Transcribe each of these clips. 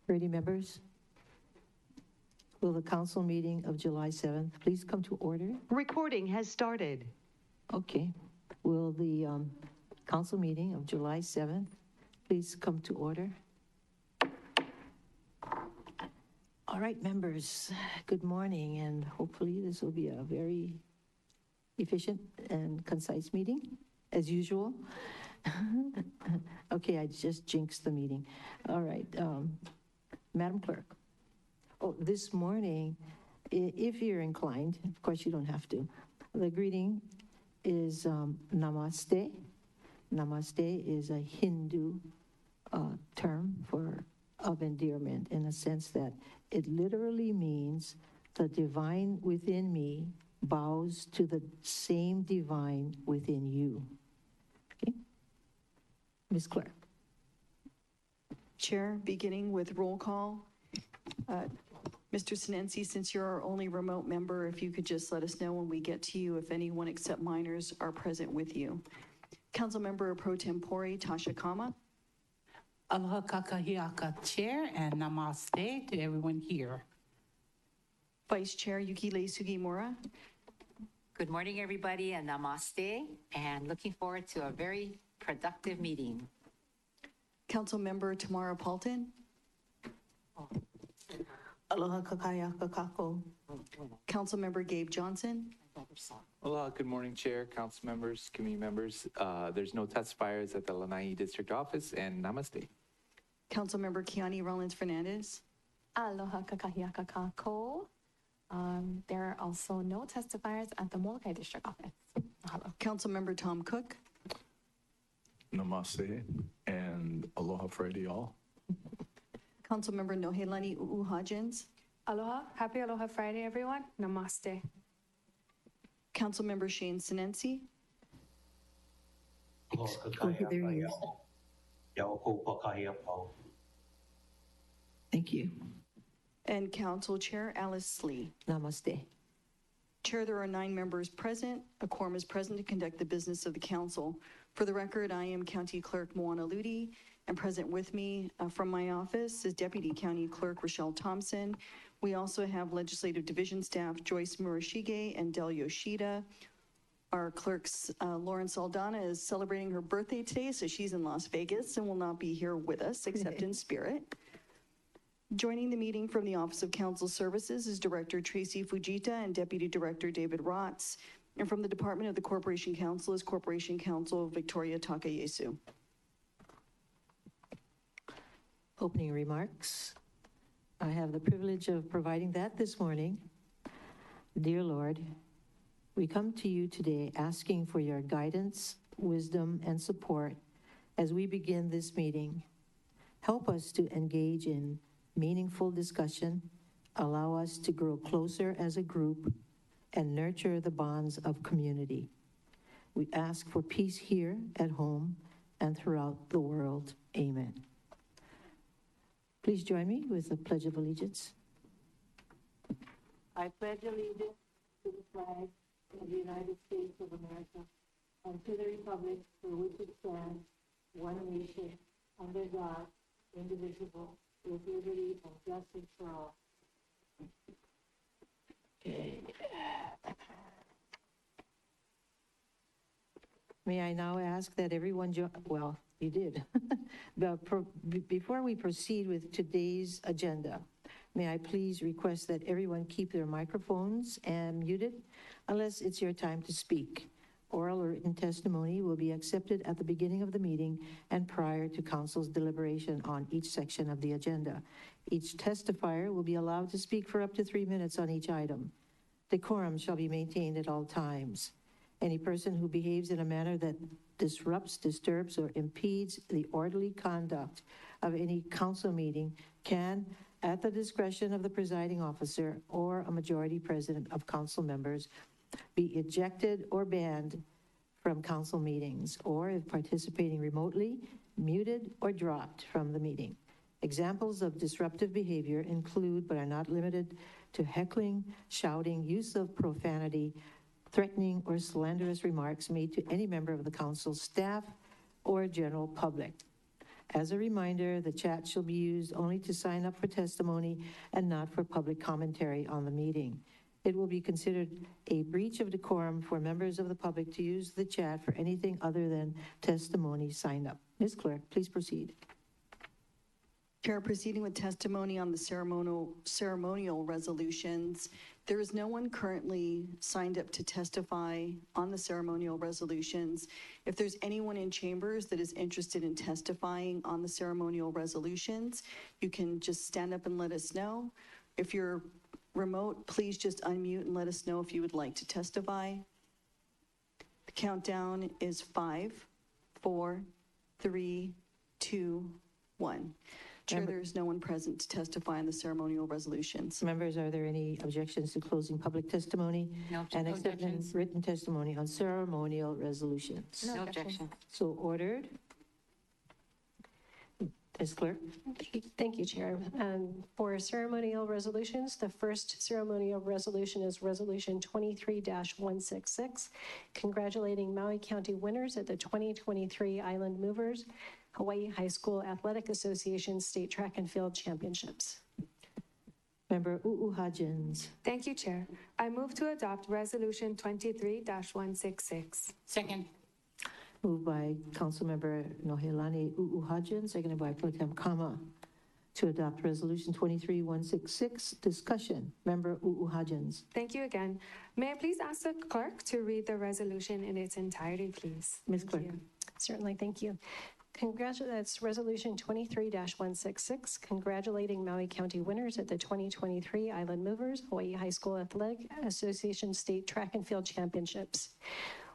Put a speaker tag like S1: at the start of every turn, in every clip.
S1: Ready, members? Will the council meeting of July 7th please come to order?
S2: Recording has started.
S1: Okay. Will the council meeting of July 7th please come to order? All right, members, good morning, and hopefully this will be a very efficient and concise meeting, as usual. Okay, I just jinxed the meeting. All right, Madam Clerk. Oh, this morning, if you're inclined, of course you don't have to, the greeting is Namaste. Namaste is a Hindu term of endearment, in a sense that it literally means the divine within me bows to the same divine within you. Okay? Ms. Clerk.
S3: Chair, beginning with roll call. Mr. Sinensi, since you're our only remote member, if you could just let us know when we get to you if anyone except minors are present with you. Councilmember Pro Tempore Tasha Kama.
S4: Aloha kakahiaka, Chair, and namaste to everyone here.
S3: Vice Chair Yukile Sugimura.
S5: Good morning, everybody, and namaste, and looking forward to a very productive meeting.
S3: Councilmember Tamara Paulton.
S1: Aloha kakayaka kako.
S3: Councilmember Gabe Johnson.
S6: Aloha, good morning, Chair, council members, committee members. There's no testifiers at the Lanai District Office, and namaste.
S3: Councilmember Kiani Rollins Fernandez.
S7: Aloha kakahiaka kako. There are also no testifiers at the Molokai District Office. Mahalo.
S3: Councilmember Tom Cook.
S8: Namaste and aloha Friday all.
S3: Councilmember Nohelani Uuhajins.
S9: Aloha. Happy Aloha Friday, everyone. Namaste.
S3: Councilmember Shane Sinensi.
S1: There he is. Thank you.
S3: And Council Chair Alice Lee.
S1: Namaste.
S3: Chair, there are 9 members present. A quorum is present to conduct the business of the council. For the record, I am County Clerk Moana Ludi, and present with me from my office is Deputy County Clerk Rochelle Thompson. We also have Legislative Division staff Joyce Murashige and Del Yoshida. Our clerks, Lauren Saldana, is celebrating her birthday today, so she's in Las Vegas and will not be here with us, except in spirit. Joining the meeting from the Office of Council Services is Director Tracy Fujita and Deputy Director David Rotz. And from the Department of the Corporation Counsel is Corporation Counsel Victoria Takayesu.
S1: Opening remarks. I have the privilege of providing that this morning. Dear Lord, we come to you today asking for your guidance, wisdom, and support as we begin this meeting. Help us to engage in meaningful discussion, allow us to grow closer as a group, and nurture the bonds of community. We ask for peace here at home and throughout the world. Amen. Please join me with the Pledge of Allegiance. I pledge allegiance to the flag of the United States of America and to the republic for which it stands, one nation, under God, indivisible, with liberty and justice for all. Okay. May I now ask that everyone join, well, you did. Before we proceed with today's agenda, may I please request that everyone keep their microphones and muted unless it's your time to speak. Oral or written testimony will be accepted at the beginning of the meeting and prior to council's deliberation on each section of the agenda. Each testifier will be allowed to speak for up to 3 minutes on each item. Decorum shall be maintained at all times. Any person who behaves in a manner that disrupts, disturbs, or impedes the orderly conduct of any council meeting can, at the discretion of the presiding officer or a majority president of council members, be ejected or banned from council meetings, or if participating remotely, muted or dropped from the meeting. Examples of disruptive behavior include, but are not limited to, heckling, shouting, use of profanity, threatening or slanderous remarks made to any member of the council staff or general public. As a reminder, the chat shall be used only to sign up for testimony and not for public commentary on the meeting. It will be considered a breach of decorum for members of the public to use the chat for anything other than testimony sign up. Ms. Clerk, please proceed.
S3: Chair, proceeding with testimony on the ceremonial resolutions. There is no one currently signed up to testify on the ceremonial resolutions. If there's anyone in chambers that is interested in testifying on the ceremonial resolutions, you can just stand up and let us know. If you're remote, please just unmute and let us know if you would like to testify. The countdown is 5, 4, 3, 2, 1. Chair, there is no one present to testify on the ceremonial resolutions.
S1: Members, are there any objections to closing public testimony?
S5: No
S1: And accepting
S5: objections.
S1: written testimony on ceremonial resolutions?
S5: No objection.
S1: So ordered. Ms. Clerk?
S10: Thank you, Chair. For ceremonial resolutions, the first ceremonial resolution is Resolution 23-166, congratulating Maui County winners at the 2023 Island Movers Hawaii High School Athletic Association State Track and Field Championships.
S1: Member Uuhajens.
S9: Thank you, Chair. I move to adopt Resolution 23-166.
S4: Second.
S1: Moved by Councilmember Nohelani Uuhajens, seconded by Pro Tem Kama, to adopt Resolution 23-166. Discussion. Member Uuhajens.
S9: Thank you again. May I please ask the clerk to read the resolution in its entirety, please?
S1: Ms.
S9: Thank
S1: Clerk.
S9: you.
S10: Certainly, thank you. That's Resolution 23-166, congratulating Maui County winners at the 2023 Island Movers Hawaii High School Athletic Association State Track and Field Championships.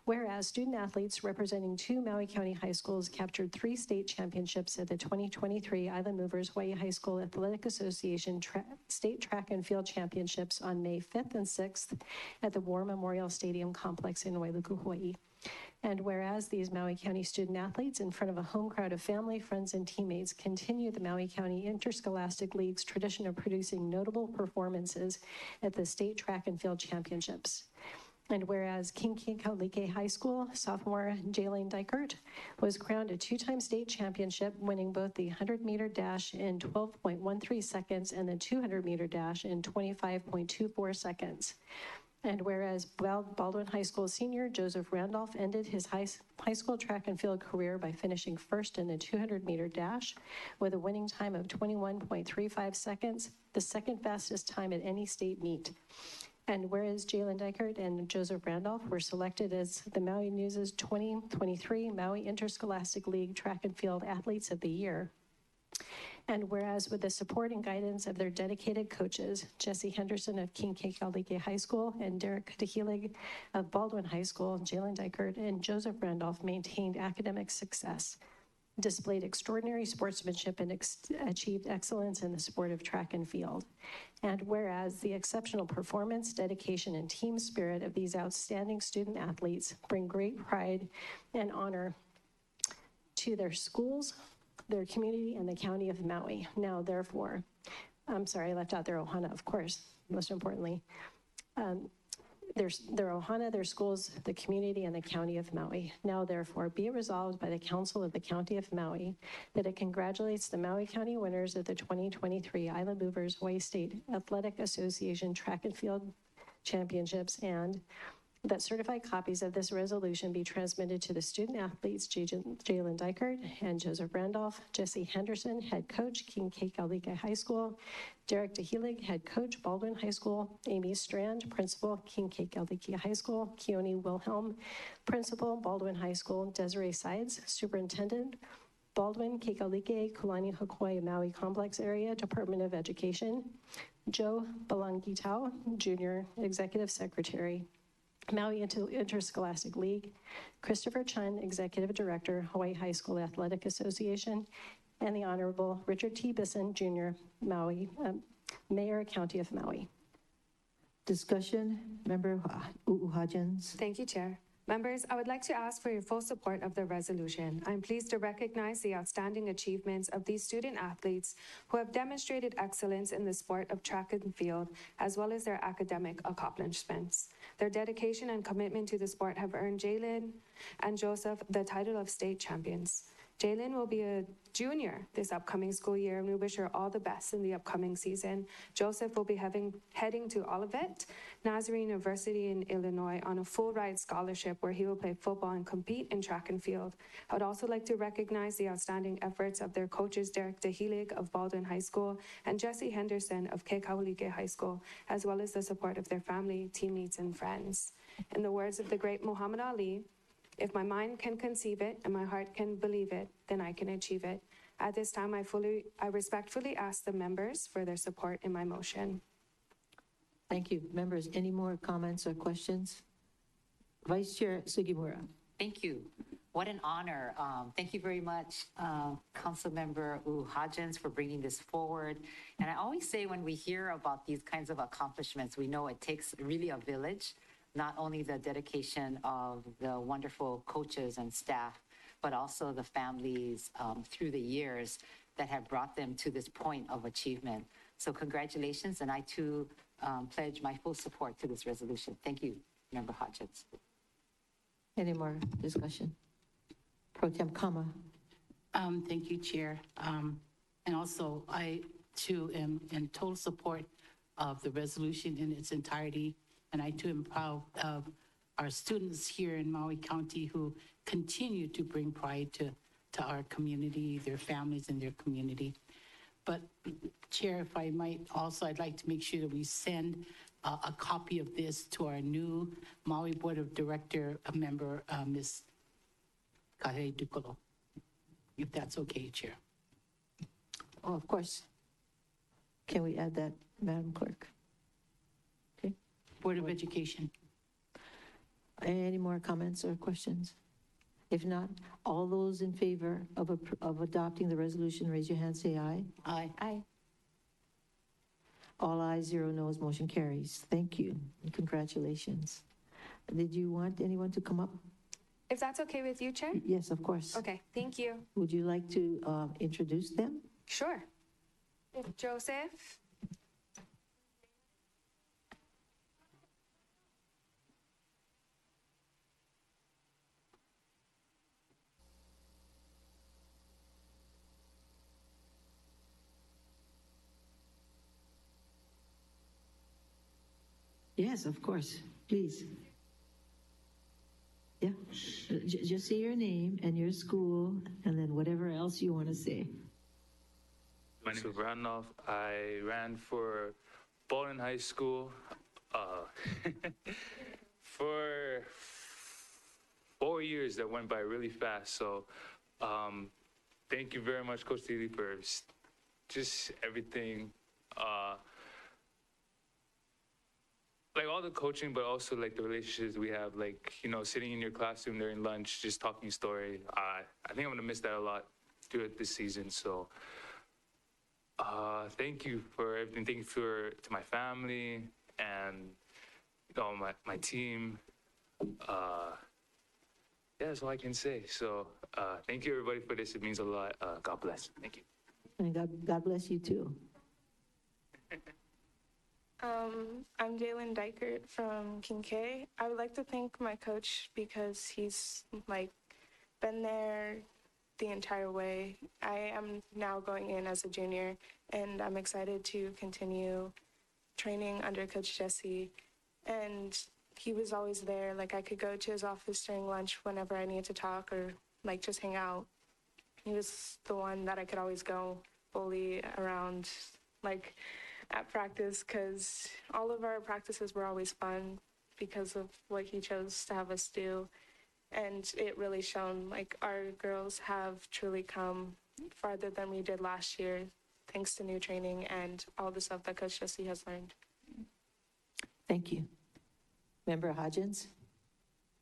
S10: Whereas student athletes representing 2 Maui County high schools captured 3 state championships at the 2023 Island Movers Hawaii High School Athletic Association State Track and Field Championships on May 5th and 6th at the War Memorial Stadium Complex in Wailuku, Hawaii. And whereas these Maui County student athletes, in front of a home crowd of family, friends, and teammates, continue the Maui County Interscholastic League's tradition of producing notable performances at the State Track and Field Championships. And whereas Kinkekalike High School sophomore Jalen Dykert was crowned a 2-time state championship, winning both the 100-meter dash in 12.13 seconds and the 200-meter dash in 25.24 seconds. And whereas Baldwin High School senior Joseph Randolph ended his high school track and field career by finishing first in the 200-meter dash with a winning time of 21.35 seconds, the second fastest time at any state meet. And whereas Jalen Dykert and Joseph Randolph were selected as the Maui News's 2023 Maui Interscholastic League Track and Field Athletes of the Year. And whereas with the support and guidance of their dedicated coaches, Jesse Henderson of Kinkekalike High School and Derek Tehelig of Baldwin High School, Jalen Dykert and Joseph Randolph maintained academic success, displayed extraordinary sportsmanship, and achieved excellence in the sport of track and field. And whereas the exceptional performance, dedication, and team spirit of these outstanding student athletes bring great pride and honor to their schools, their community, and the county of Maui. Now, therefore, I'm sorry, I left out their ohana, of course, most importantly. Their ohana, their schools, the community, and the county of Maui. Now, therefore, be it resolved by the Council of the County of Maui that it congratulates the Maui County winners of the 2023 Island Movers Hawaii State Athletic Association Track and Field Championships, and that certified copies of this resolution be transmitted to the student athletes Jalen Dykert and Joseph Randolph, Jesse Henderson, head coach, Kinkekalike High School, Derek Tehelig, head coach, Baldwin High School, Amy Strand, principal, Kinkekalike High School, Keone Wilhelm, principal, Baldwin High School, Desiree Sides, superintendent, Baldwin, Kekalike, Kulani Hakuai, Maui Complex Area, Department of Education, Joe Balangitao, junior executive secretary, Maui Interscholastic League, Christopher Chun, Executive Director, Hawaii High School Athletic Association, and the Honorable Richard T. Bisson, Jr., Mayor, County of Maui.
S1: Discussion. Member Uuhajens.
S9: Thank you, Chair. Members, I would like to ask for your full support of the resolution. I'm pleased to recognize the outstanding achievements of these student athletes who have demonstrated excellence in the sport of track and field, as well as their academic accomplishments. Their dedication and commitment to the sport have earned Jalen and Joseph the title of state champions. Jalen will be a junior this upcoming school year, and we wish her all the best in the upcoming season. Joseph will be heading to Olivet Nazarene University in Illinois on a full-ride scholarship where he will play football and compete in track and field. I would also like to recognize the outstanding efforts of their coaches, Derek DeHelig of Baldwin High School and Jesse Henderson of Kekaualike High School, as well as the support of their family, teammates, and friends. In the words of the great Muhammad Ali, "If my mind can conceive it and my heart can believe it, then I can achieve it." At this time, I respectfully ask the members for their support in my motion.
S1: Thank you. Members, any more comments or questions? Vice Chair Sugimura.
S5: Thank you. What an honor. Thank you very much, Councilmember Uhajans, for bringing this forward. And I always say when we hear about these kinds of accomplishments, we know it takes really a village, not only the dedication of the wonderful coaches and staff, but also the families through the years that have brought them to this point of achievement. So congratulations, and I too pledge my full support to this resolution. Thank you, Member Hodgins.
S1: Any more discussion? Pro Tem Kama.
S4: Thank you, Chair. And also, I too am in total support of the resolution in its entirety. And I too am proud of our students here in Maui County who continue to bring pride to our community, their families, and their community. But Chair, if I might also, I'd like to make sure that we send a copy of this to our new Maui Board of Director member, Ms. Kare Dukolo, if that's okay, Chair.
S1: Oh, of course. Can we add that, Madam Clerk? Okay.
S4: Board of Education.
S1: Any more comments or questions? If not, all those in favor of adopting the resolution, raise your hand, say aye.
S4: Aye.
S7: Aye.
S1: All ayes, 0 noes, motion carries. Thank you, and congratulations. Did you want anyone to come up?
S9: If that's okay with you, Chair?
S1: Yes, of course.
S9: Okay, thank you.
S1: Would you like to introduce them?
S9: Sure. Joseph.
S1: Yes, of course, please. Yeah, just say your name and your school, and then whatever else you want to say.
S11: My name is Randolph. I ran for Baldwin High School for 4 years. That went by really fast. So thank you very much, Coach Tilly, for just everything. Like all the coaching, but also like the relationships we have, like, you know, sitting in your classroom during lunch, just talking story. I think I'm gonna miss that a lot throughout this season. So thank you for everything. Thank you to my family and, you know, my team. Yeah, that's all I can say. So thank you everybody for this. It means a lot. God bless. Thank you.
S1: And God bless you too.
S12: I'm Jalen Dykert from Kincaid. I would like to thank my coach because he's like been there the entire way. I am now going in as a junior, and I'm excited to continue training under Coach Jesse. And he was always there. Like, I could go to his office during lunch whenever I needed to talk or like just hang out. He was the one that I could always go bully around, like at practice, because all of our practices were always fun because of what he chose to have us do. And it really shown, like, our girls have truly come farther than we did last year, thanks to new training and all the stuff that Coach Jesse has learned.
S1: Thank you. Member Hodgins?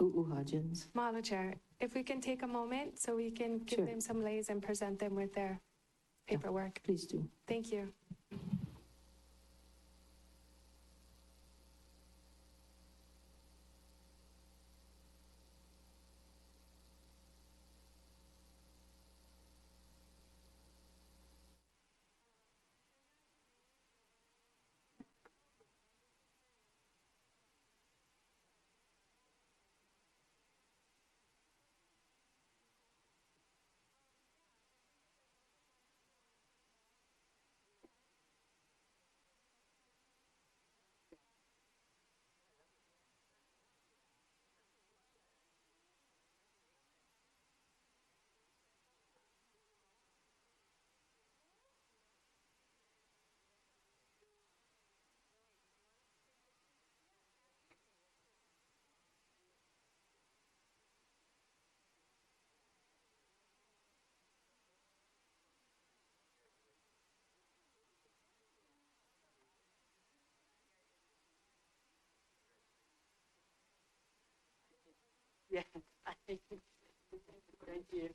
S1: Hodgins.
S9: Mahalo, Chair. If we can take a moment so we can give
S1: Sure.
S9: them some lays and present them with their paperwork.
S1: Please do.
S9: Thank you.
S4: Yeah. Thank you.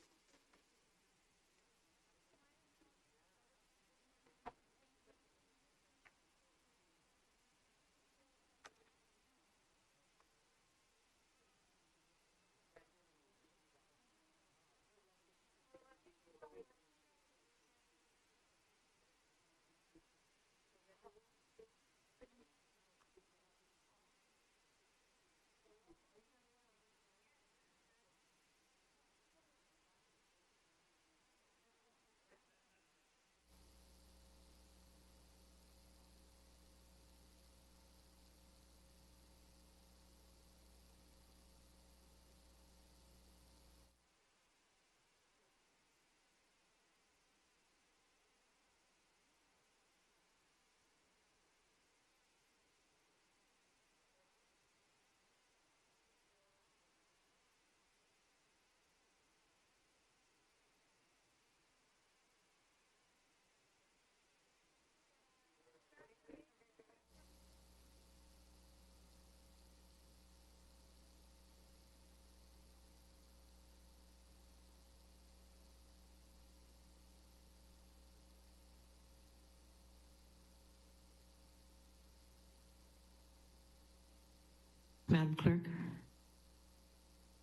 S1: Madam Clerk?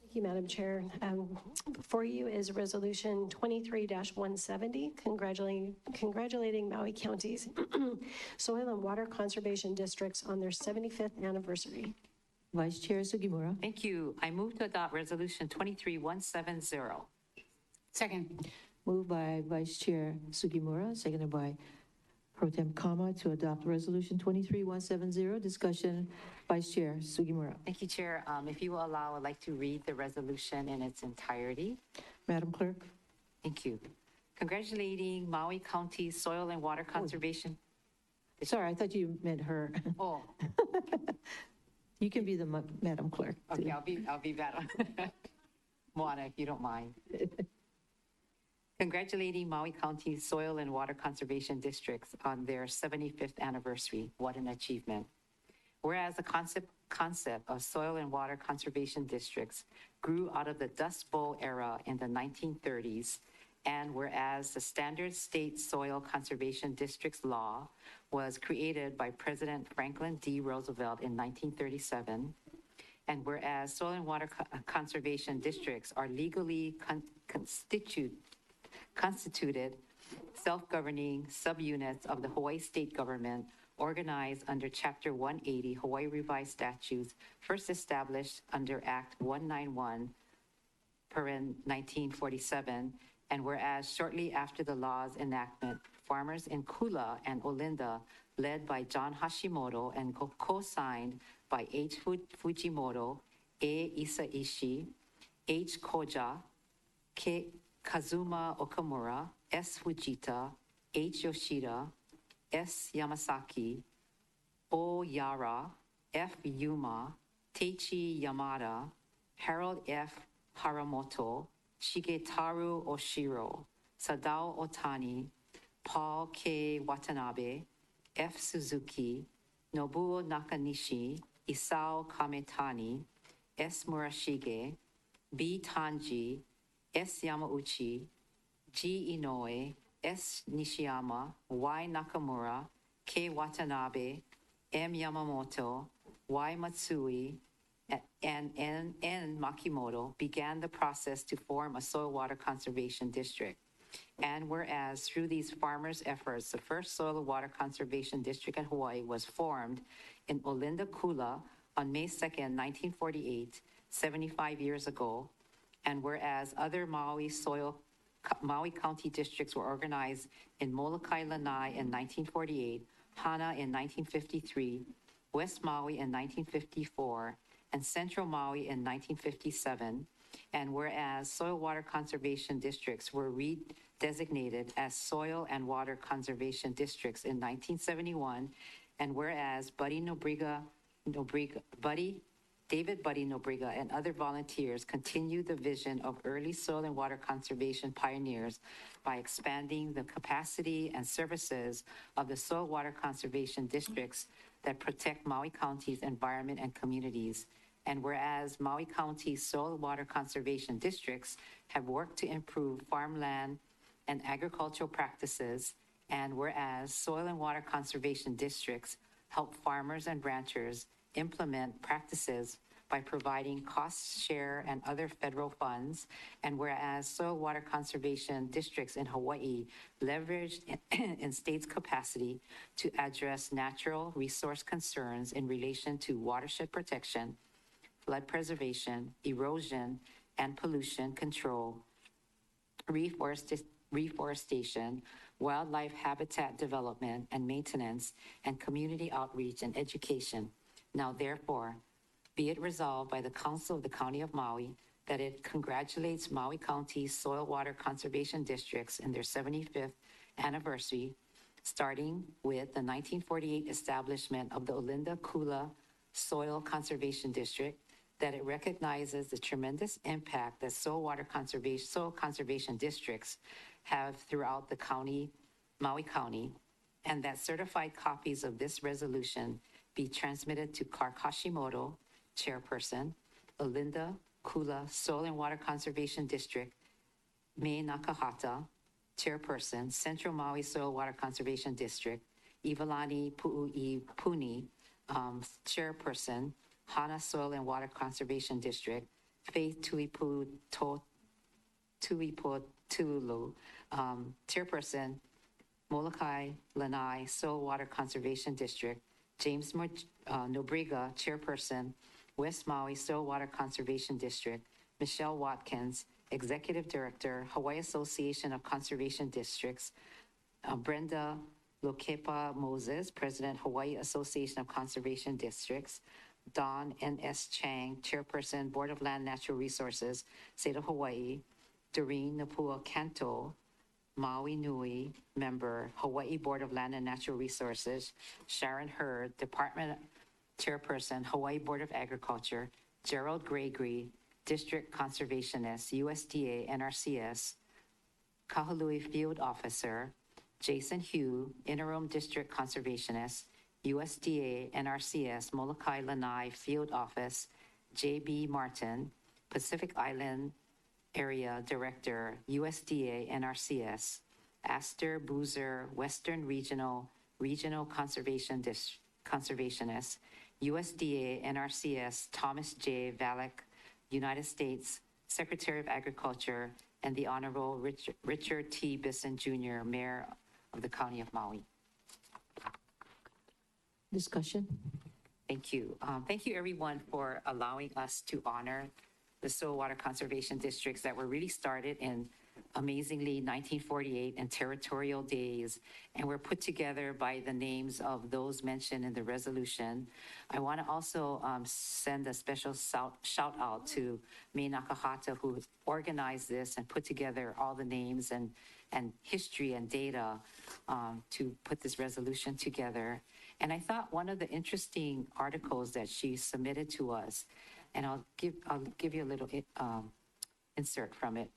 S10: Thank you, Madam Chair. Before you is Resolution 23-170, congratulating Maui County's soil and water conservation districts on their 75th anniversary.
S1: Vice Chair Sugimura.
S5: Thank you. I move to adopt Resolution 23170.
S4: Second.
S1: Moved by Vice Chair Sugimura, seconded by Pro Tem Kama to adopt Resolution 23170. Discussion, Vice Chair Sugimura.
S5: Thank you, Chair. If you will allow, I'd like to read the resolution in its entirety.
S1: Madam Clerk?
S5: Thank you. Congratulating Maui County Soil and Water Conservation.
S1: Sorry, I thought you meant her.
S5: Oh,
S1: You can be the Madam Clerk. too.
S5: okay, I'll be better. Moana, if you don't mind. Congratulating Maui County Soil and Water Conservation Districts on their 75th anniversary. What an achievement. Whereas the concept of soil and water conservation districts grew out of the Dust Bowl era in the 1930s, and whereas the Standard State Soil Conservation Districts Law was created by President Franklin D. Roosevelt in 1937, and whereas soil and water conservation districts are legally constituted self-governing subunits of the Hawaii state government organized under Chapter 180 Hawaii Revised Statutes, first established under Act 191, 1947, and whereas shortly after the law's enactment, farmers in Kula and Olinda, led by John Hashimoto and co-signed by H. Fujimoto, A. Isaishi, H. Koja, K. Kazuma Okamura, S. Fujita, H. Yoshida, S. Yamasaki, O. Yara, F. Yuma, Teichi Yamada, Harold F. Haramoto, Shigetaru Oshiro, Sadao Otani, Paul K. Watanabe, F. Suzuki, Nobuo Nakanishi, Isao Kametani, S. Murashige, B. Tanji, S. Yamauchi, G. Inoue, S. Nishiyama, Y. Nakamura, K. Watanabe, M. Yamamoto, Y. Matsui, and N. Makimoto began the process to form a soil water conservation district. And whereas through these farmers' efforts, the first soil and water conservation district in Hawaii was formed in Olinda Kula on May 2nd, 1948, 75 years ago, and whereas other Maui County districts were organized in Molokai Lanai in 1948, Hana in 1953, West Maui in 1954, and Central Maui in 1957, and whereas soil water conservation districts were redesignated as soil and water conservation districts in 1971, and whereas David Buddy Nobriga and other volunteers continued the vision of early soil and water conservation pioneers by expanding the capacity and services of the soil water conservation districts that protect Maui County's environment and communities. And whereas Maui County soil water conservation districts have worked to improve farmland and agricultural practices, and whereas soil and water conservation districts help farmers and ranchers implement practices by providing cost share and other federal funds, and whereas soil water conservation districts in Hawaii leveraged in states' capacity to address natural resource concerns in relation to watershed protection, flood preservation, erosion and pollution control, reforestation, wildlife habitat development and maintenance, and community outreach and education. Now, therefore, be it resolved by the Council of the County of Maui that it congratulates Maui County Soil Water Conservation Districts in their 75th anniversary, starting with the 1948 establishment of the Olinda Kula Soil Conservation District, that it recognizes the tremendous impact that soil conservation districts have throughout the county, Maui County, and that certified copies of this resolution be transmitted to Clark Hashimoto, Chairperson, Olinda Kula Soil and Water Conservation District, Mei Nakahata, Chairperson, Central Maui Soil Water Conservation District, Ivalani Pu'ui Puni, Chairperson, Hana Soil and Water Conservation District, Faith Tuipu Tulu, Chairperson, Molokai Lanai Soil Water Conservation District, James Nobriga, Chairperson, West Maui Soil Water Conservation District, Michelle Watkins, Executive Director, Hawaii Association of Conservation Districts, Brenda Lokepa Moses, President, Hawaii Association of Conservation Districts, Don N.S. Chang, Chairperson, Board of Land Natural Resources, State of Hawaii, Doreen Napua Kanto, Maui Nui, Member, Hawaii Board of Land and Natural Resources, Sharon Hurd, Department Chairperson, Hawaii Board of Agriculture, Gerald Gregory, District Conservationist, USDA, NRCS, Kahului Field Officer, Jason Hugh, Interim District Conservationist, USDA, NRCS, Molokai Lanai Field Office, J.B. Martin, Pacific Island Area Director, USDA, NRCS, Astor Boozer, Western Regional Conservationist, USDA, NRCS, Thomas J. Valek, United States Secretary of Agriculture, and the Honorable Richard T. Bisson Jr., Mayor of the County of Maui.
S1: Discussion?
S5: Thank you. Thank you, everyone, for allowing us to honor the soil water conservation districts that were really started in amazingly 1948 and territorial days, and were put together by the names of those mentioned in the resolution. I want to also send a special shout out to Mei Nakahata, who organized this and put together all the names and history and data to put this resolution together. And I thought one of the interesting articles that she submitted to us, and I'll give you a little insert from it.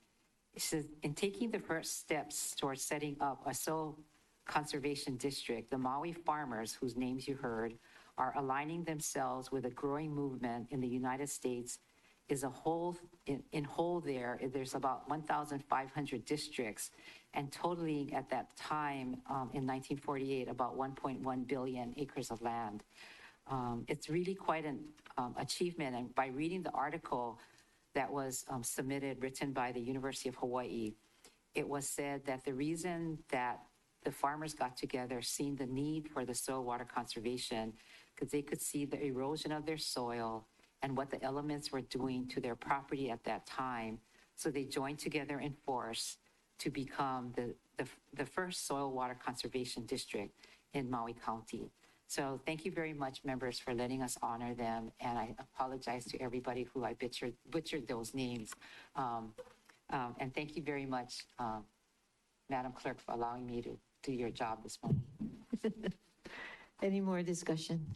S5: It says, in taking the first steps towards setting up a soil conservation district, the Maui farmers, whose names you heard, are aligning themselves with a growing movement in the United States. Is a whole, in whole there's about 1,500 districts, and totaling at that time in 1948 about 1.1 billion acres of land. It's really quite an achievement, and by reading the article that was submitted, written by the University of Hawaii, it was said that the reason that the farmers got together, seeing the need for the soil water conservation, because they could see the erosion of their soil and what the elements were doing to their property at that time. So they joined together in force to become the first soil water conservation district in Maui County. So thank you very much, members, for letting us honor them. And I apologize to everybody who I butchered those names. And thank you very much, Madam Clerk, for allowing me to do your job this morning.
S1: Any more discussion?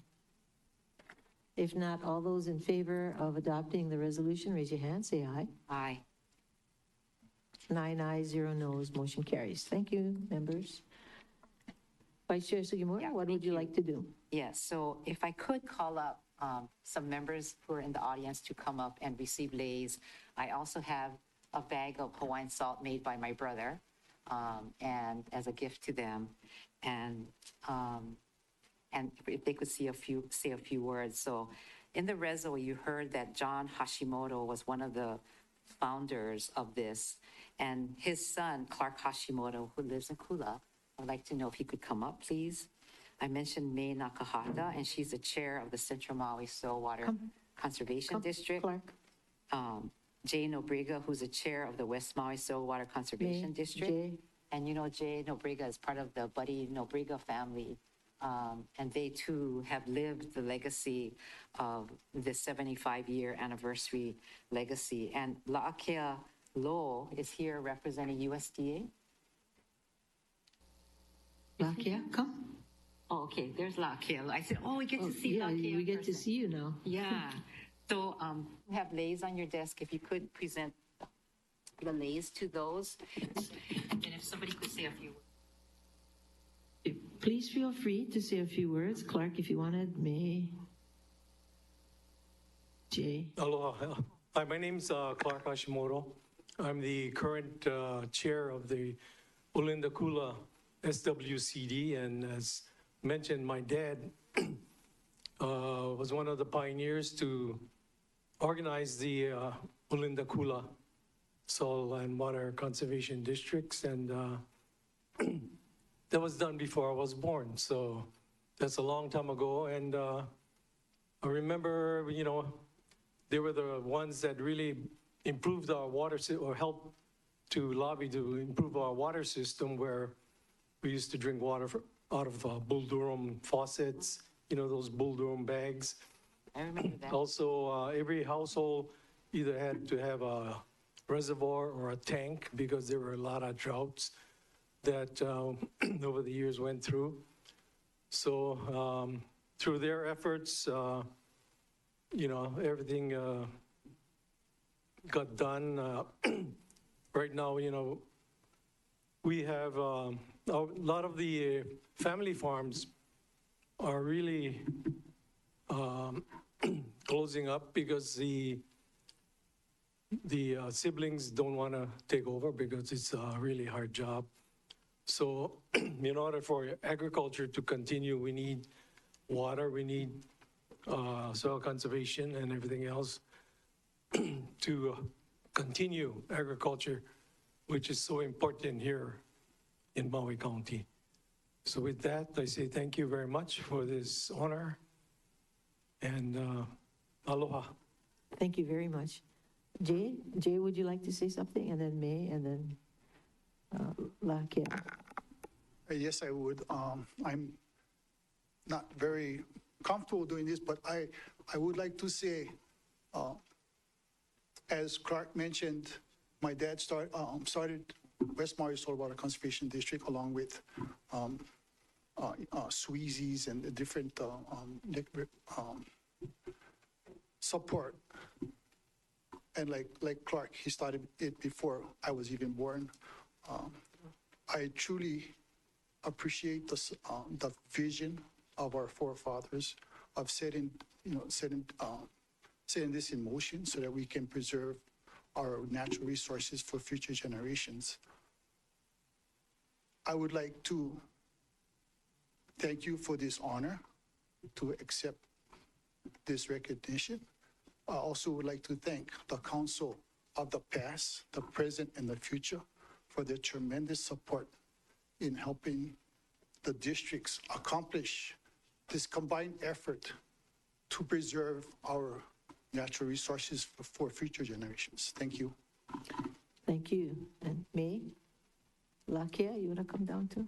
S1: If not, all those in favor of adopting the resolution, raise your hand, say aye.
S5: Aye.
S1: 9 ayes, 0 noes, motion carries. Thank you, members. Vice Chair Sugimura, what would you like to do?
S5: Yes, so if I could call up some members who are in the audience to come up and receive leis. I also have a bag of Hawaiian salt made by my brother, and as a gift to them. And if they could say a few words. So in the reso, you heard that John Hashimoto was one of the founders of this, and his son, Clark Hashimoto, who lives in Kula. I'd like to know if he could come up, please. I mentioned May Nakahata, and she's the chair of the Central Maui Soil Water Conservation District.
S1: Clark.
S5: Jay Nobriga, who's the chair of the West Maui Soil Water Conservation District.
S1: Jay.
S5: And you know, Jay Nobriga is part of the Buddy Nobriga family. And they too have lived the legacy of the 75-year anniversary legacy. And La'akea Lo is here representing USDA. La'akea, come. Oh, okay, there's La'akea. I said, oh, we get to see La'akea.
S1: We get to see you now.
S5: Yeah. So you have leis on your desk. If you could present the leis to those. And if somebody could say a few words.
S1: Please feel free to say a few words. Clark, if you wanted, May. Jay.
S13: Aloha. Hi, my name's Clark Hashimoto. I'm the current chair of the Olinda Kula SWCD, and as mentioned, my dad was one of the pioneers to organize the Olinda Kula Soil and Water Conservation Districts, and that was done before I was born, so that's a long time ago. And I remember, you know, they were the ones that really improved our water, or helped to lobby to improve our water system, where we used to drink water out of Bull Durham faucets, you know, those Bull Durham bags.
S5: I remember that.
S13: Also, every household either had to have a reservoir or a tank, because there were a lot of droughts that over the years went through. So through their efforts, you know, everything got done. Right now, you know, we have a lot of the family farms are really closing up, because the siblings don't want to take over, because it's a really hard job. So in order for agriculture to continue, we need water, we need soil conservation and everything else to continue agriculture, which is so important here in Maui County. So with that, I say thank you very much for this honor, and aloha.
S1: Thank you very much. Jay, would you like to say something? And then May, and then La'akea.
S14: Yes, I would. I'm not very comfortable doing this, but I would like to say, as Clark mentioned, my dad started West Maui Soil Water Conservation District along with Sweezies and the different support. And like Clark, he started it before I was even born. I truly appreciate the vision of our forefathers of setting this in motion so that we can preserve our natural resources for future generations. I would like to thank you for this honor to accept this recognition. I also would like to thank the council of the past, the present, and the future for their tremendous support in helping the districts accomplish this combined effort to preserve our natural resources for future generations. Thank you.
S1: Thank you. And May? La'akea, you want to come down too?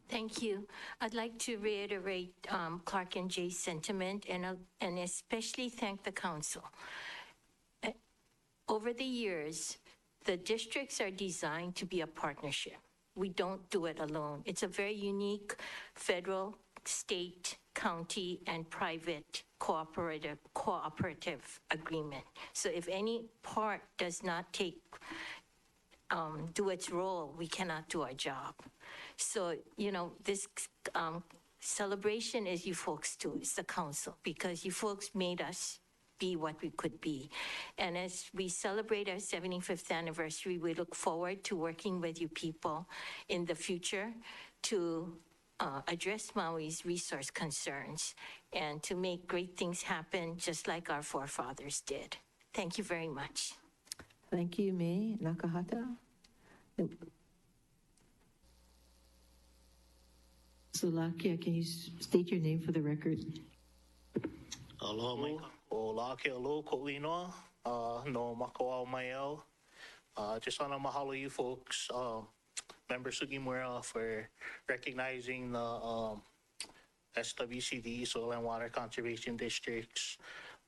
S15: Thank you. I'd like to reiterate Clark and Jay's sentiment, and especially thank the council. Over the years, the districts are designed to be a partnership. We don't do it alone. It's a very unique federal, state, county, and private cooperative agreement. So if any part does not do its role, we cannot do our job. So, you know, this celebration is you folks too. It's the council, because you folks made us be what we could be. And as we celebrate our 75th anniversary, we look forward to working with you people in the future to address Maui's resource concerns and to make great things happen just like our forefathers did. Thank you very much.
S1: Thank you, May Nakahata. So, Lakia, can you state your name for the record?
S16: Aloha mai o la ke alo ko inoa no makoa mai au. Just want to mahalo you folks, Member Sugimura, for recognizing the SWCD, Soil and Water Conservation Districts.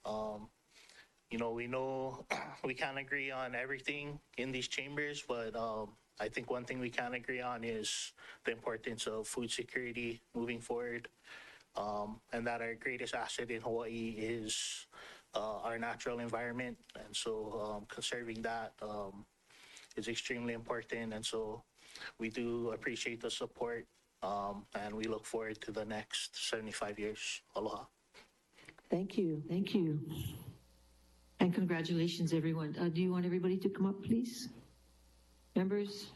S16: You know, we know we can't agree on everything in these chambers, but I think one thing we can agree on is the importance of food security moving forward. And that our greatest asset in Hawaii is our natural environment. And so conserving that is extremely important. And so we do appreciate the support and we look forward to the next 75 years. Aloha.
S1: Thank you. Thank you. And congratulations, everyone. Do you want everybody to come up, please? Members?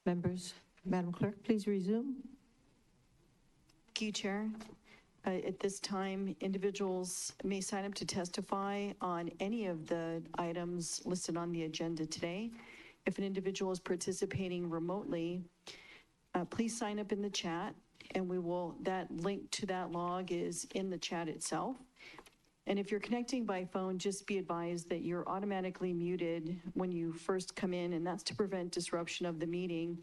S1: Members, Madam Clerk, please resume.
S3: Thank you, Chair. At this time, individuals may sign up to testify on any of the items listed on the agenda today. If an individual is participating remotely, please sign up in the chat, and that link to that log is in the chat itself. And if you're connecting by phone, just be advised that you're automatically muted when you first come in, and that's to prevent disruption of the meeting.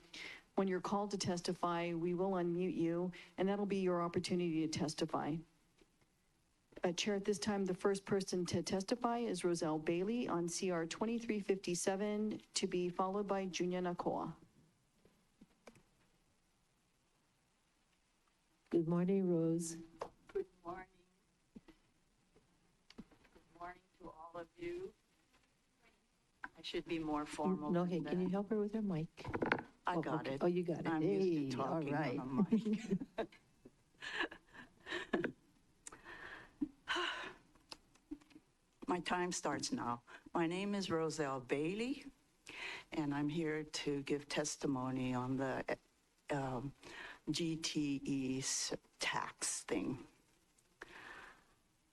S3: When you're called to testify, we will unmute you, and that'll be your opportunity to testify. Chair, at this time, the first person to testify is Roselle Bailey on CR 2357, to be followed by Junya Nakoa.
S1: Good morning, Rose.
S17: Good morning. Good morning to all of you. I should be more formal.
S1: No,
S17: than
S1: hey, can
S17: that.
S1: you help her with her mic?
S17: I
S1: Oh,
S17: got
S1: okay.
S17: it.
S1: Oh, you got it.
S17: I'm
S1: Hey,
S17: used to
S1: all
S17: talking
S1: right.
S17: on a mic. My time starts now. My name is Roselle Bailey, and I'm here to give testimony on the GTE tax thing.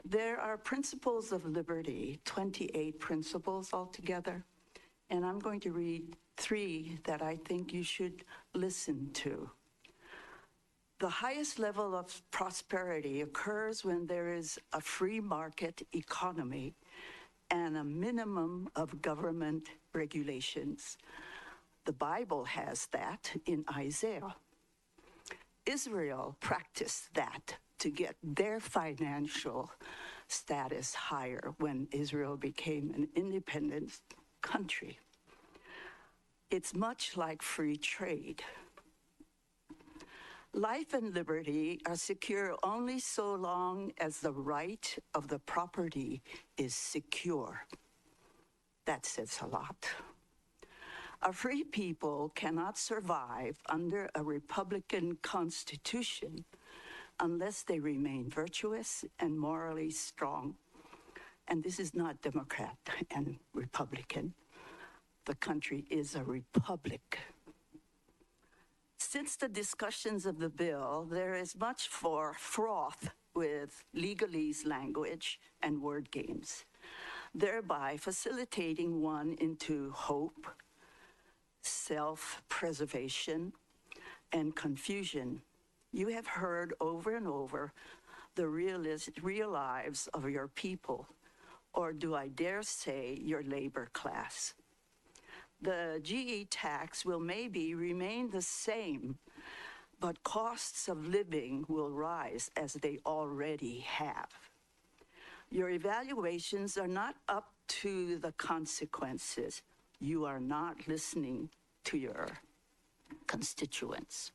S17: There are principles of liberty, 28 principles altogether, and I'm going to read 3 that I think you should listen to. The highest level of prosperity occurs when there is a free market economy and a minimum of government regulations. The Bible has that in Isaiah. Israel practiced that to get their financial status higher when Israel became an independent country. It's much like free trade. Life and liberty are secure only so long as the right of the property is secure. That says a lot. A free people cannot survive under a Republican constitution unless they remain virtuous and morally strong. And this is not Democrat and Republican. The country is a republic. Since the discussions of the bill, there is much froth with legalese language and word games, thereby facilitating one into hope, self-preservation, and confusion. You have heard over and over the real lives of your people, or do I dare say your labor class. The GE tax will maybe remain the same, but costs of living will rise as they already have. Your evaluations are not up to the consequences. You are not listening to your constituents.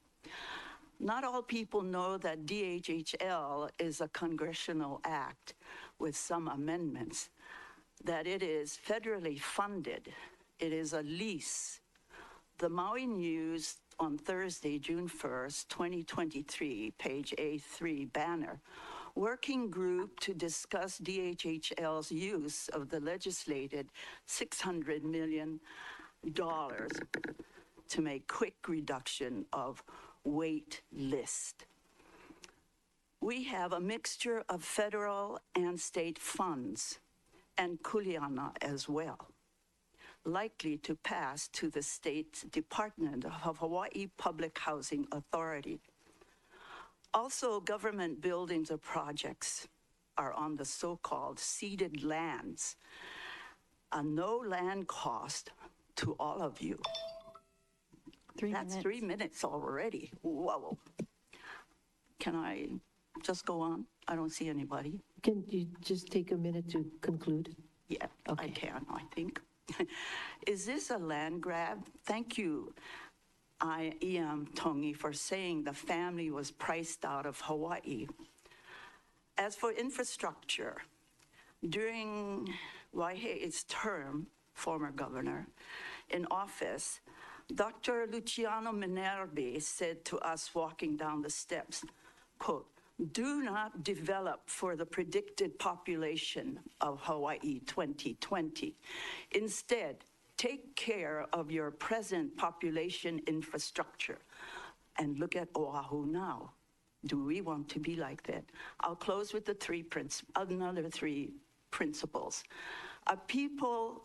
S17: Not all people know that DHHL is a congressional act with some amendments, that it is federally funded. It is a lease. The Maui News on Thursday, June 1st, 2023, page A3 banner, working group to discuss DHHL's use of the legislated $600 million to make quick reduction of wait list. We have a mixture of federal and state funds and kuleana as well, likely to pass to the State Department of Hawaii Public Housing Authority. Also, government buildings or projects are on the so-called ceded lands, a no land cost to all of you. That's 3 minutes already. Whoa. Can I just go on? I don't see anybody.
S1: Can you just take a minute to conclude?
S17: Yeah, okay. I can, I think. Is this a land grab? Thank you, E.M. Tongi, for saying the family was priced out of Hawaii. As for infrastructure, during Waihe's term, former governor, in office, Dr. Luciano Minervi said to us walking down the steps, quote, "Do not develop for the predicted population of Hawaii 2020. Instead, take care of your present population infrastructure." And look at Oahu now. Do we want to be like that? I'll close with another 3 principles. A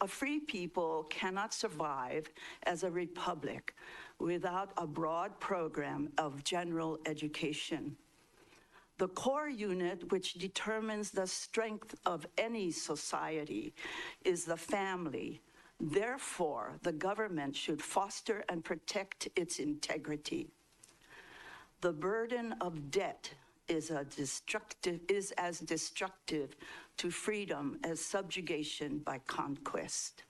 S17: free people cannot survive as a republic without a broad program of general education. The core unit which determines the strength of any society is the family, Therefore, the government should foster and protect its integrity. The burden of debt is as destructive to freedom as subjugation by conquest.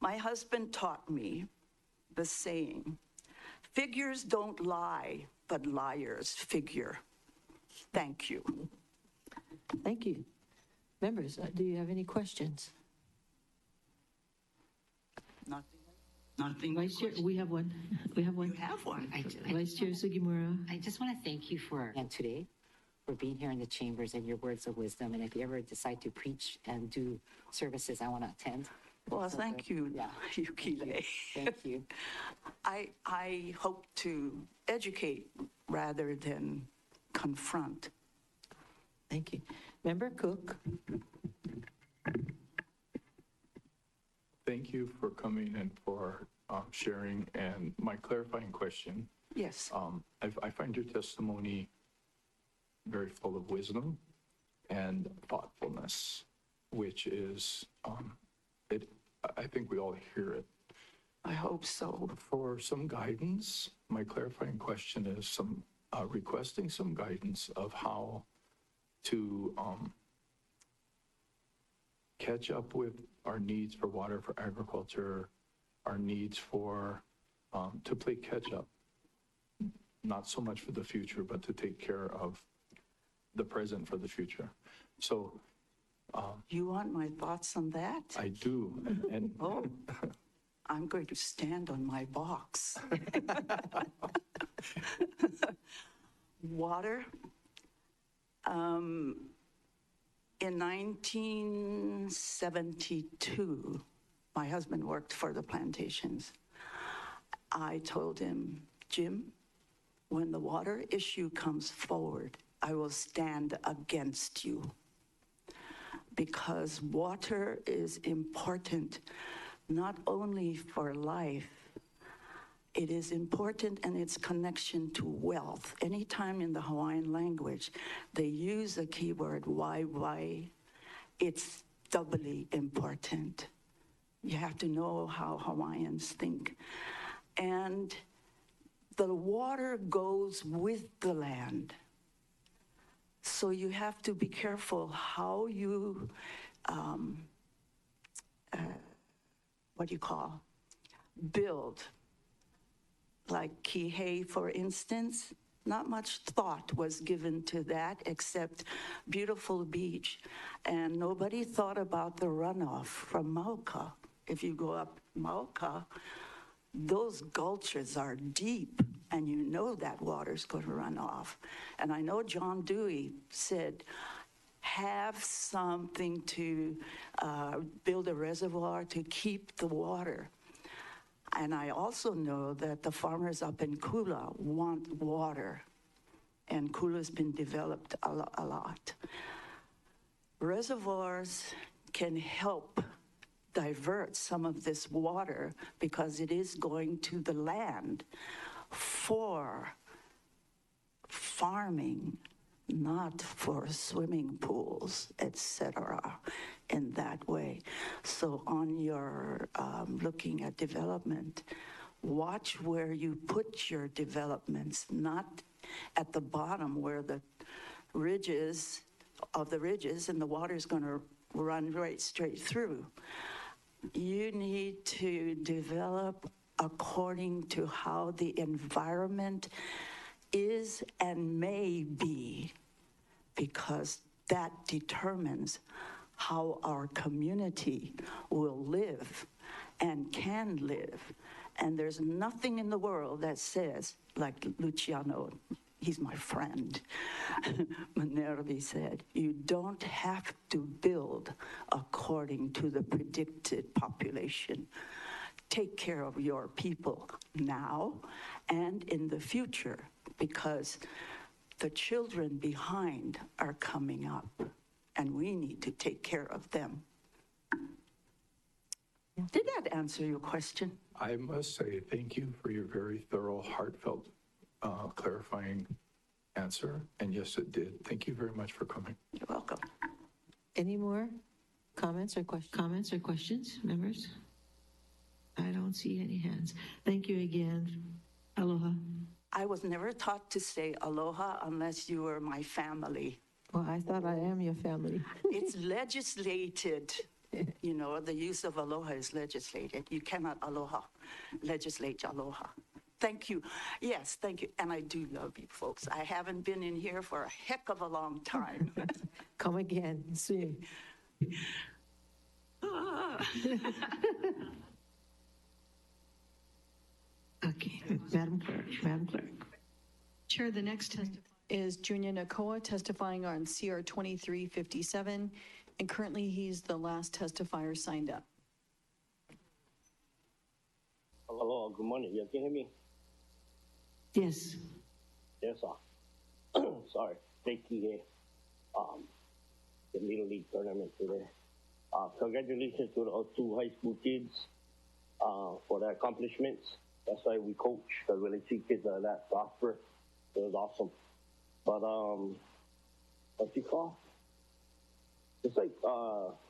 S17: My husband taught me the saying, figures don't lie, but liars figure. Thank you.
S1: Thank you. Members, do you have any questions?
S17: Nothing.
S1: Vice Chair, we have one. We have one.
S17: You have one.
S1: Vice Chair Sugimura.
S5: I just want to thank you for and today for being here in the chambers and your words of wisdom. And if you ever decide to preach and do services, I want to attend.
S17: Well,
S5: So
S17: thank you,
S5: yeah.
S17: Yukile.
S5: Thank you.
S17: I hope to educate rather than confront.
S1: Thank you. Member Cook.
S8: Thank you for coming and for sharing. And my clarifying question,
S17: Yes.
S8: I find your testimony very full of wisdom and thoughtfulness, which is, I think we all hear it.
S17: I hope so.
S8: For some guidance, my clarifying question is requesting some guidance of how to catch up with our needs for water for agriculture, our needs for to play catch up, not so much for the future, but to take care of the present for the future. So
S17: You want my thoughts on that?
S8: I do. And
S17: Oh, I'm going to stand on my box. Water. In 1972, my husband worked for the plantations. I told him, Jim, when the water issue comes forward, I will stand against you. Because water is important not only for life, it is important in its connection to wealth. Anytime in the Hawaiian language, they use the keyword wai, it's doubly important. You have to know how Hawaiians think. And the water goes with the land. So you have to be careful how you, build. Like Kihei, for instance, not much thought was given to that except beautiful beach. And nobody thought about the runoff from Mauka. If you go up Mauka, those gulches are deep, and you know that water's going to run off. And I know John Dewey said, have something to build a reservoir to keep the water. And I also know that the farmers up in Kula want water, and Kula's been developed a lot. Reservoirs can help divert some of this water because it is going to the land for farming, not for swimming pools, etc., in that way. So on your looking at development, watch where you put your developments, not at the bottom where the ridges and the water's going to run right straight through. You need to develop according to how the environment is and may be, because that determines how our community will live and can live. And there's nothing in the world that says, like Luciano, he's my friend, Minervi said, you don't have to build according to the predicted population. Take care of your people now and in the future, because the children behind are coming up, and we need to take care of them. Did that answer your question?
S8: I must say thank you for your very thorough, heartfelt, clarifying answer. And yes, it did. Thank you very much for coming.
S17: You're welcome.
S1: Any more comments or questions, members? don't see any hands. Thank you again. Aloha.
S17: I was never taught to say aloha unless you were my family.
S1: Well, I thought I am your family.
S17: It's legislated. You know, the use of aloha is legislated. You cannot legislate aloha. Thank you. Yes, thank you. And I do love you folks. I haven't been in here for a heck of a long time.
S1: Come again soon. Okay, Madam Clerk.
S3: Chair, the next testifier is Junior Nakoa testifying on CR 2357, and currently he's the last testifier signed up.
S18: Hello, good morning. You can hear me?
S1: Yes.
S18: Yes, sir. Sorry, thank you here. The Little League tournament today. Congratulations to the two high school kids for their accomplishments. That's why we coach, because when they see kids that prosper, it was awesome. But what you call? Just like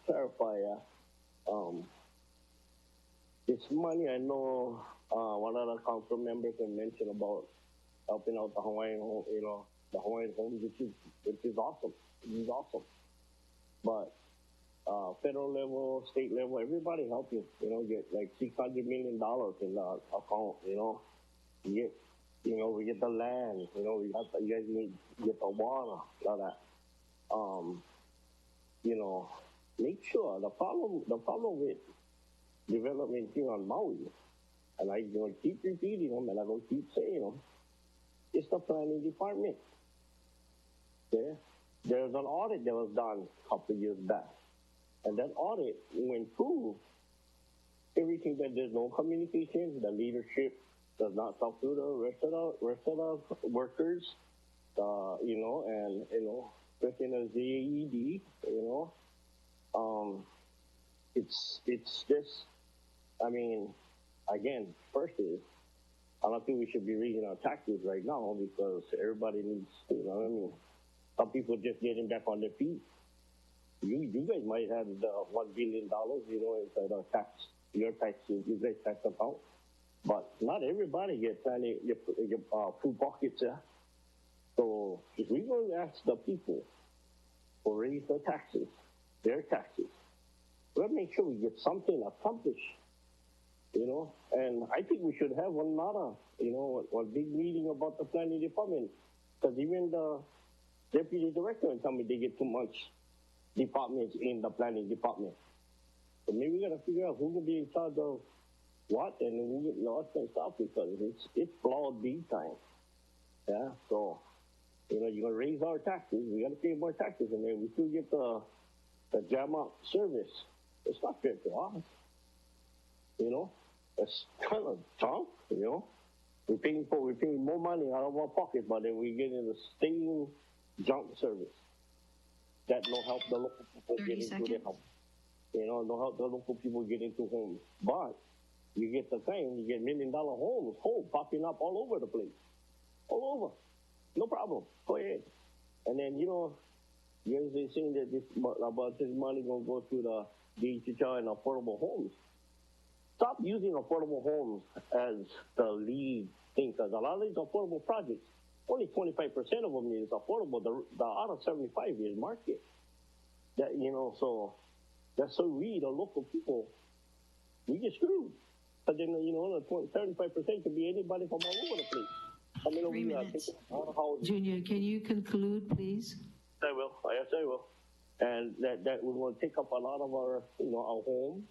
S18: clarify. This money, I know one of the council members had mentioned about helping out the Hawaiian, the Hawaiian homes, which is awesome. It is awesome. But federal level, state level, everybody help you. Get like $600 million in the account. You get, we get the land. You guys need get the water, all that. Make sure the problem with development here on Maui, and I'm going to keep repeating them, and I'm going to keep saying them. It's the planning department. There's an audit that was done a couple of years back. And that audit, when proved, everything that there's no communication, the leadership does not talk to the rest of the workers, and, especially the ZAED, it's just, again, first is, I don't think we should be raising our taxes right now because everybody needs, some people just getting back on their feet. You guys might have the $1 billion, inside our your taxes, you guys tax account. But not everybody gets your food pockets, yeah? So if we're going to ask the people to raise their taxes, we'll make sure we get something accomplished, And I think we should have one big meeting about the planning department, because even the deputy director will tell me they get too much departments in the planning department. So maybe we got to figure out who will be in charge of what and who get lost and stuff, because it's flawed big time. Yeah, so, you're going to raise our taxes. We got to pay more taxes, and then we still get the jam-up service. It's not fair to us. It's kind of junk, We're paying more money out of our pocket, but then we get in the same junk service. That no help the local people get into their home. No help the local people get into homes. But you get the thing, you get $1 million homes popping up all over the place. All over. No problem. Go ahead. And then, you guys are saying that this money going to go to the DHR and affordable homes. Stop using affordable homes as the lead thing, because a lot of these affordable projects, only 25% of them is affordable. The out of 75 is market. That, so that's so we, the local people, we get screwed. But then, 75% could be anybody from all over the place.
S1: 3 minutes. Junior, can you conclude, please?
S18: I will. Yes, I will. And that will take up a lot of our, our homes,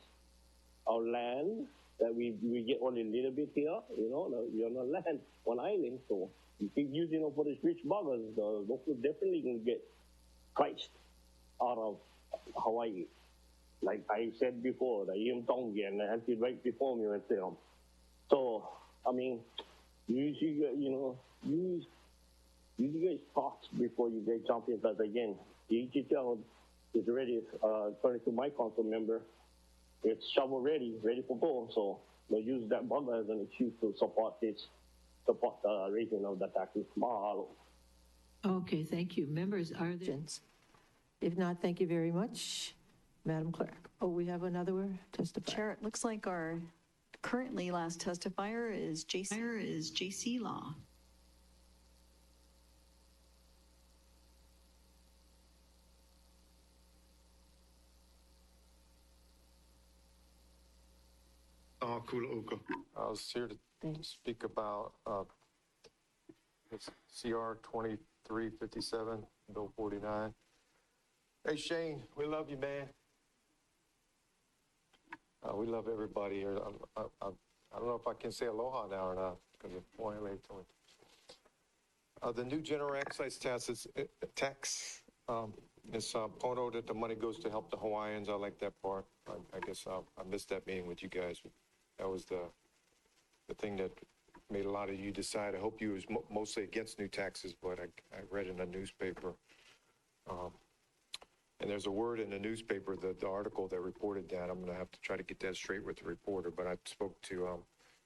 S18: our land, that we get only a little bit here, you're on a land, one island, so you keep using it for these rich buggers, the local definitely can get priced out of Hawaii. Like I said before, the Iam Tongi and the anti right before me went there. So, use you guys thoughts before you guys jump in, because again, the HHL is ready, according to my council member, it's shovel ready for go. So they'll use that bugger as an excuse to support the raising of the taxes. Mahalo.
S1: Okay, thank you. Members, are there? If not, thank you very much, Madam Clerk. Oh, we have another testifier.
S3: Chair, it looks like our Currently, last testifier is J.C. Law.
S19: I was here to speak about it's CR 2357, Bill 49. Hey, Shane, we love you, man. We love everybody here. I don't know if I can say aloha now or not because of point late told me. The new general excise tax is Pono that the money goes to help the Hawaiians. I like that part. I guess I missed that meeting with you guys. That was the thing that made a lot of you decide. I hope you was mostly against new taxes, but I read in the newspaper. And there's a word in the newspaper, the article that reported that. I'm going to have to try to get that straight with the reporter. But I spoke to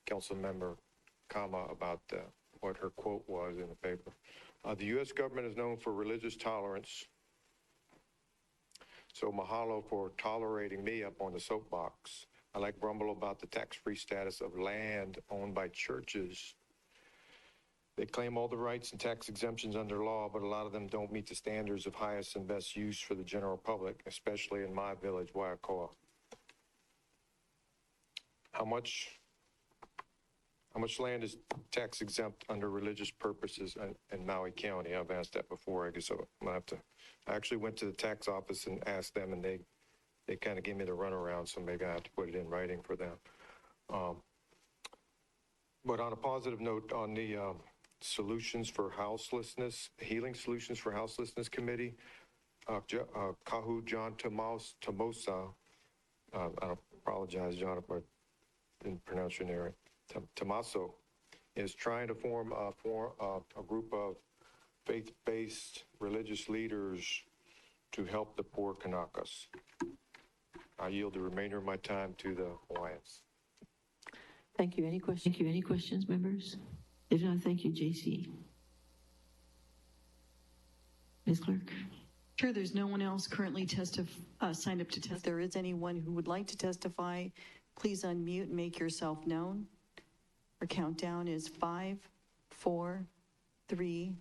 S19: Council Member Kama about what her quote was in the paper. The U.S. government is known for religious tolerance. So mahalo for tolerating me up on the soapbox. I like grumble about the tax-free status of land owned by churches. They claim all the rights and tax exemptions under law, but a lot of them don't meet the standards of highest and best use for the general public, especially in my village, Waiakoa. How much land is tax exempt under religious purposes in Maui County? I've asked that before. I guess I'm gonna have to. I actually went to the tax office and asked them, and they kind of gave me the runaround, so maybe I have to put it in writing for them. But on a positive note, on the Solutions for Houselessness, Healing Solutions for Houselessness Committee, Kahu John Tamosa, I apologize, John, if I didn't pronounce your name, Tomaso, is trying to form a group of faith-based religious leaders to help the poor Kanakas. I yield the remainder of my time to the Hawaiians.
S1: Thank you. Any questions? Thank you. Any questions, members? If not, thank you, JC. Ms. Clerk.
S3: Sure, there's no one else currently signed up to testify. If there is anyone who would like to testify, please unmute and make yourself known. Our countdown is 5, 4, 3,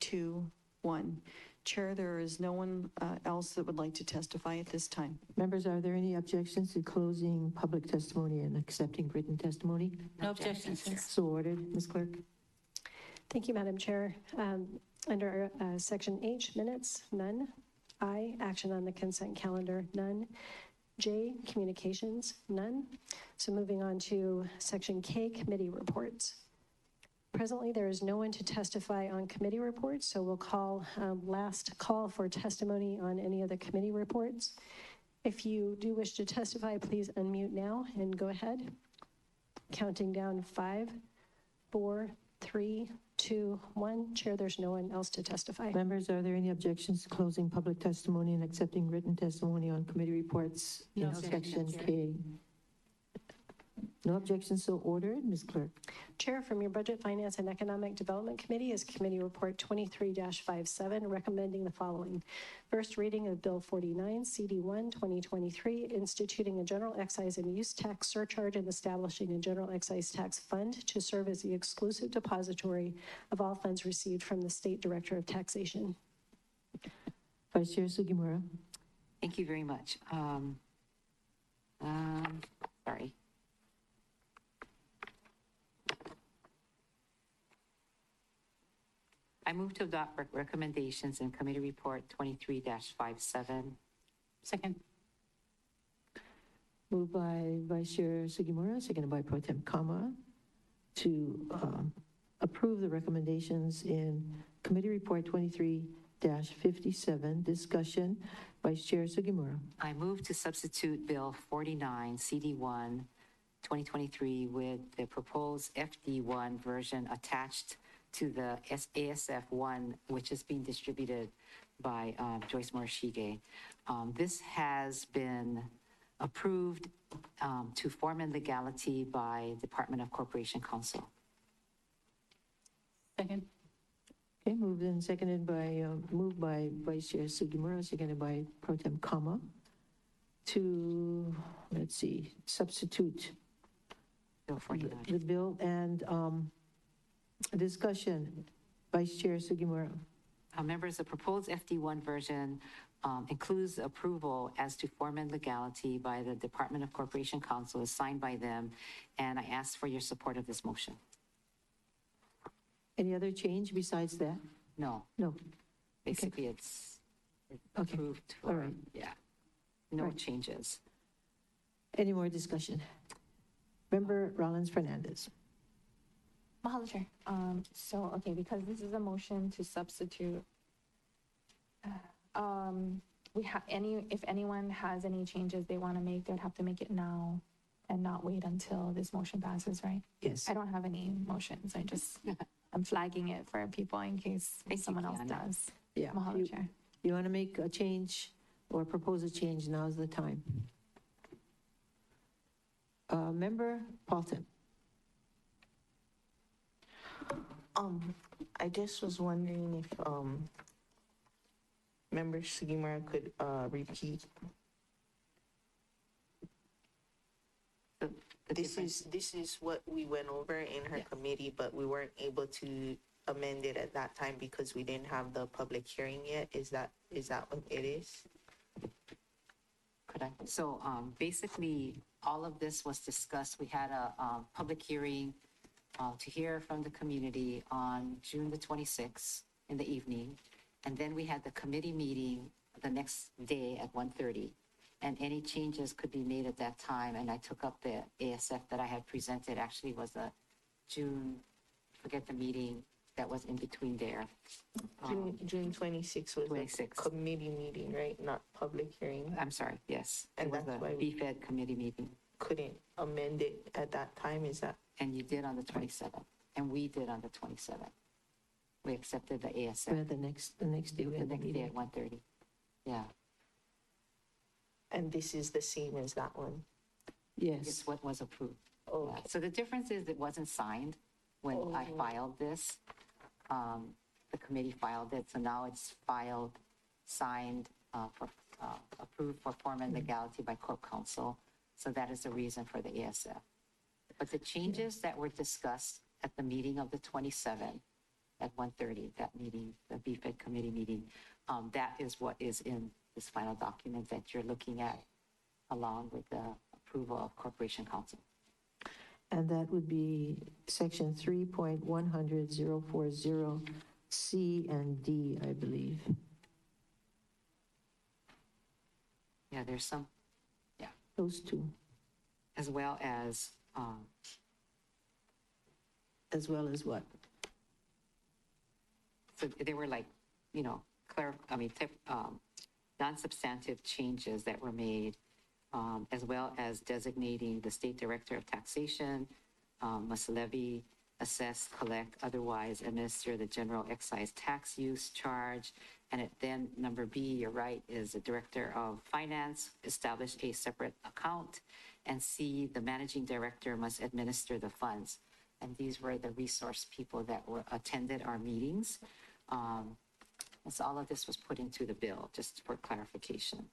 S3: 2, 1. Chair, there is no one else that would like to testify at this time.
S1: Members, are there any objections to closing public testimony and accepting written testimony?
S4: No objections, Chair.
S1: So ordered. Ms. Clerk.
S10: Thank you, Madam Chair. Under Section H, minutes, none. I, action on the consent calendar, none. J, communications, none. So moving on to Section K, committee reports. Presently, there is no one to testify on committee reports, so we'll call last call for testimony on any of the committee reports. If you do wish to testify, please unmute now and go ahead. Counting down 5, 4, 3, 2, 1. Chair, there's no one else to testify.
S1: Members, are there any objections to closing public testimony and accepting written testimony on committee reports
S4: No
S1: in Section
S4: objections,
S1: K? No objections, so ordered. Ms. Clerk.
S10: Chair, from your Budget, Finance, and Economic Development Committee is Committee Report 23-57, recommending the following. First reading of Bill 49, CD1, 2023, instituting a general excise and use tax surcharge and establishing a general excise tax fund to serve as the exclusive depository of all funds received from the State Director of Taxation.
S1: Vice Chair Sugimura.
S5: Thank you very much. Sorry. I move to adopt recommendations in Committee Report 23-57.
S4: Second.
S1: Moved by Vice Chair Sugimura, seconded by Pro Tem Kama, to approve the recommendations in Committee Report 23-57. Discussion. Vice Chair Sugimura.
S5: I move to substitute Bill 49, CD1, 2023 with the proposed FD1 version attached to the ASF1, which is being distributed by Joyce Morishige. This has been approved to form in legality by Department of Corporation Counsel.
S4: Second.
S1: Okay, moved and seconded by, moved by Vice Chair Sugimura, seconded by Pro Tem Kama, to, let's see, substitute
S5: Bill 49.
S1: the bill and discussion. Vice Chair Sugimura.
S5: Members, the proposed FD1 version includes approval as to form and legality by the Department of Corporation Counsel, is signed by them, and I ask for your support of this motion.
S1: Any other change besides that?
S5: No.
S1: No.
S5: Basically, it's
S1: Okay.
S5: approved.
S1: All right.
S5: Yeah. No
S1: Right.
S5: changes.
S1: Any more discussion? Member Rollins Fernandez.
S7: Mahalo, Chair. Okay, because this is a motion to substitute, if anyone has any changes they want to make, they would have to make it now and not wait until this motion passes, right?
S1: Yes.
S7: I don't have any motions. I'm flagging it for people in case someone else does.
S1: Yeah.
S7: Mahalo, Chair.
S1: You want to make a change or propose a change, now's the time. Member Paulton.
S20: I just was wondering if Member Sugimura could repeat. This is what we went over in her committee, but we weren't able to amend it at that time because we didn't have the public hearing yet. Is that what it is?
S5: Could I? So basically, all of this was discussed. We had a public hearing to hear from the community on June the 26th in the evening. And then we had the committee meeting the next day at 1:30. And any changes could be made at that time. And I took up the ASF that I had presented, actually was a June, forget the meeting that was in between there.
S20: June 26th was
S5: 26th.
S20: a committee meeting, right? Not public hearing.
S5: I'm sorry, yes.
S20: And
S5: It was
S20: that's
S5: a
S20: why we
S5: BFED committee meeting.
S20: couldn't amend it at that time, is that?
S5: And you did on the 27th, and we did on the 27th. We accepted the ASF.
S1: We had the next day. We
S5: The
S1: had the
S5: next day
S1: meeting.
S5: at 1:30. Yeah.
S20: And this is the same as that one?
S1: Yes.
S5: It's what was approved.
S20: Oh,
S5: Yeah. So the difference is it wasn't signed when I filed this. The committee filed it, so now it's filed, signed, approved for form and legality by Corp Counsel. So that is the reason for the ASF. But the changes that were discussed at the meeting of the 27th at 1:30, that meeting, the BFED committee meeting, that is what is in this final document that you're looking at, along with the approval of Corporation Counsel.
S1: And that would be section 3.100.040 C and D, I believe.
S5: Yeah, there's some,
S1: Those two.
S5: as well as
S1: what?
S5: So they were like, non-substantive changes that were made, as well as designating the State Director of Taxation must levy, assess, collect, otherwise administer the general excise tax use charge. And then number B, you're right, is the Director of Finance establish a separate account. And C, the Managing Director must administer the funds. And these were the resource people that attended our meetings. So all of this was put into the bill, just for clarification.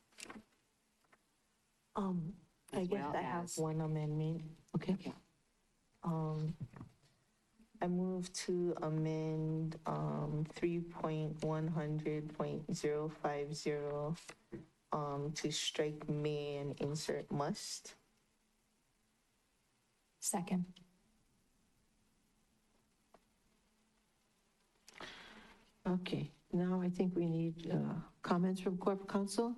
S20: I guess I have one amendment.
S1: Okay.
S20: I move to amend 3.100.050 to strike may and insert must.
S7: Second.
S1: Okay, now I think we need comments from Corp Counsel.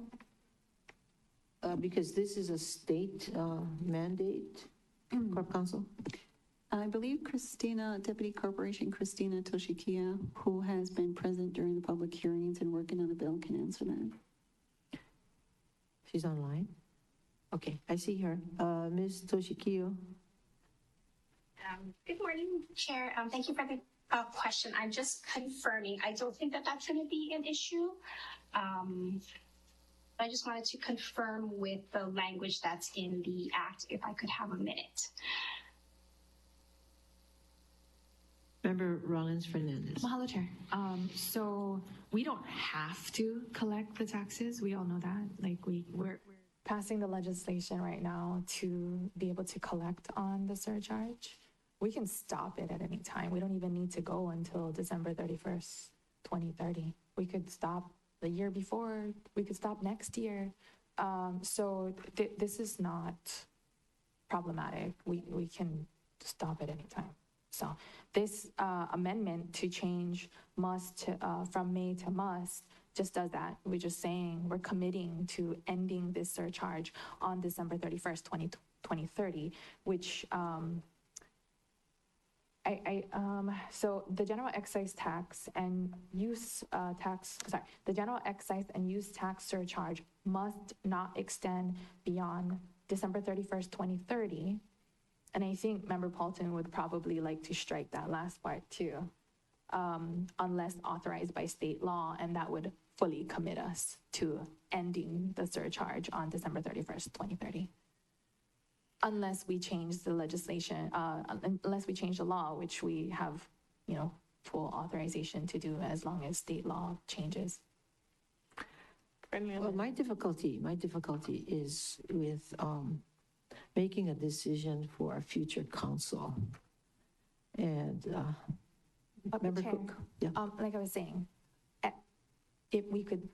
S1: Because this is a state mandate, Corp Counsel.
S21: I believe Deputy Corporation Christina Toshikia, who has been present during the public hearings and working on the bill, can answer that.
S1: She's online. Okay, I see her. Ms. Toshikiyo.
S22: Good morning, Chair. Thank you for the question. I'm just confirming. I don't think that that's going to be an issue. I just wanted to confirm with the language that's in the act, if I could have a minute.
S1: Member Rollins Fernandez.
S9: Mahalo, Chair. So we don't have to collect the taxes. We all know that. Like we're
S7: passing the legislation right now to be able to collect on the surcharge. We can stop it at any time. We don't even need to go until December 31st, 2030. We could stop the year before, we could stop next year. So this is not problematic. We can stop at any time. So this amendment to change must to, from may to must just does that. We're just saying we're committing to ending this surcharge on December 31st, 2030, which so the general excise tax and use the general excise and use tax surcharge must not extend beyond December 31st, 2030. And I think Member Paulton would probably like to strike that last part too, unless authorized by state law, and that would fully commit us to ending the surcharge on December 31st, 2030. Unless we change the legislation, unless we change the law, which we have, full authorization to do as long as state law changes.
S1: Well, my difficulty is with making a decision for a future council. And Member Cook, yeah.
S7: Like I was saying, if we could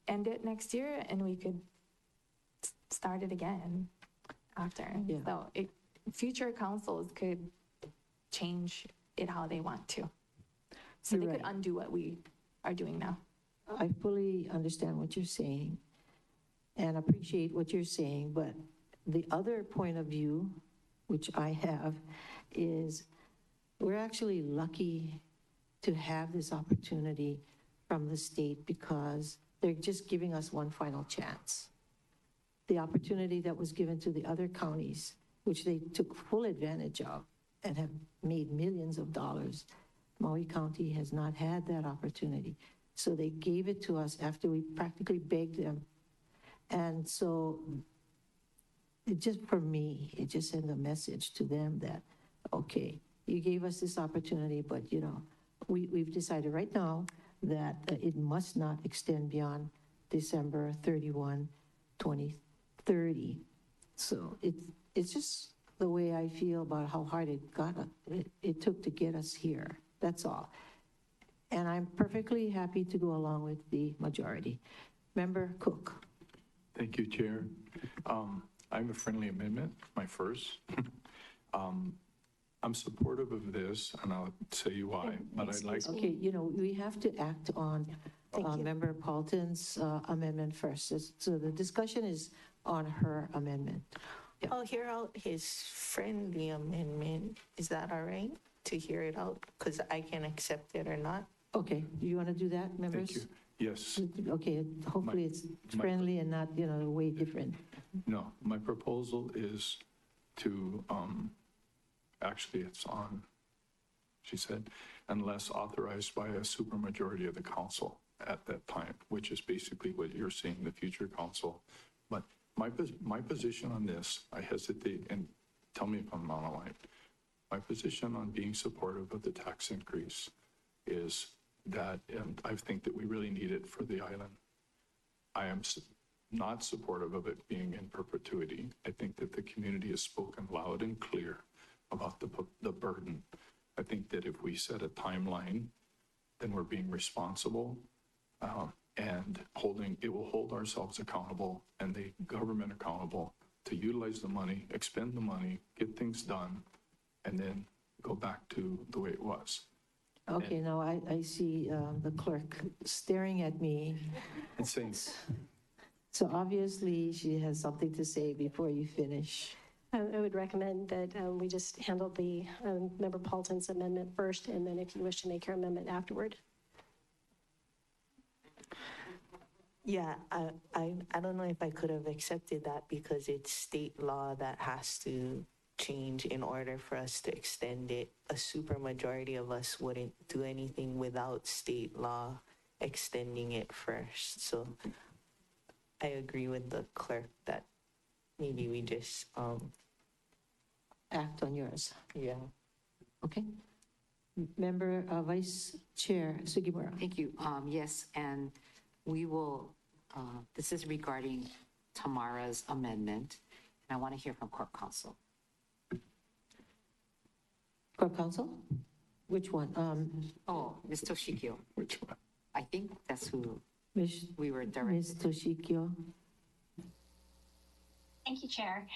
S7: end it next year and we could start it again after.
S1: Yeah.
S7: So future councils could change it how they want to. So
S1: You're
S7: they could
S1: right.
S7: undo what we are doing now.
S1: I fully understand what you're saying and appreciate what you're saying, but the other point of view, which I have, is we're actually lucky to have this opportunity from the state because they're just giving us one final chance. The opportunity that was given to the other counties, which they took full advantage of and have made millions of dollars, Maui County has not had that opportunity. So they gave it to us after we practically begged them. And so it just, for me, it just sent a message to them that, okay, you gave us this opportunity, but we've decided right now that it must not extend beyond December 31, 2030. So it's just the way I feel about how hard it took to get us here. That's all. And I'm perfectly happy to go along with the majority. Member Cook.
S8: Thank you, Chair. I have a friendly amendment, my first. I'm supportive of this, and I'll tell you why, but I'd like...
S1: Okay, we have to act on Member Paulton's amendment first. So the discussion is on her amendment. Yeah.
S20: I'll hear out his friendly amendment. Is that all right to hear it out? Because I can accept it or not.
S1: Okay, do you want to do that, members?
S8: Thank you. Yes.
S1: Okay, hopefully it's friendly and not, way different.
S8: No, my proposal is to, actually it's on, she said, unless authorized by a supermajority of the council at that time, which is basically what you're seeing, the future council. But my position on this, I hesitate, and tell me if I'm out of line. My position on being supportive of the tax increase is that, and I think that we really need it for the island. I am not supportive of it being in perpetuity. I think that the community has spoken loud and clear about the burden. I think that if we set a timeline, then we're being responsible and it will hold ourselves accountable and the government accountable to utilize the money, expend the money, get things done, and then go back to the way it was.
S1: Okay, now I see the clerk staring at me.
S8: And saying,
S1: So obviously she has something to say before you finish.
S10: I would recommend that we just handle the Member Paulton's amendment first, and then if you wish to make your amendment afterward.
S20: Yeah, I don't know if I could have accepted that because it's state law that has to change in order for us to extend it. A supermajority of us wouldn't do anything without state law extending it first. So I agree with the clerk that maybe we just
S1: Act on yours.
S20: yeah.
S1: Okay. Member Vice Chair Sugimura.
S5: Thank you. Yes, and we will, this is regarding Tamara's amendment, and I want to hear from Corp Counsel.
S1: Corp Counsel? Which one?
S5: Oh, Ms. Toshikio.
S8: Which one?
S5: I think that's who
S1: Ms.
S5: we were directed.
S1: Ms. Toshikio?
S22: Thank you, Chair.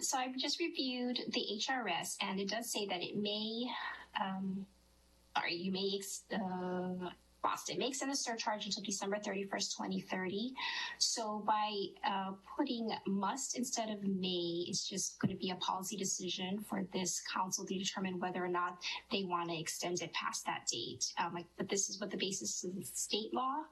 S22: So I've just reviewed the HRS, and it does say that it may, you may, it may extend the surcharge until December 31st, 2030. So by putting must instead of may, it's just going to be a policy decision for this council to determine whether or not they want to extend it past that date. But this is what the basis of the state law.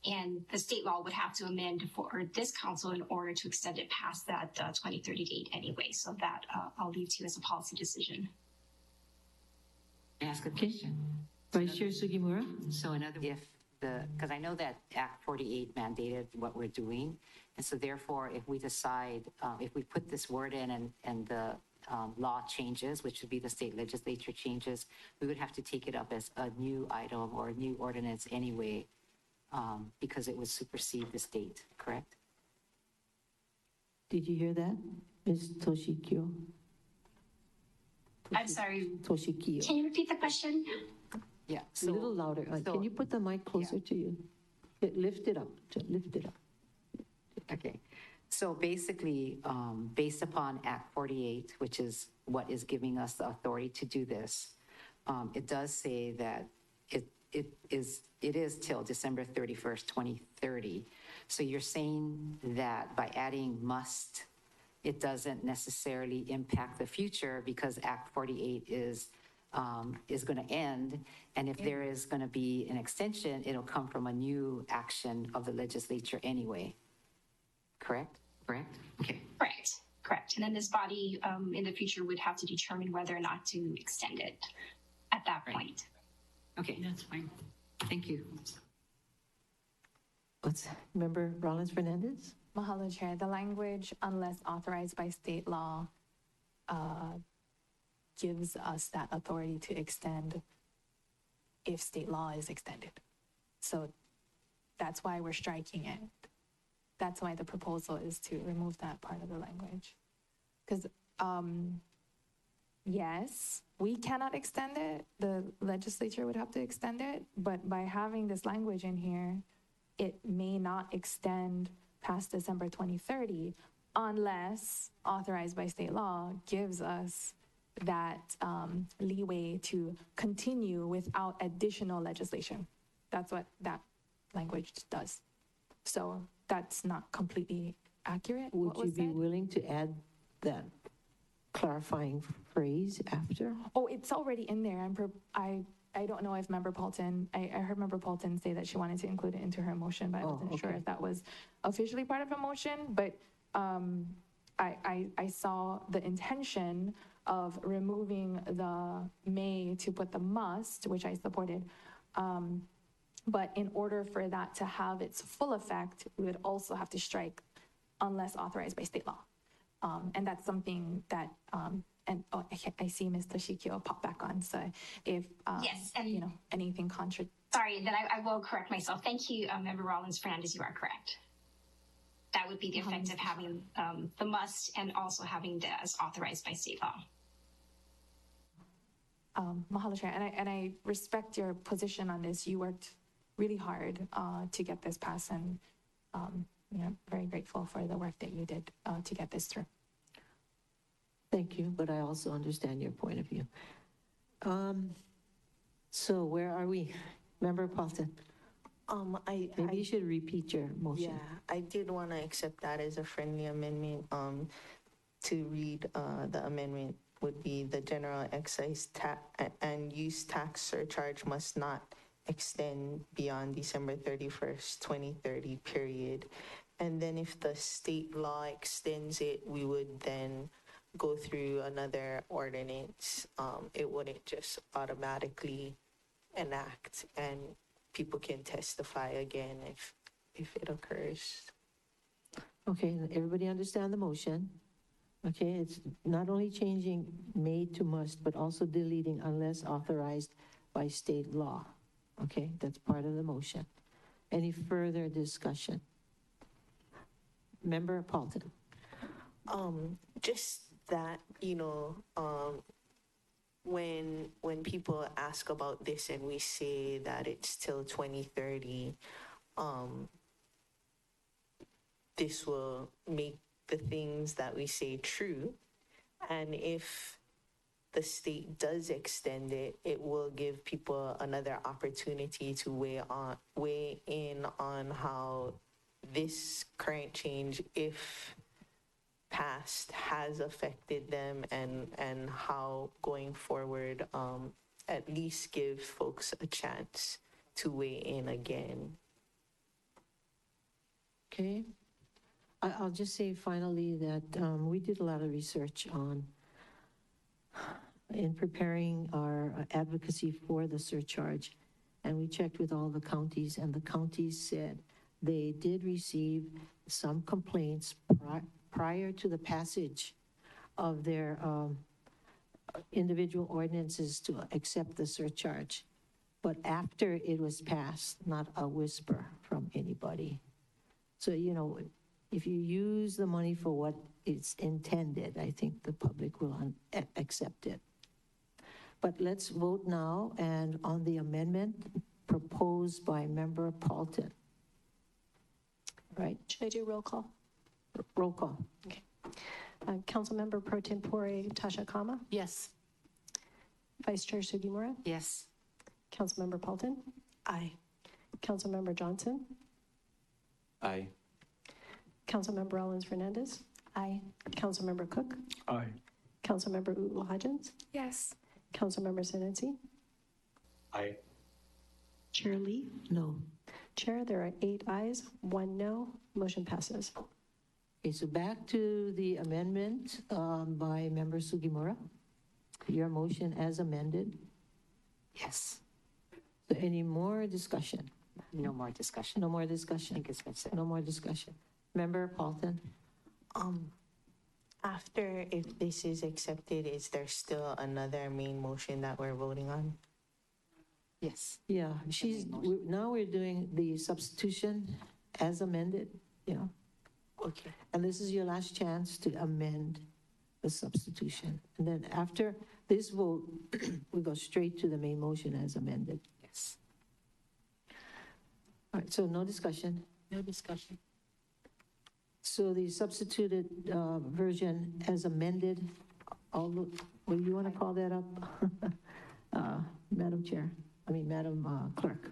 S22: And the state law would have to amend for this council in order to extend it past that 2030 date anyway. So that I'll leave to you as a policy decision.
S5: Ask a question.
S1: Vice Chair Sugimura?
S5: So in other, because I know that Act 48 mandated what we're doing, and so therefore, if we decide, if we put this word in and the law changes, which would be the state legislature changes, we would have to take it up as a new item or a new ordinance anyway, because it would supersede the state, correct?
S1: Did you hear that, Ms. Toshikio?
S22: I'm sorry.
S1: Toshikio.
S22: Can you repeat the question?
S5: Yeah.
S1: A little louder. Can you put the mic closer to you? Lift it up. Lift it up.
S5: Okay. So basically, based upon Act 48, which is what is giving us the authority to do this, it does say that it is till December 31st, 2030. So you're saying that by adding must, it doesn't necessarily impact the future because Act 48 is going to end. And if there is going to be an extension, it'll come from a new action of the legislature anyway. Correct? Correct? Okay.
S22: Correct. And then this body in the future would have to determine whether or not to extend it at that point.
S5: Okay, that's fine. Thank you.
S1: Member Rollins Fernandez?
S7: Mahalo, Chair. The language, unless authorized by state law, gives us that authority to extend if state law is extended. So that's why we're striking it. That's why the proposal is to remove that part of the language. Because, yes, we cannot extend it. The legislature would have to extend it. But by having this language in here, it may not extend past December 2030 unless authorized by state law gives us that leeway to continue without additional legislation. That's what that language does. So that's not completely accurate.
S1: Would you be willing to add that clarifying phrase after?
S7: Oh, it's already in there. I don't know if Member Paulton, I heard Member Paulton say that she wanted to include it into her motion, but I wasn't sure if that was officially part of a motion. But I saw the intention of removing the may to put the must, which I supported. But in order for that to have its full effect, we would also have to strike unless authorized by state law. And that's something that, I see Ms. Toshikio pop back on. So if,
S22: yes, and
S7: anything
S22: sorry, then I will correct myself. Thank you, Member Rollins Fernandez, you are correct. That would be the effect of having the must and also having the as authorized by state law.
S7: Mahalo, Chair, and I respect your position on this. You worked really hard to get this passed, and very grateful for the work that you did to get this through.
S1: Thank you, but I also understand your point of view. So where are we? Member Paulton? Maybe you should repeat your motion.
S20: Yeah, I did want to accept that as a friendly amendment. To read the amendment would be the general excise and use tax surcharge must not extend beyond December 31st, 2030, period. And then if the state law extends it, we would then go through another ordinance. It wouldn't just automatically enact, and people can testify again if it occurs.
S1: Okay, everybody understand the motion? Okay, it's not only changing may to must, but also deleting unless authorized by state law. Okay, that's part of the motion. Any further discussion? Member Paulton.
S20: Just that, when people ask about this and we say that it's till 2030, this will make the things that we say true. And if the state does extend it, it will give people another opportunity to weigh in on how this current change, if passed, has affected them, and how going forward, at least give folks a chance to weigh in again.
S1: Okay. I'll just say finally that we did a lot of research in preparing our advocacy for the surcharge, and we checked with all the counties, and the counties said they did receive some complaints prior to the passage of their individual ordinances to accept the surcharge. But after it was passed, not a whisper from anybody. So, if you use the money for what it's intended, I think the public will accept it. But let's vote now and on the amendment proposed by Member Paulton. Right?
S10: Should I do roll call?
S1: Roll call.
S10: Okay. Councilmember Pro Tempore Tasha Kama,
S4: Yes.
S10: Vice Chair Sugimura,
S5: Yes.
S10: Councilmember Paulton,
S20: Aye.
S10: Councilmember Johnson,
S8: Aye.
S10: Councilmember Rollins Fernandez,
S7: Aye.
S10: Councilmember Cook,
S8: Aye.
S10: Councilmember Hodgins,
S9: Yes.
S10: Councilmember Sinensi,
S19: Aye.
S10: Chair Lee.
S1: No.
S10: Chair, there are 8 ayes, 1 no. Motion passes.
S1: Okay, so back to the amendment by Member Sugimura. Your motion as amended.
S5: Yes.
S1: So any more discussion?
S5: No more discussion.
S1: No more
S5: I
S1: discussion.
S5: think it's been said.
S1: No more discussion. Member Paulton?
S20: After, if this is accepted, is there still another main motion that we're voting on?
S5: Yes.
S1: Yeah, now we're doing the substitution as amended,
S20: Okay.
S1: And this is your last chance to amend the substitution. And then after this vote, we go straight to the main motion as amended.
S5: Yes.
S1: All right, so no discussion.
S4: No discussion.
S1: So the substituted version as amended, what do you want to call that up? Madam Clerk.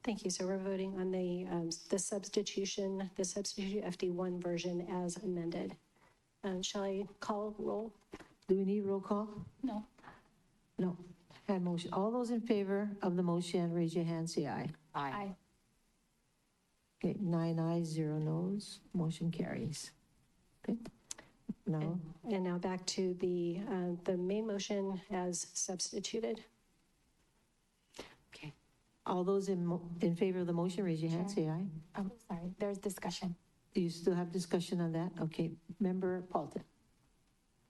S10: Thank you. So we're voting on the substitution FD1 version as amended. Shall I call roll?
S1: Do we need roll call?
S4: No.
S1: No. Had motion. All those in favor of the motion, raise your hand, say aye.
S5: Aye.
S1: Okay, 9 ayes, 0 noes. Motion carries. Okay. Now,
S10: And now back to the main motion as substituted.
S5: Okay.
S1: all those in favor of the motion, raise your hand, say aye.
S7: Oh, sorry, there's discussion.
S1: Do you still have discussion on that? Okay, Member Paulton.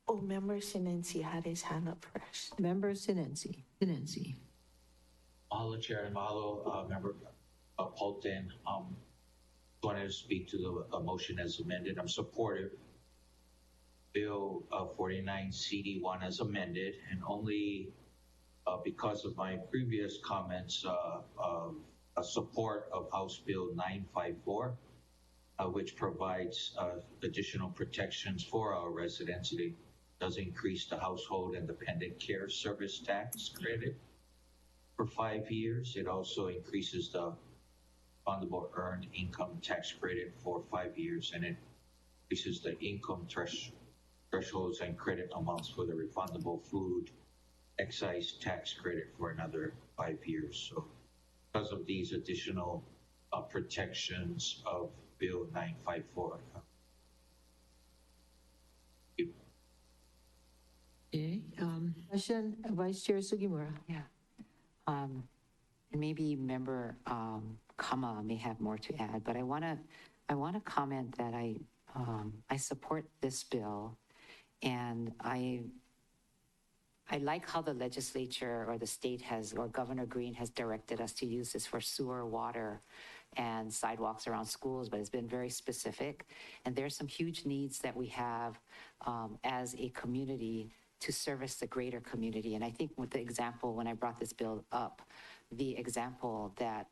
S20: Oh, Member Sinensi had his hand up first.
S1: Member Sinensi.
S2: Mahalo, Chair, and mahalo, Member Paulton. Wanted to speak to the motion as amended. I'm supportive. Bill 49 CD1 as amended, and only because of my previous comments of support of House Bill 954, which provides additional protections for our residents. It does increase the household and dependent care service tax credit for 5 years. It also increases the refundable earned income tax credit for 5 years, and it increases the income thresholds and credit amounts for the refundable food excise tax credit for another 5 years. So because of these additional protections of Bill 954.
S1: Okay, question, Vice Chair Sugimura.
S5: Yeah. And maybe Member Kama may have more to add, but I want to comment that I support this bill, and I like how the legislature or the state has, or Governor Green has directed us to use this for sewer, water, and sidewalks around schools, but it's been very specific. And there's some huge needs that we have as a community to service the greater community. And I think with the example, when I brought this bill up, the example that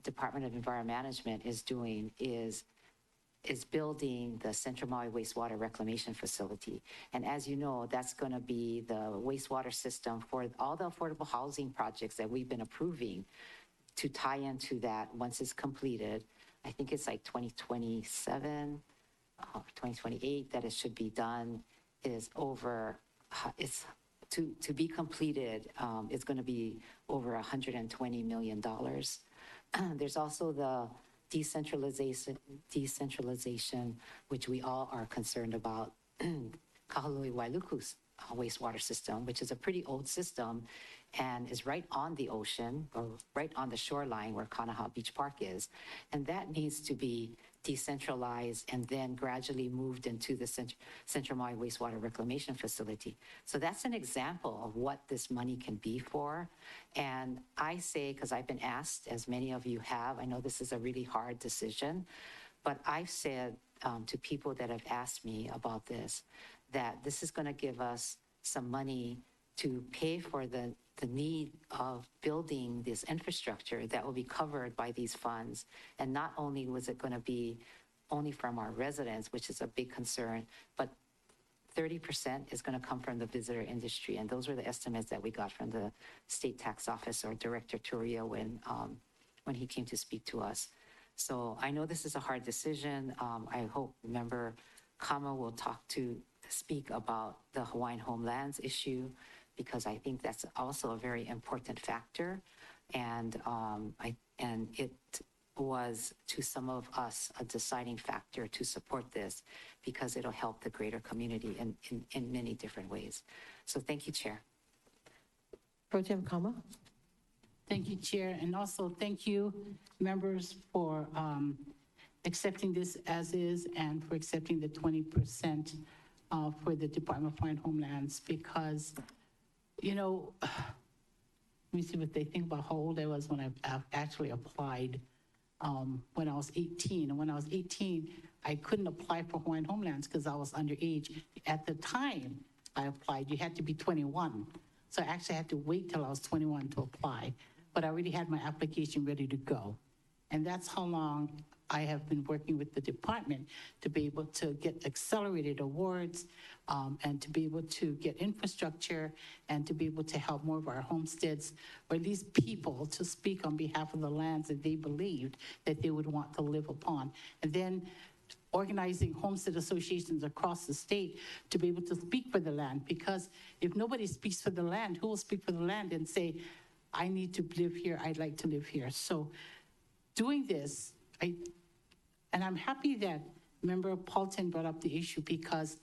S5: Department of Environment Management is doing is building the Central Maui Wastewater Reclamation Facility. And as you know, that's going to be the wastewater system for all the affordable housing projects that we've been approving to tie into that once it's completed. I think it's like 2027, 2028 that it should be done. Is over, it's to be completed, it's going to be over $120 million. There's also the decentralization, which we all are concerned about, Kahului Wailuku's wastewater system, which is a pretty old system and is right on the ocean or right on the shoreline where Kanaha Beach Park is. And that needs to be decentralized and then gradually moved into the Central Maui Wastewater Reclamation Facility. So that's an example of what this money can be for. And I say, because I've been asked, as many of you have, I know this is a really hard decision, but I've said to people that have asked me about this, that this is going to give us some money to pay for the need of building this infrastructure that will be covered by these funds. And not only was it going to be only from our residents, which is a big concern, but 30% is going to come from the visitor industry. And those were the estimates that we got from the state tax office or Director Turia when he came to speak to us. So I know this is a hard decision. I hope Member Kama will speak about the Hawaiian homelands issue, because I think that's also a very important factor. And it was, to some of us, a deciding factor to support this, because it'll help the greater community in many different ways. So thank you, Chair.
S1: Pro Tem Kama.
S4: Thank you, Chair. And also thank you, members, for accepting this as is and for accepting the 20% for the Department of Foreign Homelands, because you know, let me see what they think about how old I was when I actually applied when I was 18. And when I was 18, I couldn't apply for Hawaiian Homelands because I was underage. At the time I applied, you had to be 21. So I actually had to wait till I was 21 to apply. But I already had my application ready to go. And that's how long I have been working with the department to be able to get accelerated awards and to be able to get infrastructure and to be able to help more of our homesteads, or at least people, to speak on behalf of the lands that they believed that they would want to live upon. And then organizing homestead associations across the state to be able to speak for the land, because if nobody speaks for the land, who will speak for the land and say, I need to live here, I'd like to live here. So doing this, and I'm happy that Member Paulton brought up the issue, because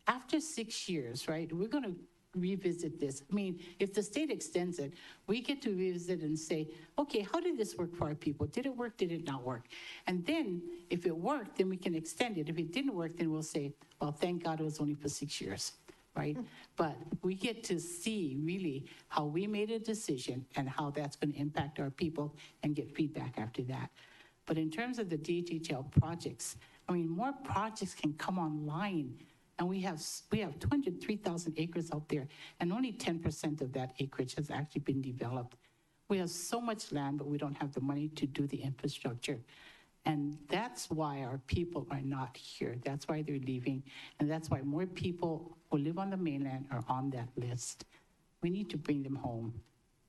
S4: after 6 years, right, we're going to revisit this. I mean, if the state extends it, we get to revisit and say, okay, how did this work for our people? Did it work? Did it not work? And then if it worked, then we can extend it. If it didn't work, then we'll say, well, thank God it was only for 6 years, right? But we get to see really how we made a decision and how that's going to impact our people and get feedback after that. But in terms of the DHHL projects, I mean, more projects can come online. And we have 203,000 acres out there, and only 10% of that acreage has actually been developed. We have so much land, but we don't have the money to do the infrastructure. And that's why our people are not here. That's why they're leaving. And that's why more people who live on the mainland are on that list. We need to bring them home.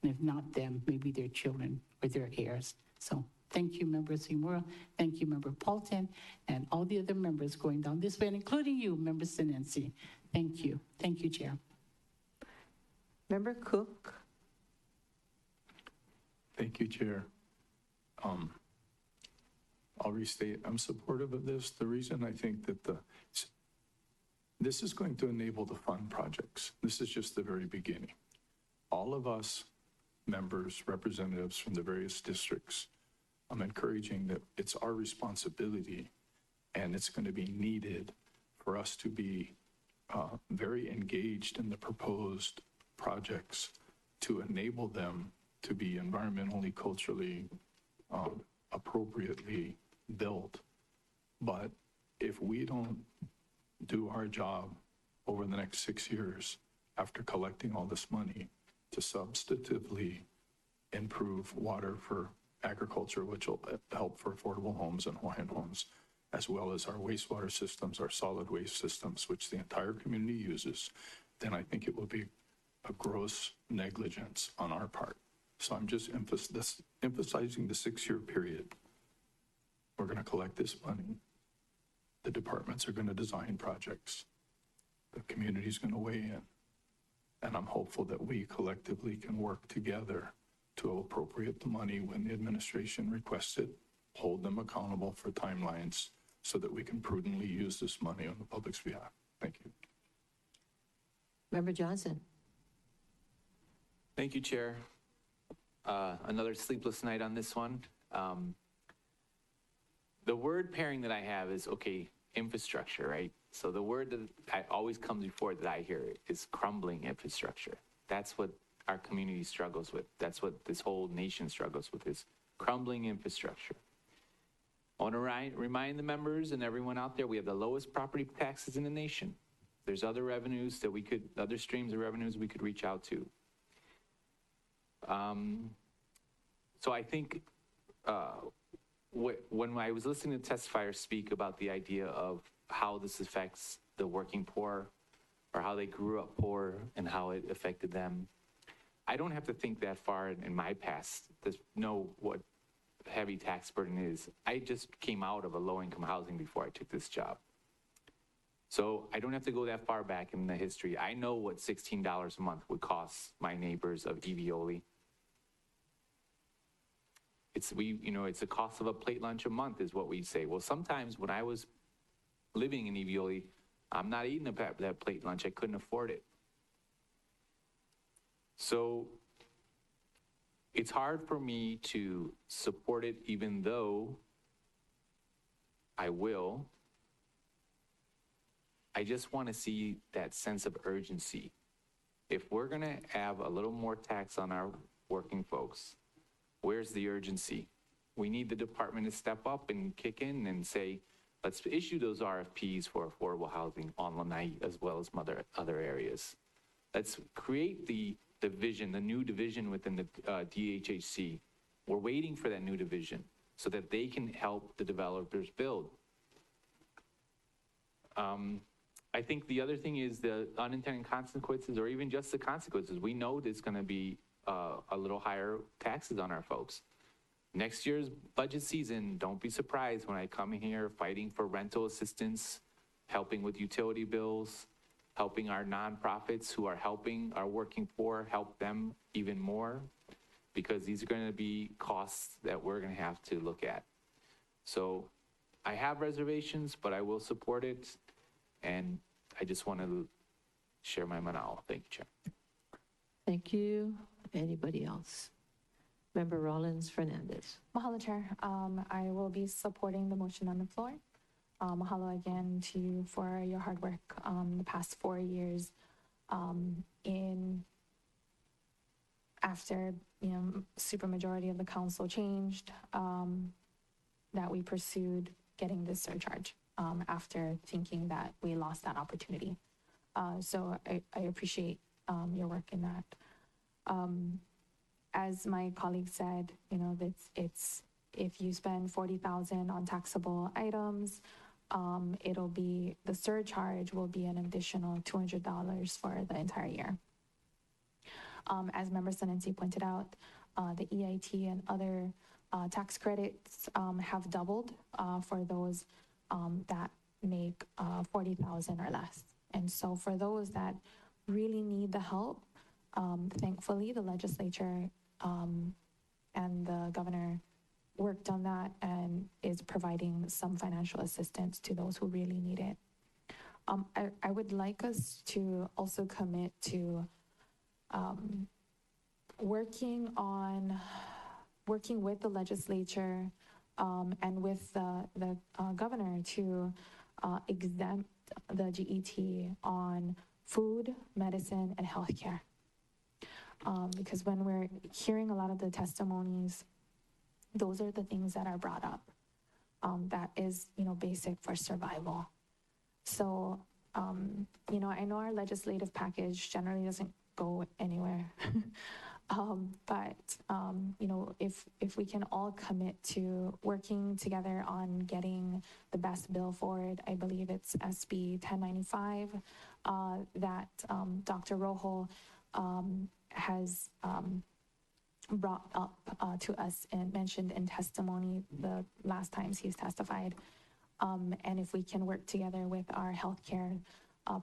S4: And if not them, maybe their children or their heirs. So thank you, Member Seymour. Thank you, Member Paulton, and all the other members going down this way, and including you, Member Sinensi. Thank you. Thank you, Chair.
S1: Member Cook.
S8: Thank you, Chair. I'll restate, I'm supportive of this. The reason I think that this is going to enable the fund projects. This is just the very beginning. All of us members, representatives from the various districts, I'm encouraging that it's our responsibility, and it's going to be needed for us to be very engaged in the proposed projects to enable them to be environmentally, culturally, appropriately billed. But if we don't do our job over the next 6 years after collecting all this money to substantively improve water for agriculture, which will help for affordable homes and Hawaiian homes, as well as our wastewater systems, our solid waste systems, which the entire community uses, then I think it will be a gross negligence on our part. So I'm just emphasizing the 6-year period. We're going to collect this money. The departments are going to design projects. The community's going to weigh in. And I'm hopeful that we collectively can work together to appropriate the money when the administration requests it, hold them accountable for timelines so that we can prudently use this money on the public's behalf. Thank you.
S1: Member Johnson.
S6: Thank you, Chair. Another sleepless night on this one. The word pairing that I have is, okay, infrastructure, right? So the word that always comes before that I hear is crumbling infrastructure. That's what our community struggles with. That's what this whole nation struggles with, is crumbling infrastructure. I want to remind the members and everyone out there, we have the lowest property taxes in the nation. There's other revenues that we could, other streams of revenues we could reach out to. So I think when I was listening to testifiers speak about the idea of how this affects the working poor, or how they grew up poor and how it affected them, I don't have to think that far in my past to know what heavy tax burden is. I just came out of a low-income housing before I took this job. So I don't have to go that far back in the history. I know what $16 a month would cost my neighbors of Evioli. It's a cost of a plate lunch a month is what we say. Well, sometimes when I was living in Evioli, I'm not eating that plate lunch. I couldn't afford it. So it's hard for me to support it, even though I will. I just want to see that sense of urgency. If we're going to have a little more tax on our working folks, where's the urgency? We need the department to step up and kick in and say, let's issue those RFPs for affordable housing on Lanai as well as other areas. Let's create the division, the new division within the DHHC. We're waiting for that new division so that they can help the developers build. I think the other thing is the unintended consequences, or even just the consequences. We know there's going to be a little higher taxes on our folks. Next year's budget season, don't be surprised when I come in here fighting for rental assistance, helping with utility bills, helping our nonprofits who are helping our working poor, help them even more, because these are going to be costs that we're going to have to look at. So I have reservations, but I will support it. And I just want to share my manao. Thank you, Chair.
S1: Thank you. Anybody else? Member Rollins Fernandez.
S7: Mahalo, Chair. I will be supporting the motion on the floor. Mahalo again to you for your hard work the past 4 years after supermajority of the council changed, that we pursued getting this surcharge after thinking that we lost that opportunity. So I appreciate your work in that. As my colleague said, it's if you spend $40,000 on taxable items, the surcharge will be an additional $200 for the entire year. As Member Sanensi pointed out, the EIT and other tax credits have doubled for those that make $40,000 or less. And so for those that really need the help, thankfully the legislature and the governor worked on that and is providing some financial assistance to those who really need it. I would like us to also commit to working with the legislature and with the governor to exempt the GET on food, medicine, and healthcare. Because when we're hearing a lot of the testimonies those are the things that are brought up. That is, basic for survival. So, I know our legislative package generally doesn't go anywhere. But if we can all commit to working together on getting the best bill forward, I believe it's SB 1095 that Dr. Rojo has brought up to us and mentioned in testimony the last times he's testified. And if we can work together with our healthcare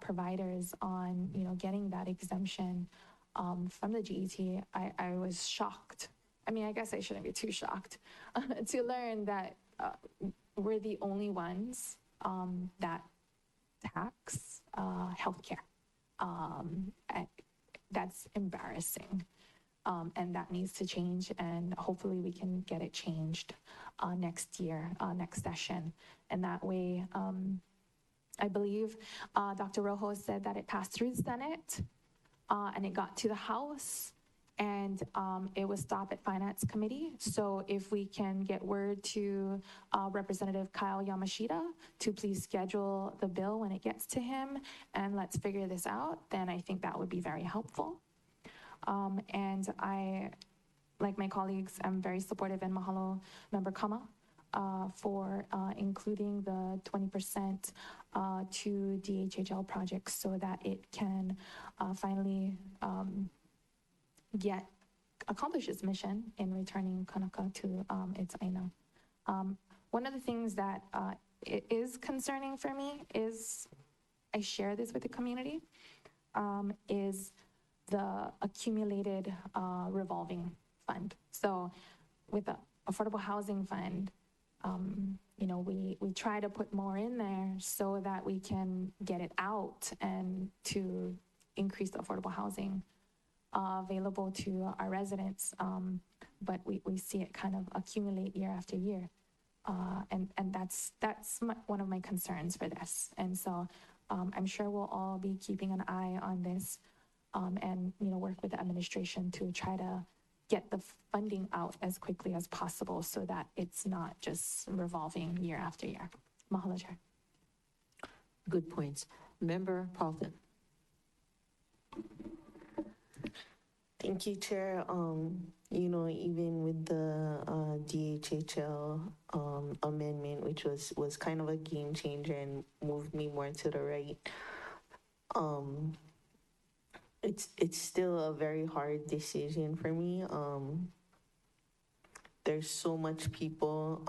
S7: providers on, getting that exemption from the GET, I was shocked. I mean, I guess I shouldn't be too shocked to learn that we're the only ones that tax healthcare. That's embarrassing. And that needs to change, and hopefully we can get it changed next year, next session. And that way, I believe Dr. Rojo said that it passed through the Senate, and it got to the House, and it was stopped at Finance Committee. So if we can get word to Representative Kyle Yamashita to please schedule the bill when it gets to him, and let's figure this out, then I think that would be very helpful. And I, like my colleagues, I'm very supportive, and mahalo Member Kama for including the 20% to DHHL projects so that it can finally accomplish its mission in returning Kanaka to its Aina. One of the things that is concerning for me is, I share this with the community, is the accumulated revolving fund. So with the affordable housing fund, we try to put more in there so that we can get it out and to increase the affordable housing available to our residents. But we see it kind of accumulate year after year. And that's one of my concerns for this. And so I'm sure we'll all be keeping an eye on this. And work with the administration to try to get the funding out as quickly as possible so that it's not just revolving year after year. Mahalo, Chair.
S1: Good points. Member Paulton.
S20: Thank you, Chair. Even with the DHHL amendment, which was kind of a game changer and moved me more to the right, it's still a very hard decision for me. There's so much people,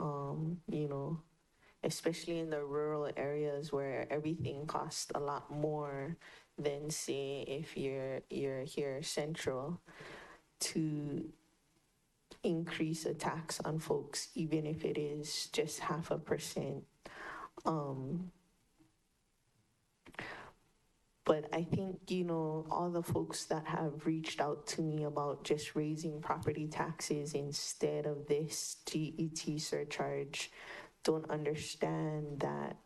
S20: especially in the rural areas where everything costs a lot more than, say, if you're here central, to increase a tax on folks, even if it is just 0.5%. But I think, all the folks that have reached out to me about just raising property taxes instead of this GET surcharge don't understand that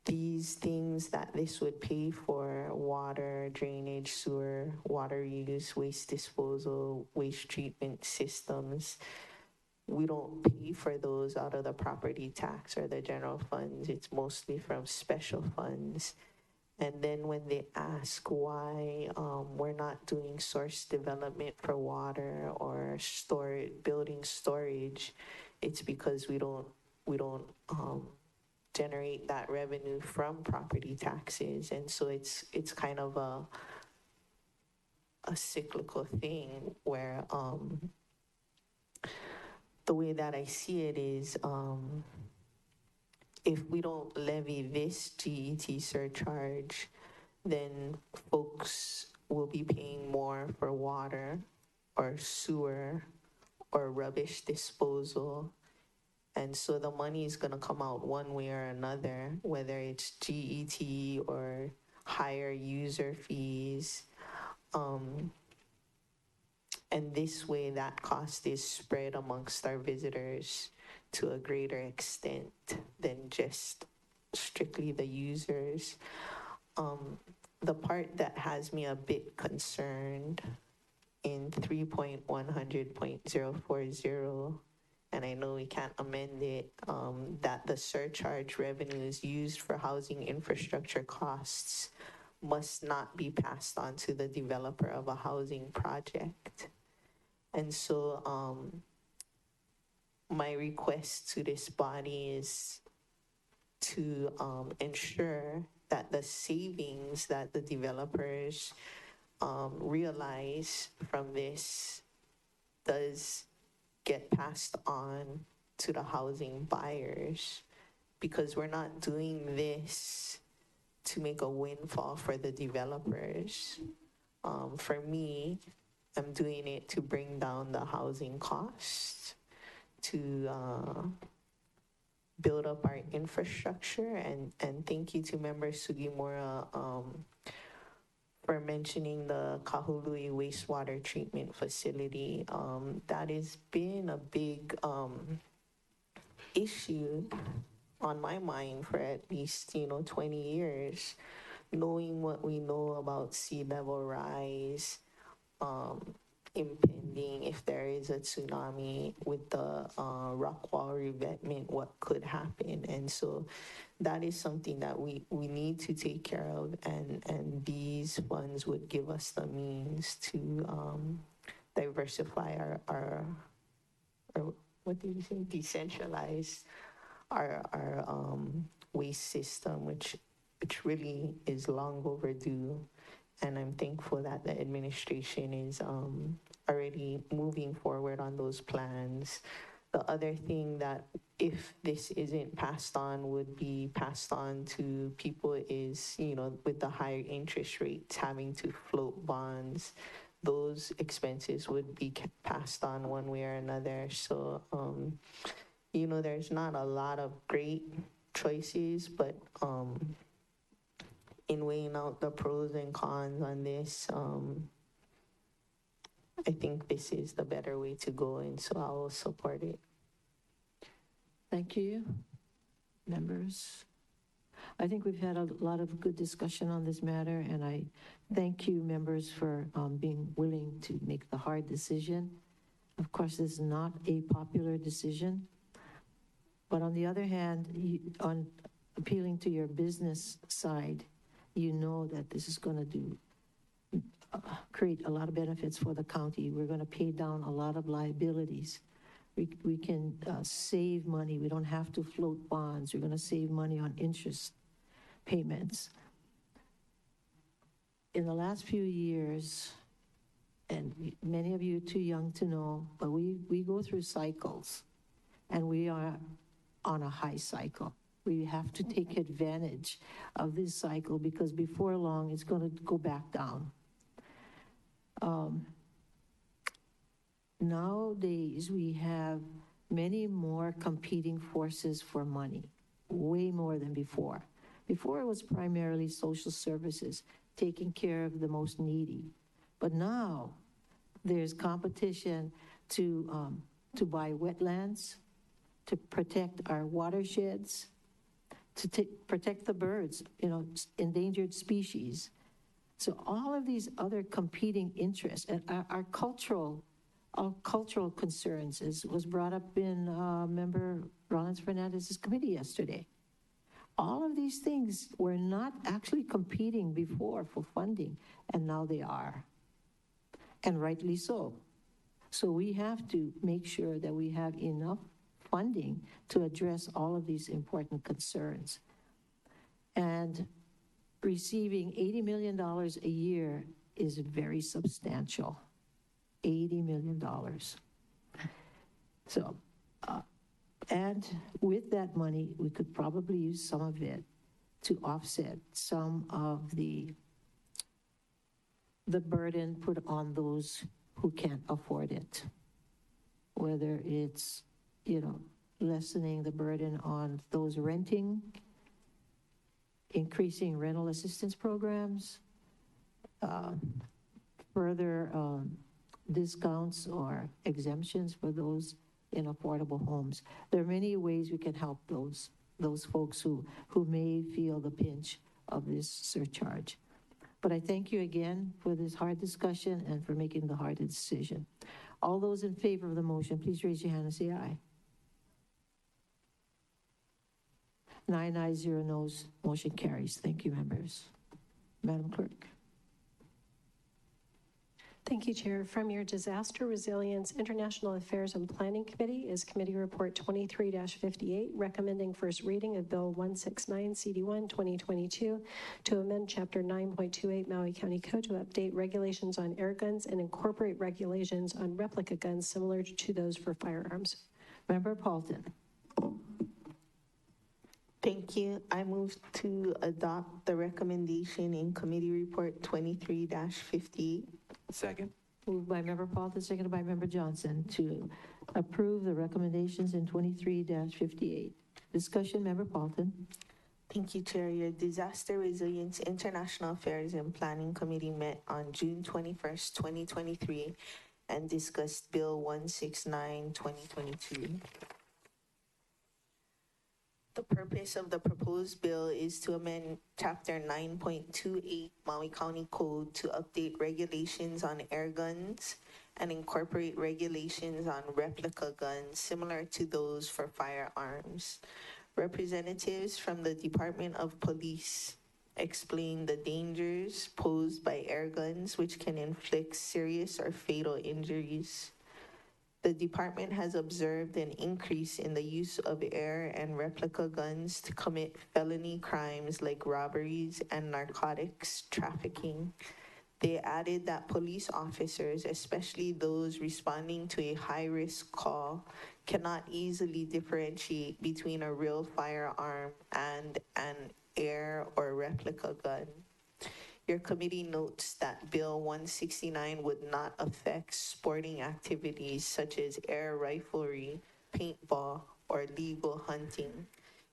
S20: these things that this would pay for, water, drainage, sewer, water use, waste disposal, waste treatment systems, we don't pay for those out of the property tax or the general funds. It's mostly from special funds. And then when they ask why we're not doing source development for water or building storage, it's because we don't generate that revenue from property taxes. And so it's kind of a cyclical thing where the way that I see it is, if we don't levy this GET surcharge, then folks will be paying more for water or sewer or rubbish disposal. And so the money is going to come out one way or another, whether it's GET or higher user fees. And this way, that cost is spread amongst our visitors to a greater extent than just strictly the users. The part that has me a bit concerned in 3.100.040, and I know we can't amend it, that the surcharge revenues used for housing infrastructure costs must not be passed on to the developer of a housing project. And so my request to this body is to ensure that the savings that the developers realize from this does get passed on to the housing buyers, because we're not doing this to make a windfall for the developers. For me, I'm doing it to bring down the housing costs, to build up our infrastructure, and thank you to Member Sugimura for mentioning the Kahului wastewater treatment facility. That has been a big issue on my mind for at least 20 years, knowing what we know about sea level rise, impending if there is a tsunami with the rock wall revetment, what could happen. And so that is something that we need to take care of, and these funds would give us the means to diversify our what did you say, decentralize our waste system, which really is long overdue. And I'm thankful that the administration is already moving forward on those plans. The other thing that, if this isn't passed on, would be passed on to people is, with the higher interest rates, having to float bonds. Those expenses would be passed on one way or another. So, there's not a lot of great choices, but in weighing out the pros and cons on this, I think this is the better way to go, and so I will support it.
S1: Thank you, members. I think we've had a lot of good discussion on this matter, and I thank you, members, for being willing to make the hard decision. Of course, this is not a popular decision, but on the other hand, on appealing to your business side, you know that this is going to create a lot of benefits for the county. We're going to pay down a lot of liabilities. We can save money. We don't have to float bonds. We're going to save money on interest payments. In the last few years, and many of you are too young to know, but we go through cycles, and we are on a high cycle. We have to take advantage of this cycle, because before long, it's going to go back down. Nowadays, we have many more competing forces for money, way more than before. Before, it was primarily social services, taking care of the most needy. But now, there's competition to buy wetlands, to protect our watersheds, to protect the birds, endangered species. So all of these other competing interests, and our cultural concerns was brought up in Member Rollins Fernandez's committee yesterday. All of these things were not actually competing before for funding, and now they are, and rightly so. So we have to make sure that we have enough funding to address all of these important concerns. And receiving $80 million a year is very substantial. $80 million. So, and with that money, we could probably use some of it to offset some of the burden put on those who can't afford it. Whether it's, lessening the burden on those renting, increasing rental assistance programs, further discounts or exemptions for those in affordable homes. There are many ways we can help those folks who may feel the pinch of this surcharge. But I thank you again for this hard discussion and for making the hard decision. All those in favor of the motion, please raise your hand and say aye. 9 ayes, 0 noes. Motion carries. Thank you, members. Madam Clerk.
S10: Thank you, Chair. From your Disaster Resilience, International Affairs and Planning Committee is Committee Report 23-58, recommending first reading of Bill 169 CD1 2022 to amend Chapter 9.28 Maui County Code to update regulations on air guns and incorporate regulations on replica guns similar to those for firearms.
S1: Member Paulton.
S20: Thank you. I move to adopt the recommendation in Committee Report 23-58.
S6: Second.
S1: Moved by Member Paulton, seconded by Member Johnson to approve the recommendations in 23-58. Discussion, Member Paulton.
S20: Thank you, Chair. Your Disaster Resilience, International Affairs and Planning Committee met on June 21st, 2023 and discussed Bill 169, 2022. The purpose of the proposed bill is to amend Chapter 9.28 Maui County Code to update regulations on air guns and incorporate regulations on replica guns similar to those for firearms. Representatives from the Department of Police explained the dangers posed by air guns, which can inflict serious or fatal injuries. The department has observed an increase in the use of air and replica guns to commit felony crimes like robberies and narcotics trafficking. They added that police officers, especially those responding to a high-risk call, cannot easily differentiate between a real firearm and an air or replica gun. Your committee notes that Bill 169 would not affect sporting activities such as air riflery, paintball, or legal hunting.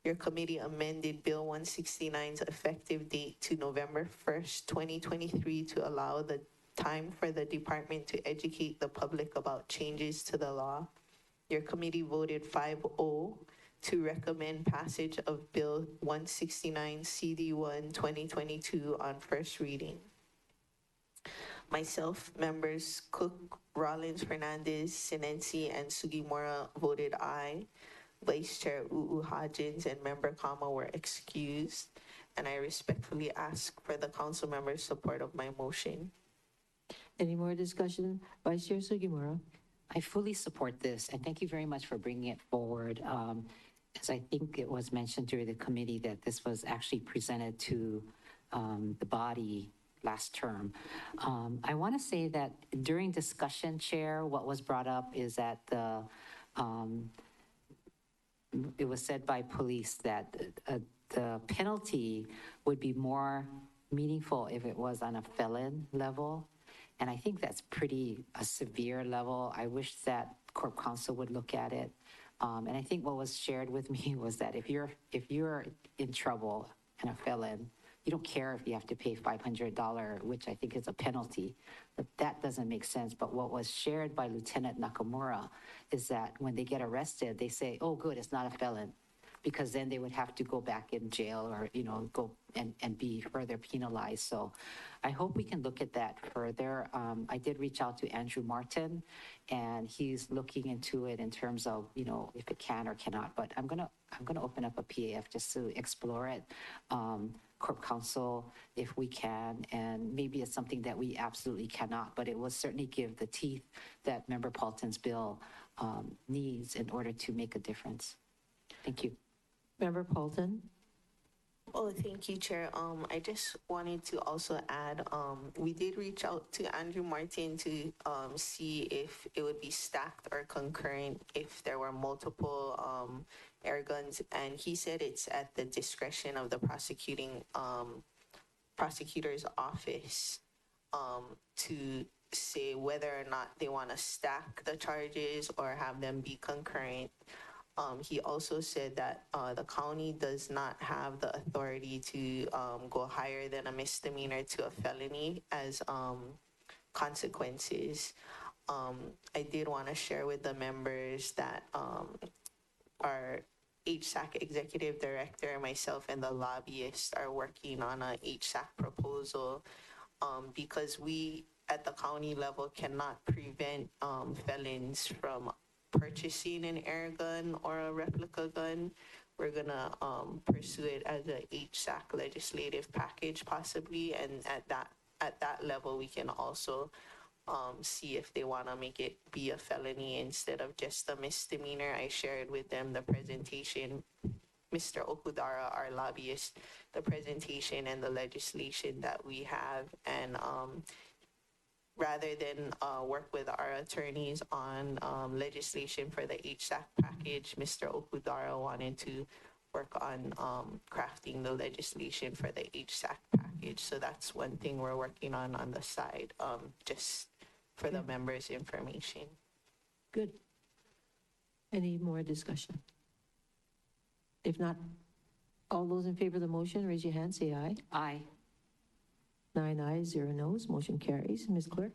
S20: Your committee amended Bill 169's effective date to November 1st, 2023 to allow the time for the department to educate the public about changes to the law. Your committee voted 5-0 to recommend passage of Bill 169 CD1 2022 on first reading. Myself, members Cook, Rollins, Fernandez, Sinensi, and Sugimura voted aye. Vice Chair Hodgins and Member Kama were excused, and I respectfully ask for the council members' support of my motion.
S1: Any more discussion? Vice Chair Sugimura.
S5: I fully support this, and thank you very much for bringing it forward. As I think it was mentioned during the committee that this was actually presented to the body last term. I want to say that during discussion, Chair, what was brought up is that it was said by police that the penalty would be more meaningful if it was on a felon level. And I think that's pretty a severe level. I wish that Corp Counsel would look at it. And I think what was shared with me was that if you're in trouble and a felon, you don't care if you have to pay $500, which I think is a penalty. But that doesn't make sense. But what was shared by Lieutenant Nakamura is that when they get arrested, they say, oh, good, it's not a felon. Because then they would have to go back in jail or, go and be further penalized. So I hope we can look at that further. I did reach out to Andrew Martin, and he's looking into it in terms of, if it can or cannot. But I'm gonna open up a PAF just to explore it. Corp Counsel, if we can, and maybe it's something that we absolutely cannot, but it will certainly give the teeth that Member Paulton's bill needs in order to make a difference. Thank you.
S1: Member Paulton.
S20: Oh, thank you, Chair. I just wanted to also add, we did reach out to Andrew Martin to see if it would be stacked or concurrent if there were multiple air guns, and he said it's at the discretion of the prosecutor's office to say whether or not they want to stack the charges or have them be concurrent. He also said that the county does not have the authority to go higher than a misdemeanor to a felony as consequences. I did want to share with the members that our HSAC executive director, myself, and the lobbyist are working on a HSAC proposal because we at the county level cannot prevent felons from purchasing an air gun or a replica gun. We're gonna pursue it as a HSAC legislative package possibly, and at that level we can also see if they want to make it be a felony instead of just a misdemeanor. I shared with them the presentation, Mr. Okudara, our lobbyist, the presentation and the legislation that we have. And rather than work with our attorneys on legislation for the HSAC package, Mr. Okudara wanted to work on crafting the legislation for the HSAC package. So that's one thing we're working on the side, just for the members' information.
S1: Good. Any more discussion? If not, all those in favor of the motion, raise your hand, say aye.
S5: Aye.
S1: 9 ayes, 0 noes, motion carries. Ms. Clerk?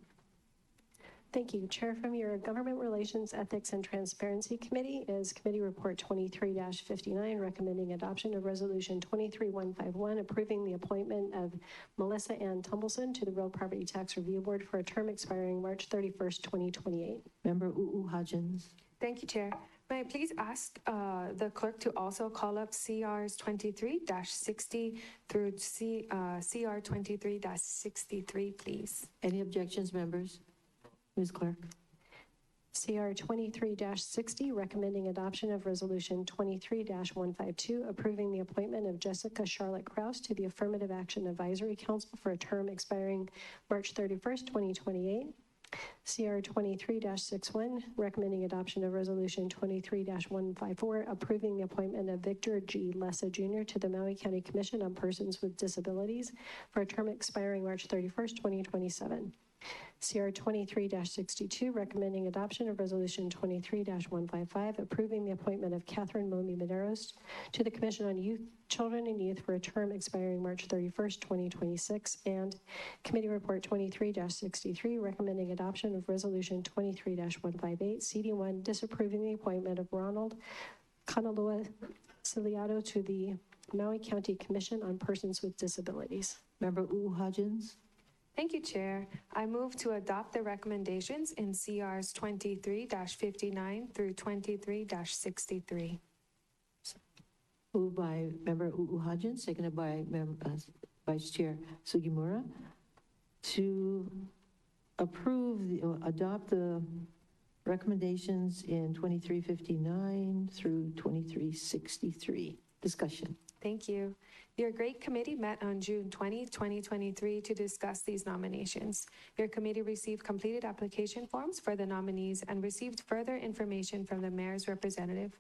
S10: Thank you. Chair, from your Government Relations, Ethics, and Transparency Committee is Committee Report 23-59, recommending adoption of Resolution 23151, approving the appointment of Melissa Ann Tumbleson to the Real Property Tax Review Board for a term expiring March 31st, 2028.
S1: Member Hodgins.
S9: Thank you, Chair. May I please ask the clerk to also call up CRs 23-60 through CR 23-63, please?
S1: Any objections, members? Ms. Clerk?
S10: CR 23-60, recommending adoption of Resolution 23-152, approving the appointment of Jessica Charlotte Kraus to the Affirmative Action Advisory Council for a term expiring March 31st, 2028. CR 23-61, recommending adoption of Resolution 23-154, approving the appointment of Victor G. Lessa Jr. to the Maui County Commission on Persons with Disabilities for a term expiring March 31st, 2027. CR 23-62, recommending adoption of Resolution 23-155, approving the appointment of Catherine Momi Medeiros to the Commission on Youth, Children, and Youth for a term expiring March 31st, 2026. And Committee Report 23-63, recommending adoption of Resolution 23-158, CD1, disapproving the appointment of Ronald Kanalua Ciliato to the Maui County Commission on Persons with Disabilities.
S1: Member Hodgins.
S9: Thank you, Chair. I move to adopt the recommendations in CRs 23-59 through 23-63.
S1: Moved by Member Hodgins, seconded by Vice Chair Sugimura, to adopt the recommendations in 2359 through 2363. Discussion.
S9: Thank you. Your great committee met on June 20, 2023 to discuss these nominations. Your committee received completed application forms for the nominees and received further information from the mayor's representative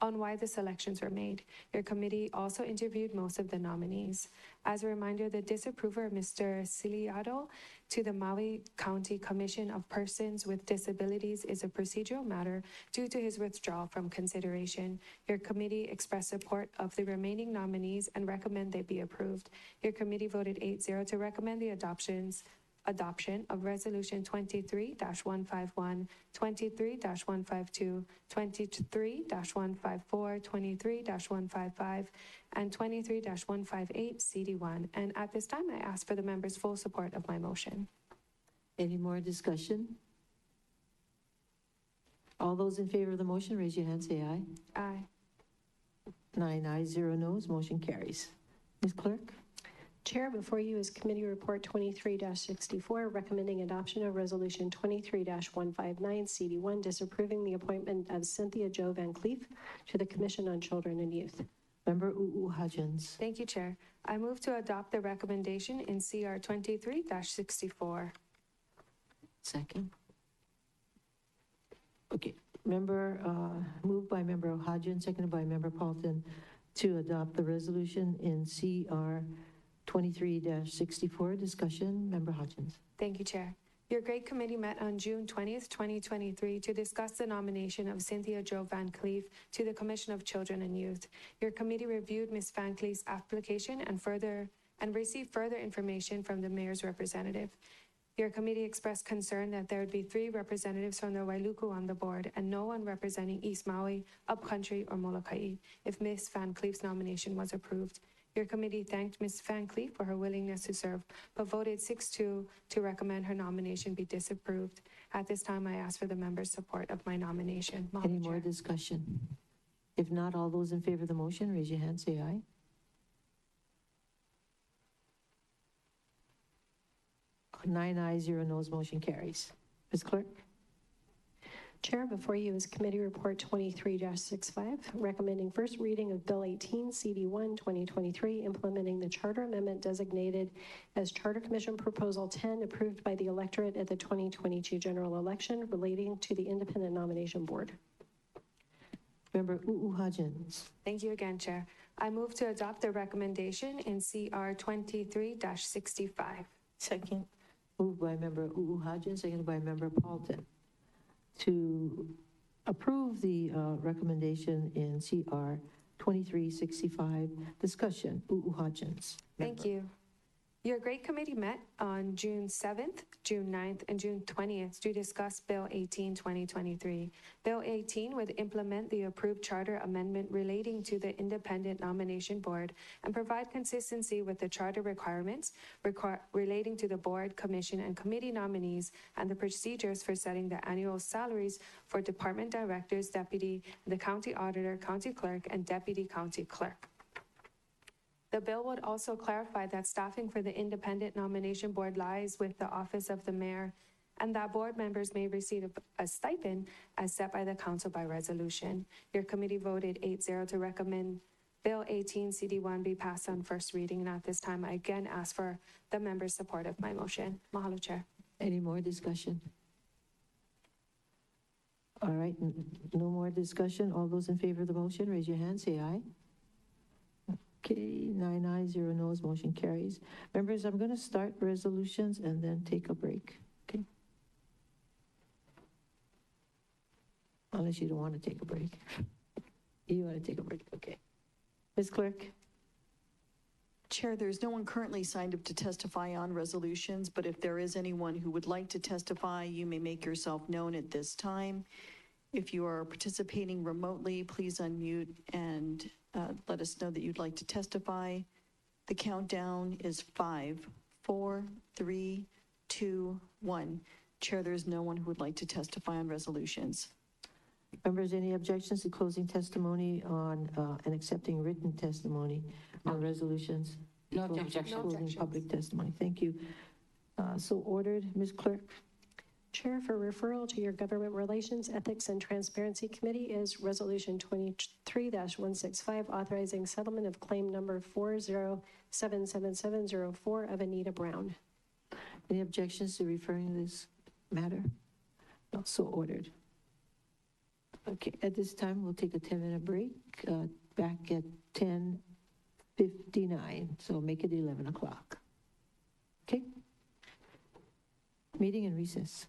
S9: on why the selections were made. Your committee also interviewed most of the nominees. As a reminder, the disapproval of Mr. Ciliato to the Maui County Commission of Persons with Disabilities is a procedural matter due to his withdrawal from consideration. Your committee expressed support of the remaining nominees and recommend they be approved. Your committee voted 8-0 to recommend the adoption of Resolution 23-151, 23-152, 23-154, 23-155, and 23-158 CD1. And at this time, I ask for the members' full support of my motion.
S1: Any more discussion? All those in favor of the motion, raise your hand, say aye.
S9: Aye.
S1: 9 ayes, 0 noes, motion carries. Ms. Clerk?
S10: Chair, before you is Committee Report 23-64, recommending adoption of Resolution 23-159, CD1, disapproving the appointment of Cynthia Jo Van Cleef to the Commission on Children and Youth.
S1: Member Hodgins.
S9: Thank you, Chair. I move to adopt the recommendation in CR 23-64.
S1: Second. Okay. Moved by Member Hodgins, seconded by Member Paulton, to adopt the resolution in CR 23-64. Discussion. Member Hodgins.
S9: Thank you, Chair. Your great committee met on June 20th, 2023 to discuss the nomination of Cynthia Jo Van Cleef to the Commission of Children and Youth. Your committee reviewed Ms. Van Cleef's application and received further information from the mayor's representative. Your committee expressed concern that there would be 3 representatives from the Wailuku on the board and no one representing East Maui, Upcountry, or Molokai if Ms. Van Cleef's nomination was approved. Your committee thanked Ms. Van Cleef for her willingness to serve, but voted 6-2 to recommend her nomination be disapproved. At this time, I ask for the members' support of my nomination.
S1: Any more discussion? If not, all those in favor of the motion, raise your hand, say aye. Nine ayes, 0 noes, motion carries. Ms. Clerk?
S10: Chair, before you is Committee Report 23-65, recommending first reading of Bill 18, CD1, 2023, implementing the charter amendment designated as Charter Commission Proposal 10, approved by the electorate at the 2022 general election, relating to the Independent Nomination Board.
S1: Member Hodgins.
S9: Thank you again, Chair. I move to adopt the recommendation in CR 23-65.
S20: Second.
S1: Moved by Member Hodgins, seconded by Member Paulton, to approve the recommendation in CR 2365. Discussion. Hodgins.
S9: Thank you. Your great committee met on June 7th, June 9th, and June 20th to discuss Bill 18, 2023. Bill 18 would implement the approved charter amendment relating to the Independent Nomination Board and provide consistency with the charter requirements relating to the board, commission, and committee nominees and the procedures for setting the annual salaries for department directors, deputy, the county auditor, county clerk, and deputy county clerk. The bill would also clarify that staffing for the Independent Nomination Board lies with the Office of the Mayor, and that board members may receive a stipend as set by the council by resolution. Your committee voted 8-0 to recommend Bill 18 CD1 be passed on first reading, and at this time, I again ask for the members' support of my motion. Mahalo, Chair.
S1: Any more discussion? All right, no more discussion. All those in favor of the motion, raise your hand, say aye. Okay, 9 ayes, 0 noes, motion carries. Members, I'm going to start resolutions and then take a break, okay? Unless you don't want to take a break. You want to take a break, okay. Ms. Clerk?
S3: Chair, there's no one currently signed up to testify on resolutions, but if there is anyone who would like to testify, you may make yourself known at this time. If you are participating remotely, please unmute and let us know that you'd like to testify. The countdown is 5, 4, 3, 2, 1. Chair, there is no one who would like to testify on resolutions.
S1: Members, any objections to closing testimony on and accepting written testimony on resolutions?
S4: No objections.
S1: Closing public testimony. Thank you. So ordered. Ms. Clerk?
S10: Chair, for referral to your Government Relations, Ethics, and Transparency Committee is Resolution 23-165, authorizing settlement of claim number 4077704 of Anita Brown.
S1: Any objections to referring this matter? No, so ordered. Okay, at this time, we'll take a 10-minute break, back at 10:59, so make it 11 o'clock. Okay? Meeting in recess.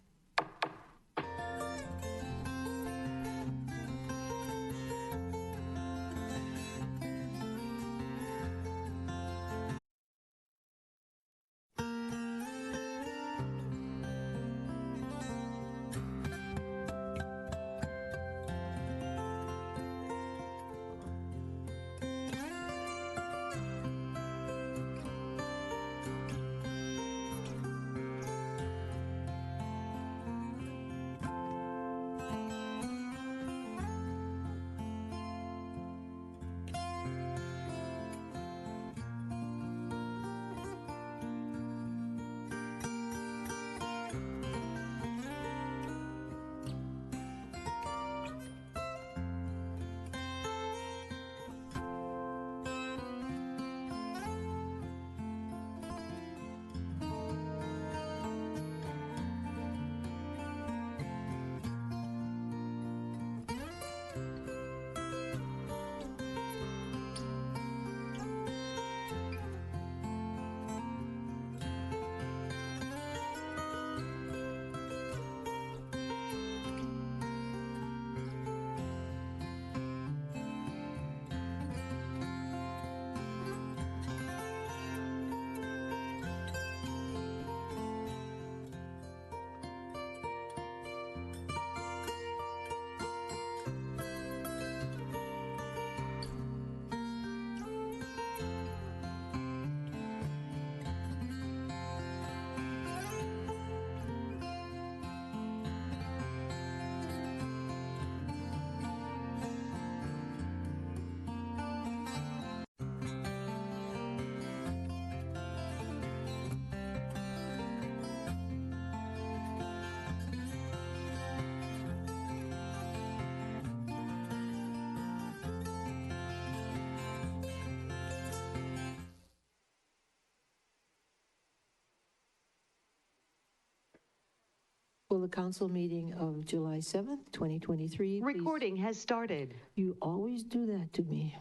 S1: Will the council meeting of July 7th, 2023?
S11: Recording has started.
S1: You always do that to me.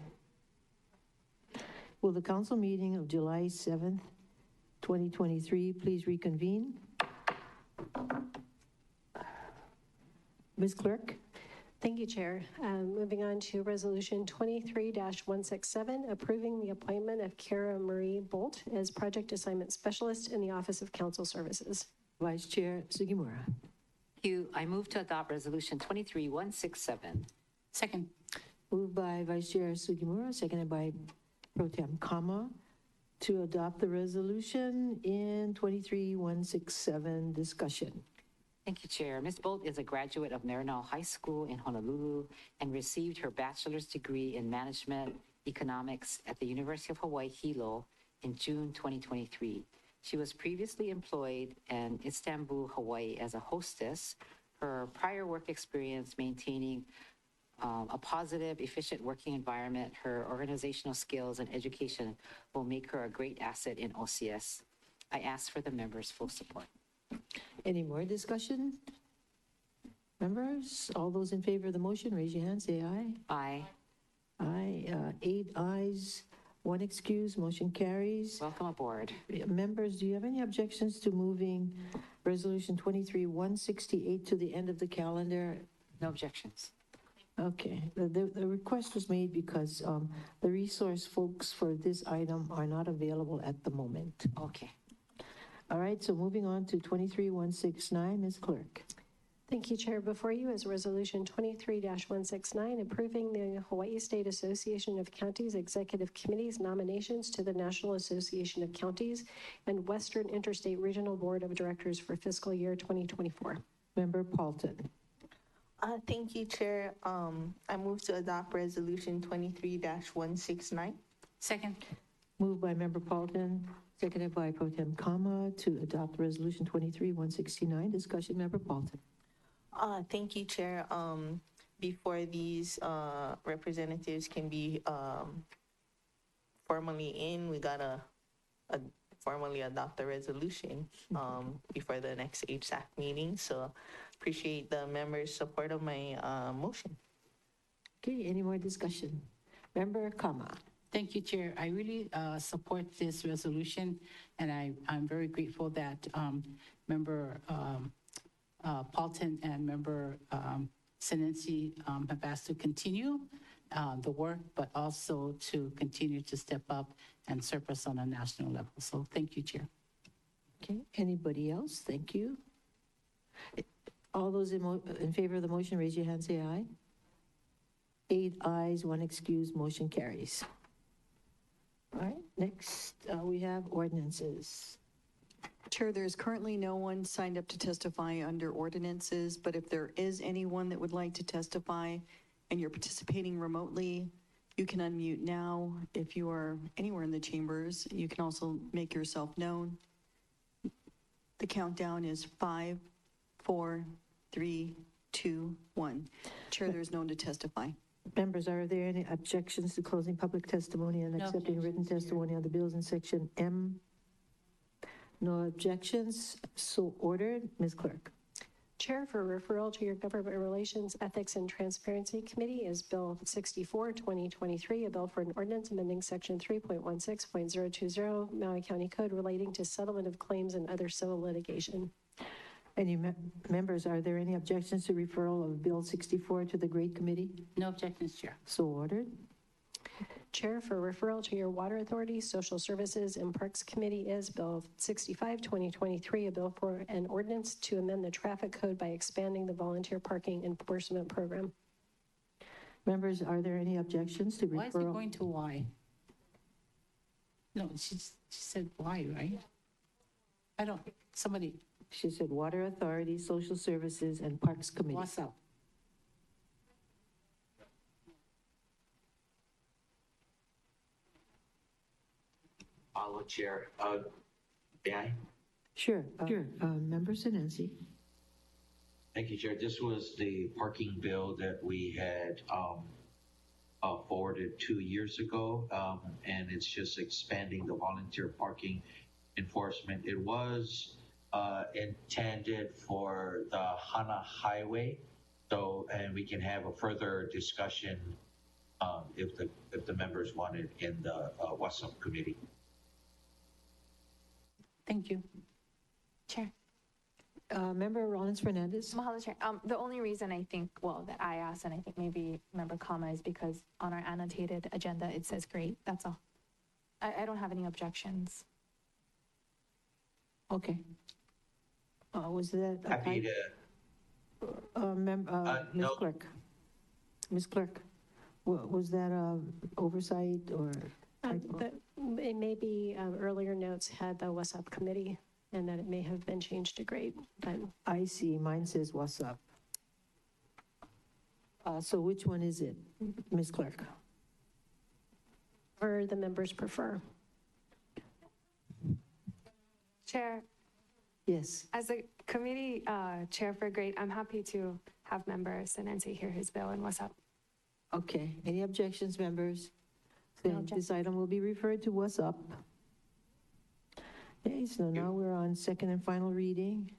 S1: Will the council meeting of July 7th, 2023 please reconvene? Ms. Clerk?
S10: Thank you, Chair. Moving on to Resolution 23-167, approving the appointment of Kara Marie Bolt as Project Assignment Specialist in the Office of Council Services.
S1: Vice Chair Sugimura.
S5: Thank you. I move to adopt Resolution 23-167.
S4: Second.
S1: Moved by Vice Chair Sugimura, seconded by Pro Tem Kama, to adopt the resolution in 23-167 discussion.
S5: Thank you, Chair. Ms. Bolt is a graduate of Marinal High School in Honolulu and received her bachelor's degree in management economics at the University of Hawaii Hilo in June 2023. She was previously employed in Istanbul, Hawaii as a hostess. Her prior work experience maintaining a positive, efficient working environment, her organizational skills and education will make her a great asset in OCS. I ask for the members' full support.
S1: Any more discussion? Members, all those in favor of the motion, raise your hand, say aye.
S5: Aye.
S1: Aye, 8 ayes, 1 excuse, motion carries.
S5: Welcome aboard.
S1: Members, do you have any objections to moving Resolution 23-168 to the end of the calendar?
S5: No objections.
S1: Okay, the request was made because the resource folks for this item are not available at the moment.
S5: Okay.
S1: All right, so moving on to 23-169, Ms. Clerk.
S10: Thank you, Chair. Before you is Resolution 23-169, approving the Hawaii State Association of Counties Executive Committee's nominations to the National Association of Counties and Western Interstate Regional Board of Directors for fiscal year 2024.
S1: Member Paulton.
S20: Thank you, Chair. I move to adopt Resolution 23-169.
S4: Second.
S1: Moved by Member Paulton, seconded by Pro Tem Kama to adopt Resolution 23-169. Discussion, Member Paulton.
S20: Thank you, Chair. Before these representatives can be formally in, we gotta formally adopt the resolution before the next HSAC meeting. So appreciate the members' support of my motion.
S1: Okay, any more discussion? Member Kama.
S4: Thank you, Chair. I really support this resolution, and I'm very grateful that Member Paulton and Member Senensi have asked to continue the work, but also to continue to step up and serve us on a national level. So thank you, Chair.
S1: Okay, anybody else? Thank you. All those in favor of the motion, raise your hand, say aye. 8 ayes, 1 excuse, motion carries. All right, next we have ordinances.
S3: Chair, there's currently no one signed up to testify under ordinances, but if there is anyone that would like to testify and you're participating remotely, you can unmute now. If you are anywhere in the chambers, you can also make yourself known. The countdown is 5, 4, 3, 2, 1. Chair, there's no one to testify.
S1: Members, are there any objections to closing public testimony and accepting written testimony on the bills in section M? No objections, so ordered. Ms. Clerk.
S10: Chair, for referral to your Government Relations, Ethics, and Transparency Committee is Bill 64, 2023, a bill for an ordinance amending Section 3.16.020 Maui County Code relating to settlement of claims and other civil litigation.
S1: Any members, are there any objections to referral of Bill 64 to the Great Committee?
S4: No objections, Chair.
S1: So ordered.
S10: Chair, for referral to your Water Authority, Social Services, and Parks Committee is Bill 65, 2023, a bill for an ordinance to amend the traffic code by expanding the volunteer parking enforcement program.
S1: Members, are there any objections to referral?
S4: Why is it going to Y? No, she said Y, right? I don't, somebody.
S1: She said Water Authority, Social Services, and Parks Committee.
S4: What's up?
S2: Follow Chair. May I?
S1: Sure. Member Senensi.
S2: Thank you, Chair. This was the parking bill that we had forwarded 2 years ago, and it's just expanding the volunteer parking enforcement. It was intended for the Hana Highway. So, and we can have a further discussion if the members want it in the WhatsApp committee.
S4: Thank you.
S7: Chair.
S1: Member Rollins Fernandez.
S7: Mahalo, Chair. The only reason I think, well, that I asked, and I think maybe Member Kama, is because on our annotated agenda, it says great. That's all. I don't have any objections.
S1: Okay. Was that?
S2: Happy to.
S1: Ms. Clerk. Ms. Clerk, was that oversight or?
S10: It may be earlier notes had the WhatsApp committee and that it may have been changed to grade, but.
S1: I see, mine says what's up. So which one is it, Ms. Clerk?
S10: Or the members prefer.
S9: Chair,
S1: Yes.
S9: as a committee chair for grade, I'm happy to have member Senense hear his bill and what's up.
S1: Okay, any objections, members? Then this item will be referred to what's up. Okay, so now we're on second and final reading.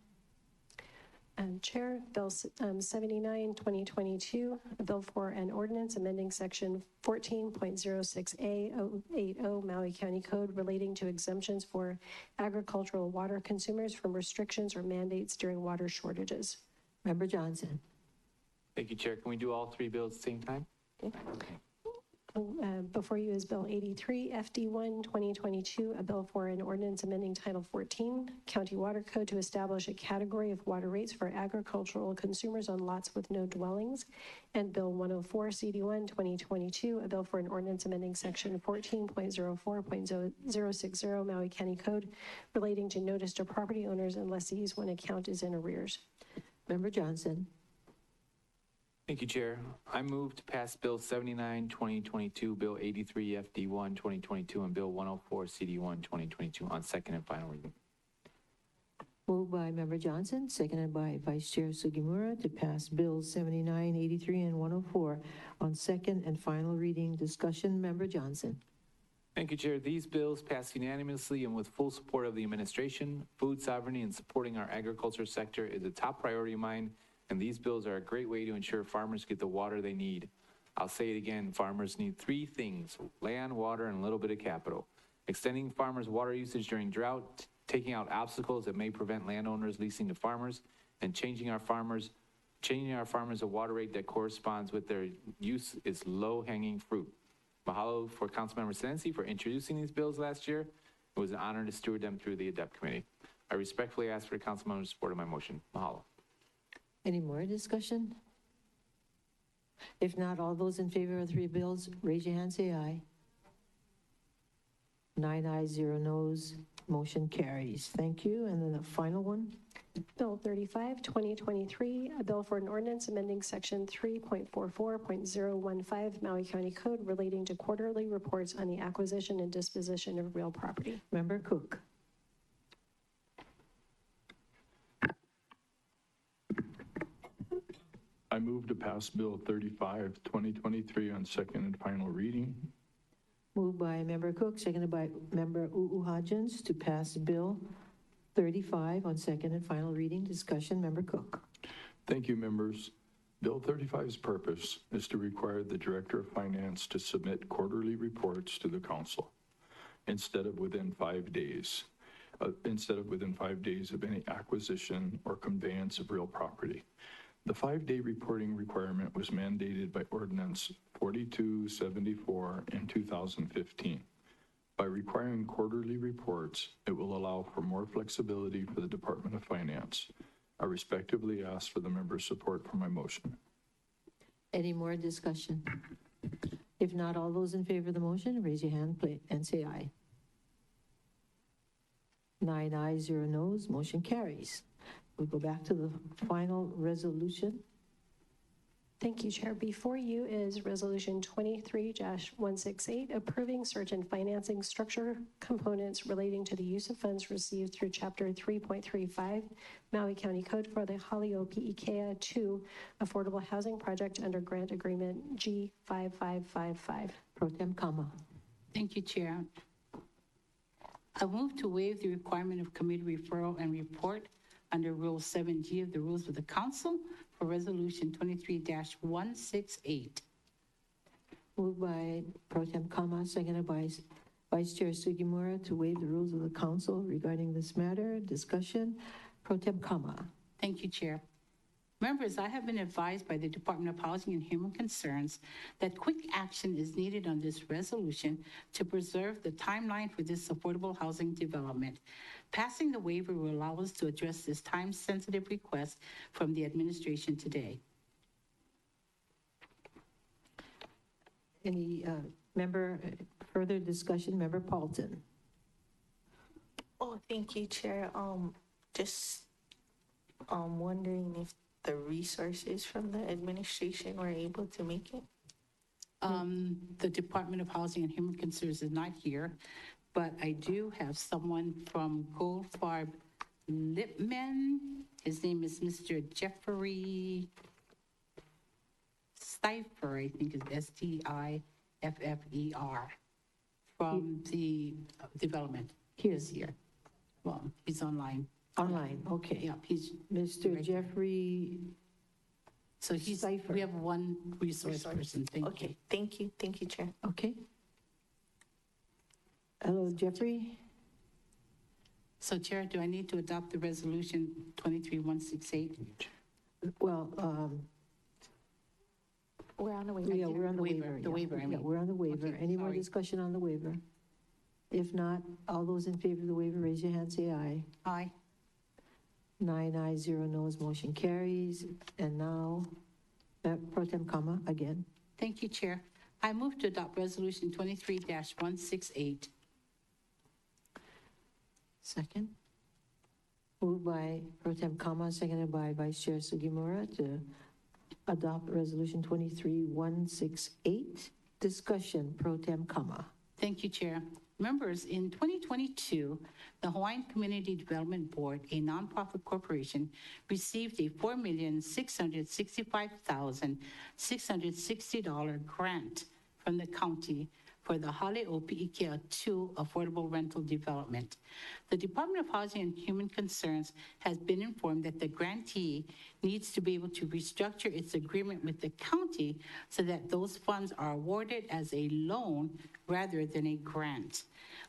S10: Chair, Bill 79, 2022, a bill for an ordinance amending section 14.06A080 Maui County Code relating to exemptions for agricultural water consumers from restrictions or mandates during water shortages.
S1: Member Johnson.
S6: Thank you, Chair. Can we do all three bills at the same time?
S1: Okay.
S10: Before you is Bill 83, FD1, 2022, a bill for an ordinance amending Title 14, County Water Code to establish a category of water rates for agricultural consumers on lots with no dwellings. And Bill 104, CD1, 2022, a bill for an ordinance amending Section 14.04.060 Maui County Code relating to notice to property owners and lessees when account is in arrears.
S1: Member Johnson.
S6: Thank you, Chair. I move to pass Bill 79, 2022, Bill 83, FD1, 2022, and Bill 104, CD1, 2022 on second and final reading.
S1: Moved by Member Johnson, seconded by Vice Chair Sugimura to pass Bills 79, 83, and 104 on second and final reading. Discussion, Member Johnson.
S6: Thank you, Chair. These bills passed unanimously and with full support of the administration. Food sovereignty and supporting our agriculture sector is a top priority of mine, and these bills are a great way to ensure farmers get the water they need. I'll say it again, farmers need three things: land, water, and a little bit of capital. Extending farmers' water usage during drought, taking out obstacles that may prevent landowners leasing to farmers, and changing our farmers a water rate that corresponds with their use is low-hanging fruit. Mahalo for Councilmember Senense for introducing these bills last year. It was an honor to steward them through the ADEPT committee. I respectfully ask for Councilmember's support of my motion. Mahalo.
S1: Any more discussion? If not, all those in favor of the three bills, raise your hand, say aye. 9 ayes, 0 noes. Motion carries. Thank you. And then the final one.
S10: Bill 35, 2023, a bill for an ordinance amending Section 3.44.015 Maui County Code relating to quarterly reports on the acquisition and disposition of real property.
S1: Member Cook.
S8: I move to pass Bill 35, 2023 on second and final reading.
S1: Moved by Member Cook, seconded by Member Hodgins to pass Bill 35 on second and final reading. Discussion, Member Cook.
S8: Thank you, members. Bill 35's purpose is to require the Director of Finance to submit quarterly reports to the Council instead of within 5 days of any acquisition or conveyance of real property. The 5-day reporting requirement was mandated by Ordinance 4274 in 2015. By requiring quarterly reports, it will allow for more flexibility for the Department of Finance. I respectively ask for the members' support for my motion.
S1: Any more discussion? If not, all those in favor of the motion, raise your hand and say aye. 9 ayes, 0 noes. Motion carries. We'll go back to the final resolution.
S10: Thank you, Chair. Before you is Resolution 23-168, approving certain financing structure components relating to the use of funds received through Chapter 3.35 Maui County Code for the Haliopi Ikea 2 Affordable Housing Project under Grant Agreement G5555.
S1: Pro Tem Kama.
S4: Thank you, Chair. I move to waive the requirement of committee referral and report under Rule 7G of the Rules of the Council for Resolution 23-168.
S1: Moved by Pro Tem Kama, seconded by Vice Chair Sugimura to waive the rules of the council regarding this matter. Discussion. Pro Tem Kama.
S4: Thank you, Chair. Members, I have been advised by the Department of Housing and Human Concerns that quick action is needed on this resolution to preserve the timeline for this affordable housing development. Passing the waiver will allow us to address this time-sensitive request from the administration today.
S1: Any further discussion? Member Paulton.
S20: Oh, thank you, Chair. Just wondering if the resources from the administration were able to make it.
S4: The Department of Housing and Human Concerns is not here, but I do have someone from Goldfarb Lippman. His name is Mr. Jeffrey Steifer, I think is Stiffer, from the development. He's here. Well, he's online.
S1: Online, okay.
S4: Yeah, he's
S1: Mr. Jeffrey.
S4: So we have one resource person. Thank you.
S20: Thank you. Thank you, Chair.
S1: Okay. Hello, Jeffrey.
S4: So, Chair, do I need to adopt the resolution 23-168?
S1: Well,
S7: we're on the waiver.
S1: yeah, we're on the waiver.
S4: The waiver, I mean.
S1: We're on the waiver.
S4: Okay,
S1: Any more
S4: sorry.
S1: discussion on the waiver? If not, all those in favor of the waiver, raise your hand, say aye.
S4: Aye.
S1: 9 ayes, 0 noes, motion carries. And now, Pro Tem Kama again.
S4: Thank you, Chair. I move to adopt resolution 23-168.
S1: Second. Moved by Pro Tem Kama, seconded by Vice Chair Sugimura to adopt resolution 23-168. Discussion. Pro Tem Kama.
S4: Thank you, Chair. Members, in 2022, the Hawaiian Community Development Board, a nonprofit corporation, received a $4,665,660 grant from the county for the Hale'opi'ikea 2 affordable rental development. The Department of Housing and Human Concerns has been informed that the grantee needs to be able to restructure its agreement with the county so that those funds are awarded as a loan rather than a grant.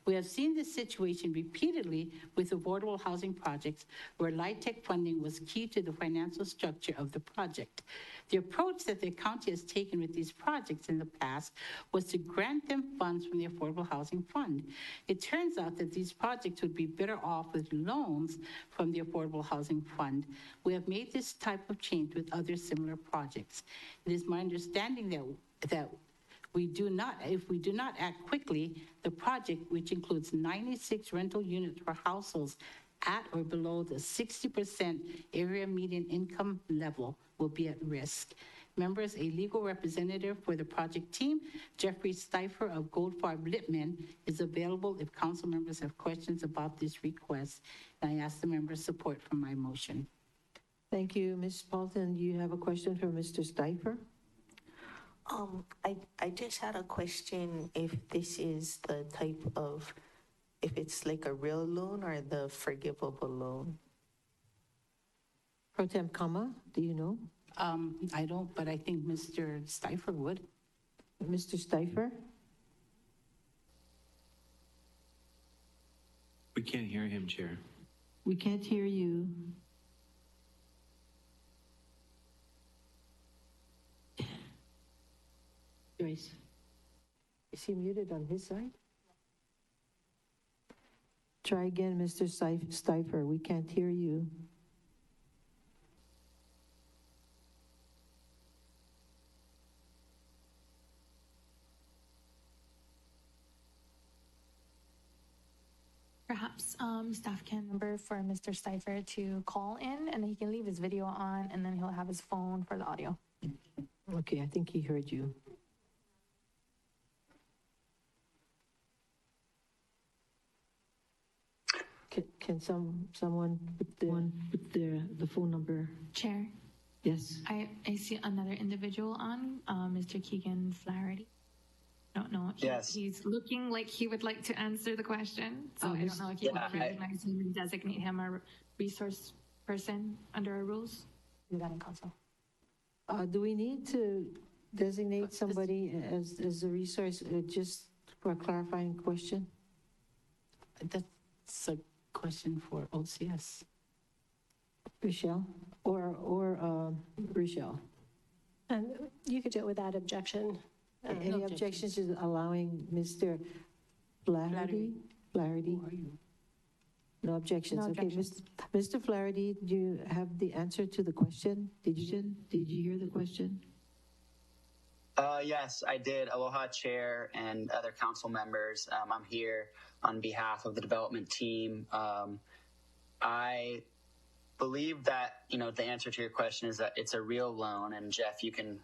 S4: We have seen this situation repeatedly with affordable housing projects where LIHTC funding was key to the financial structure of the project. The approach that the county has taken with these projects in the past was to grant them funds from the Affordable Housing Fund. It turns out that these projects would be better off with loans from the Affordable Housing Fund. We have made this type of change with other similar projects. It is my understanding that if we do not act quickly, the project, which includes 96 rental units for households at or below the 60% area median income level, will be at risk. Members, a legal representative for the project team, Jeffrey Steifer of Goldfarb Lippman, is available if council members have questions about this request. And I ask the members' support for my motion.
S1: Thank you, Ms. Paulton. Do you have a question for Mr. Steifer?
S20: I just had a question if this is the type of, if it's like a real loan or the forgivable loan.
S1: Pro Tem Kama, do you know?
S4: I don't, but I think Mr. Steifer would.
S1: Mr. Steifer?
S11: We can't hear him, Chair.
S1: We can't hear you. Joyce, is he muted on his side? Try again, Mr. Steifer. We can't hear you.
S7: Perhaps staff can number for Mr. Steifer to call in, and then he can leave his video on, and then he'll have his phone for the audio.
S1: Okay, I think he heard you. Can someone put the phone number?
S7: Chair,
S1: Yes.
S7: I see another individual on, Mr. Keegan Flaherty. No,
S12: know.
S13: Yes.
S12: He's looking like he would like to answer the question. So I don't know if you want to recognize him and designate him a resource person under our rules.
S7: Do that in council.
S1: Do we need to designate somebody as a resource, just for a clarifying question?
S4: That's a question for OCS.
S1: Rochelle? Or Rochelle?
S10: And you could do it without objection.
S1: Any objections to allowing Mr. Flaherty? Flaherty? No objections.
S7: No
S1: Okay,
S7: objections.
S1: Mr. Flaherty, do you have the answer to the question? Did you hear the question?
S13: Yes, I did. Aloha, Chair and other council members. I'm here on behalf of the development team. I believe that, the answer to your question is that it's a real loan. And Jeff, you can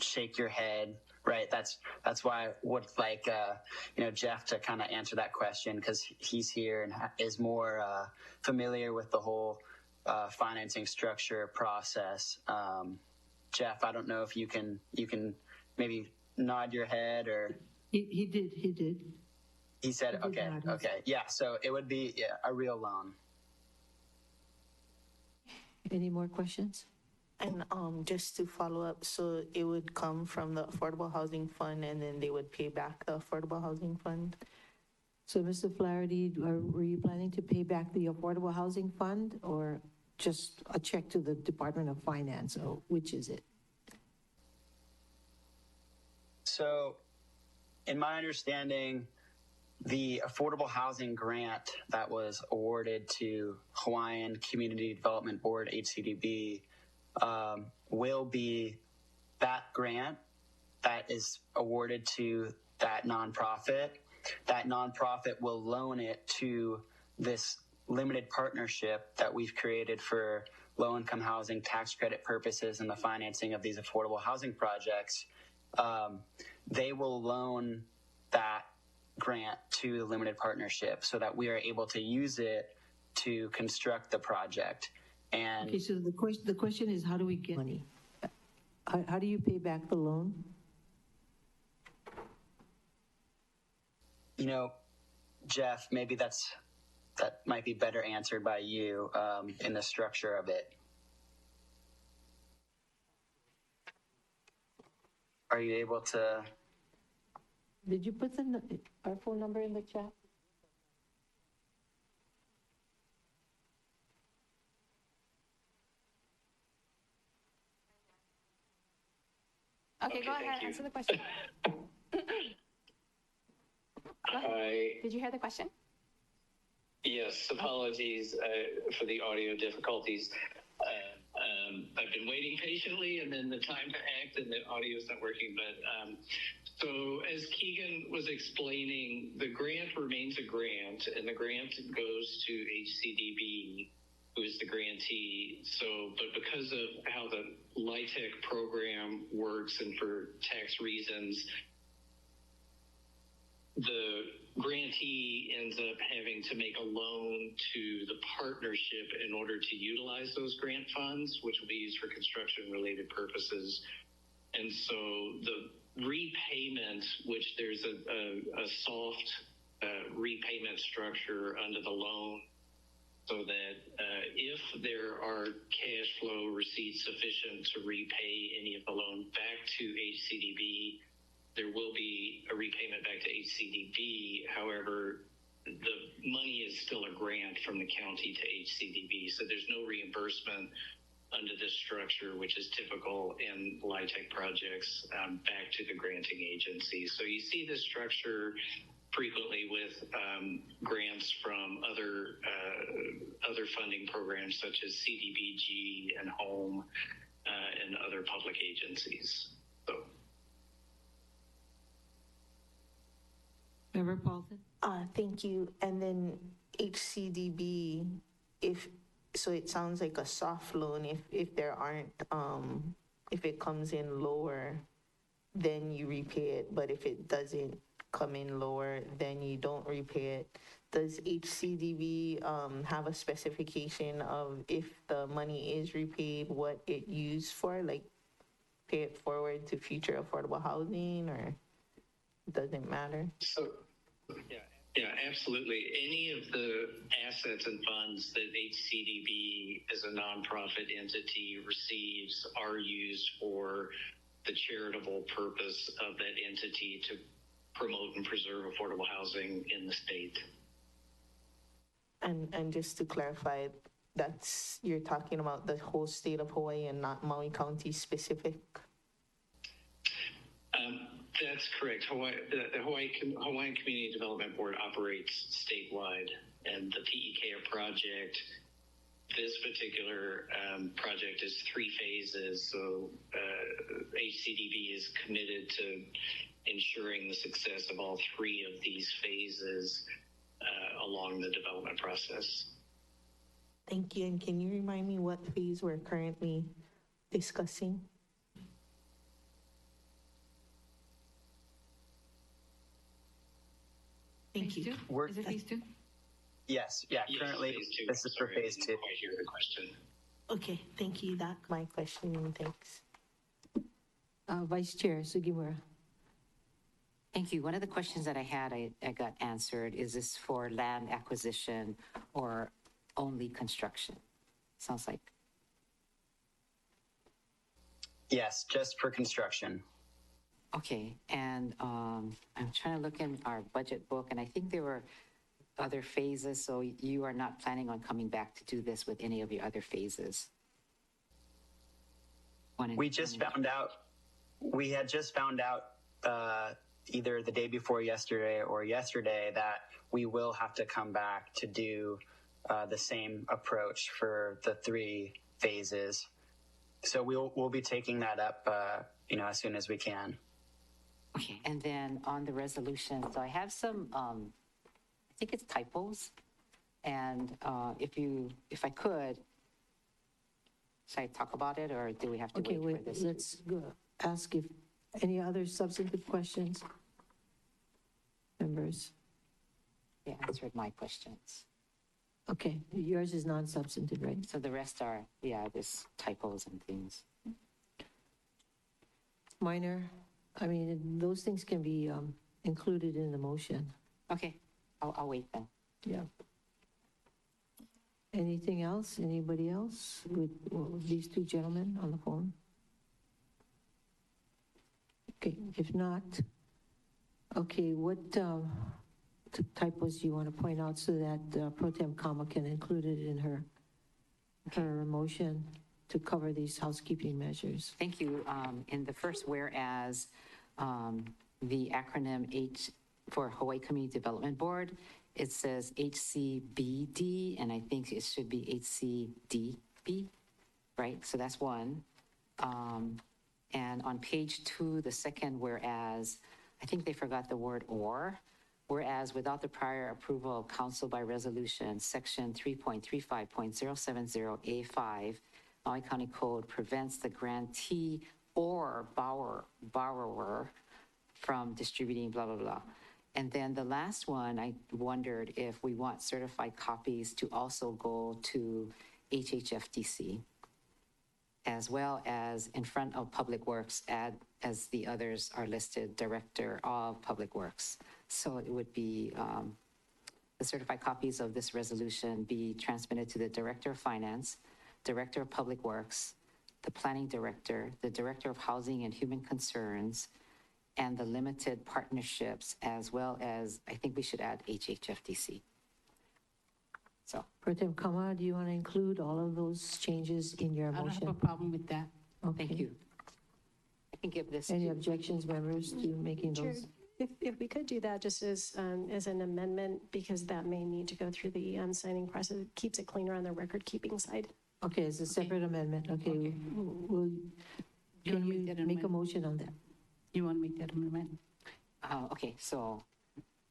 S13: shake your head, right? That's why I would like, Jeff to kind of answer that question, because he's here and is more familiar with the whole financing structure process. Jeff, I don't know if you can maybe nod your head or.
S1: He did.
S13: He said, okay. Yeah, so it would be a real loan.
S1: Any more questions?
S20: And just to follow up, so it would come from the Affordable Housing Fund and then they would pay back the Affordable Housing Fund?
S1: So, Mr. Flaherty, were you planning to pay back the Affordable Housing Fund or just a check to the Department of Finance, or which is it?
S13: So, in my understanding, the affordable housing grant that was awarded to Hawaiian Community Development Board, HCDB, will be that grant that is awarded to that nonprofit. That nonprofit will loan it to this limited partnership that we've created for low-income housing tax credit purposes and the financing of these affordable housing projects. They will loan that grant to the limited partnership so that we are able to use it to construct the project. And
S1: okay, so the question is, how do we get money? How do you pay back the loan?
S13: Jeff, maybe that might be better answered by you in the structure of it. Are you able to?
S1: Did you put our phone number in the chat?
S7: Okay, go ahead, answer the question. Did you hear the question?
S23: Yes, apologies for the audio difficulties. I've been waiting patiently and then the time to act and the audio is not working. But so as Keegan was explaining, the grant remains a grant and the grant goes to HCDB, who is the grantee. So, but because of how the LIHTC program works and for tax reasons, the grantee ends up having to make a loan to the partnership in order to utilize those grant funds, which will be used for construction related purposes. And so the repayment, which there's a soft repayment structure under the loan, so that if there are cash flow receipts sufficient to repay any of the loan back to HCDB, there will be a repayment back to HCDB. However, the money is still a grant from the county to HCDB, so there's no reimbursement under this structure, which is typical in LIHTC projects, back to the granting agency. So you see this structure frequently with grants from other funding programs such as CDBG and HOME and other public agencies. So.
S1: Member Paulson?
S20: Thank you. And then HCDB, so it sounds like a soft loan. If there aren't, if it comes in lower, then you repay it. But if it doesn't come in lower, then you don't repay it. Does HCDB have a specification of if the money is repaid, what it used for, like pay it forward to future affordable housing or? doesn't matter?
S23: So, yeah, absolutely. Any of the assets and funds that HCDB as a nonprofit entity receives are used for the charitable purpose of that entity to promote and preserve affordable housing in the state.
S20: And just to clarify, you're talking about the whole state of Hawaii and not Maui County specific?
S23: That's correct. The Hawaiian Community Development Board operates statewide, and the PECARE project, this particular project is 3 phases. So HCDB is committed to ensuring the success of all 3 of these phases along the development process.
S20: Thank you. And can you remind me what phase we're currently discussing?
S12: Thank you. Is it phase 2?
S13: Yes, yeah, currently this is for phase 2.
S23: I didn't quite hear the question.
S20: Okay, thank you. That's my question. Thanks.
S1: Vice Chair Sugimura.
S5: Thank you. One of the questions that I had, I got answered. Is this for land acquisition or only construction? Sounds like.
S13: Yes, just for construction.
S5: Okay, and I'm trying to look in our budget book, and I think there were other phases, so you are not planning on coming back to do this with any of your other phases?
S13: We just found out, we had just found out either the day before yesterday or yesterday that we will have to come back to do the same approach for the 3 phases. So we'll be taking that up, as soon as we can.
S5: Okay, and then on the resolution, so I have some, I think it's typos. And if I could, should I talk about it or do we have to wait for this?
S1: Let's go ask if any other substantive questions, members.
S5: Yeah, answered my questions.
S1: Okay, yours is non-substantive, right?
S5: So the rest are, just typos and things.
S1: Minor, I mean, those things can be included in the motion.
S5: Okay, I'll wait then.
S1: Yeah. Anything else? Anybody else with these 2 gentlemen on the phone? Okay, if not, okay, what typos do you want to point out so that Pro Tem Kama can include it in her motion to cover these housekeeping measures?
S5: Thank you. In the first whereas, the acronym H for Hawaii Community Development Board, it says HCBD, and I think it should be HCDB, right? So that's one. And on page 2, the second whereas, I think they forgot the word or. Whereas without the prior approval of council by resolution, section 3.35.070A5, Maui County Code prevents the grantee or borrower from distributing blah, blah, blah. And then the last one, I wondered if we want certified copies to also go to HHFDC, as well as in front of Public Works, as the others are listed, Director of Public Works. So it would be the certified copies of this resolution be transmitted to the Director of Finance, Director of Public Works, the Planning Director, the Director of Housing and Human Concerns, and the limited partnerships, as well as, I think we should add HHFDC. So.
S1: Pro Tem Kama, do you want to include all of those changes in your motion?
S4: I don't have a problem with that.
S1: Okay.
S5: Thank you. I can give this.
S1: Any objections, members, to making
S10: Chair,
S1: those?
S10: if we could do that just as an amendment, because that may need to go through the signing process. It keeps it cleaner on the record-keeping side.
S1: Okay, it's a separate amendment. Okay. Can you make a motion on that?
S4: You want to make that amendment?
S5: Okay, so.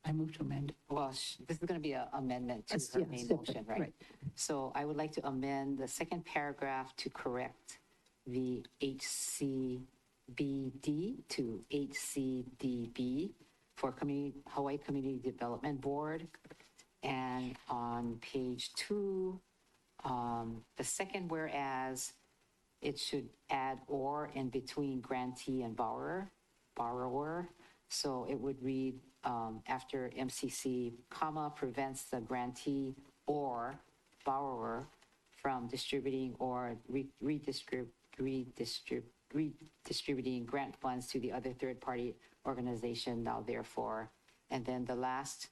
S4: I move to amend.
S5: Well, this is going to be an amendment to her main motion, right? So I would like to amend the second paragraph to correct the HCBD to HCDB for Hawaii Community Development Board. And on page 2, the second whereas, it should add or in between grantee and borrower. So it would read, after MCC, comma, prevents the grantee or borrower from distributing or redistributing grant funds to the other third-party organization, now therefore. And then the last,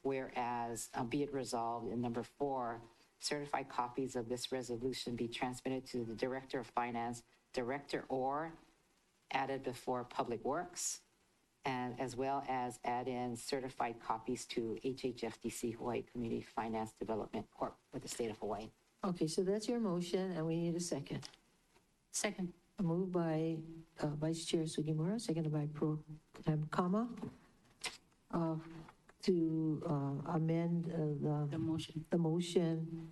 S5: whereas, be it resolved in number 4, certified copies of this resolution be transmitted to the Director of Finance, Director or added before Public Works, and as well as add in certified copies to HHFDC Hawaii Community Finance Development Corp. For the state of Hawaii.
S1: Okay, so that's your motion, and we need a second.
S4: Second.
S1: Moved by Vice Chair Sugimura, seconded by Pro Tem Kama, to amend the motion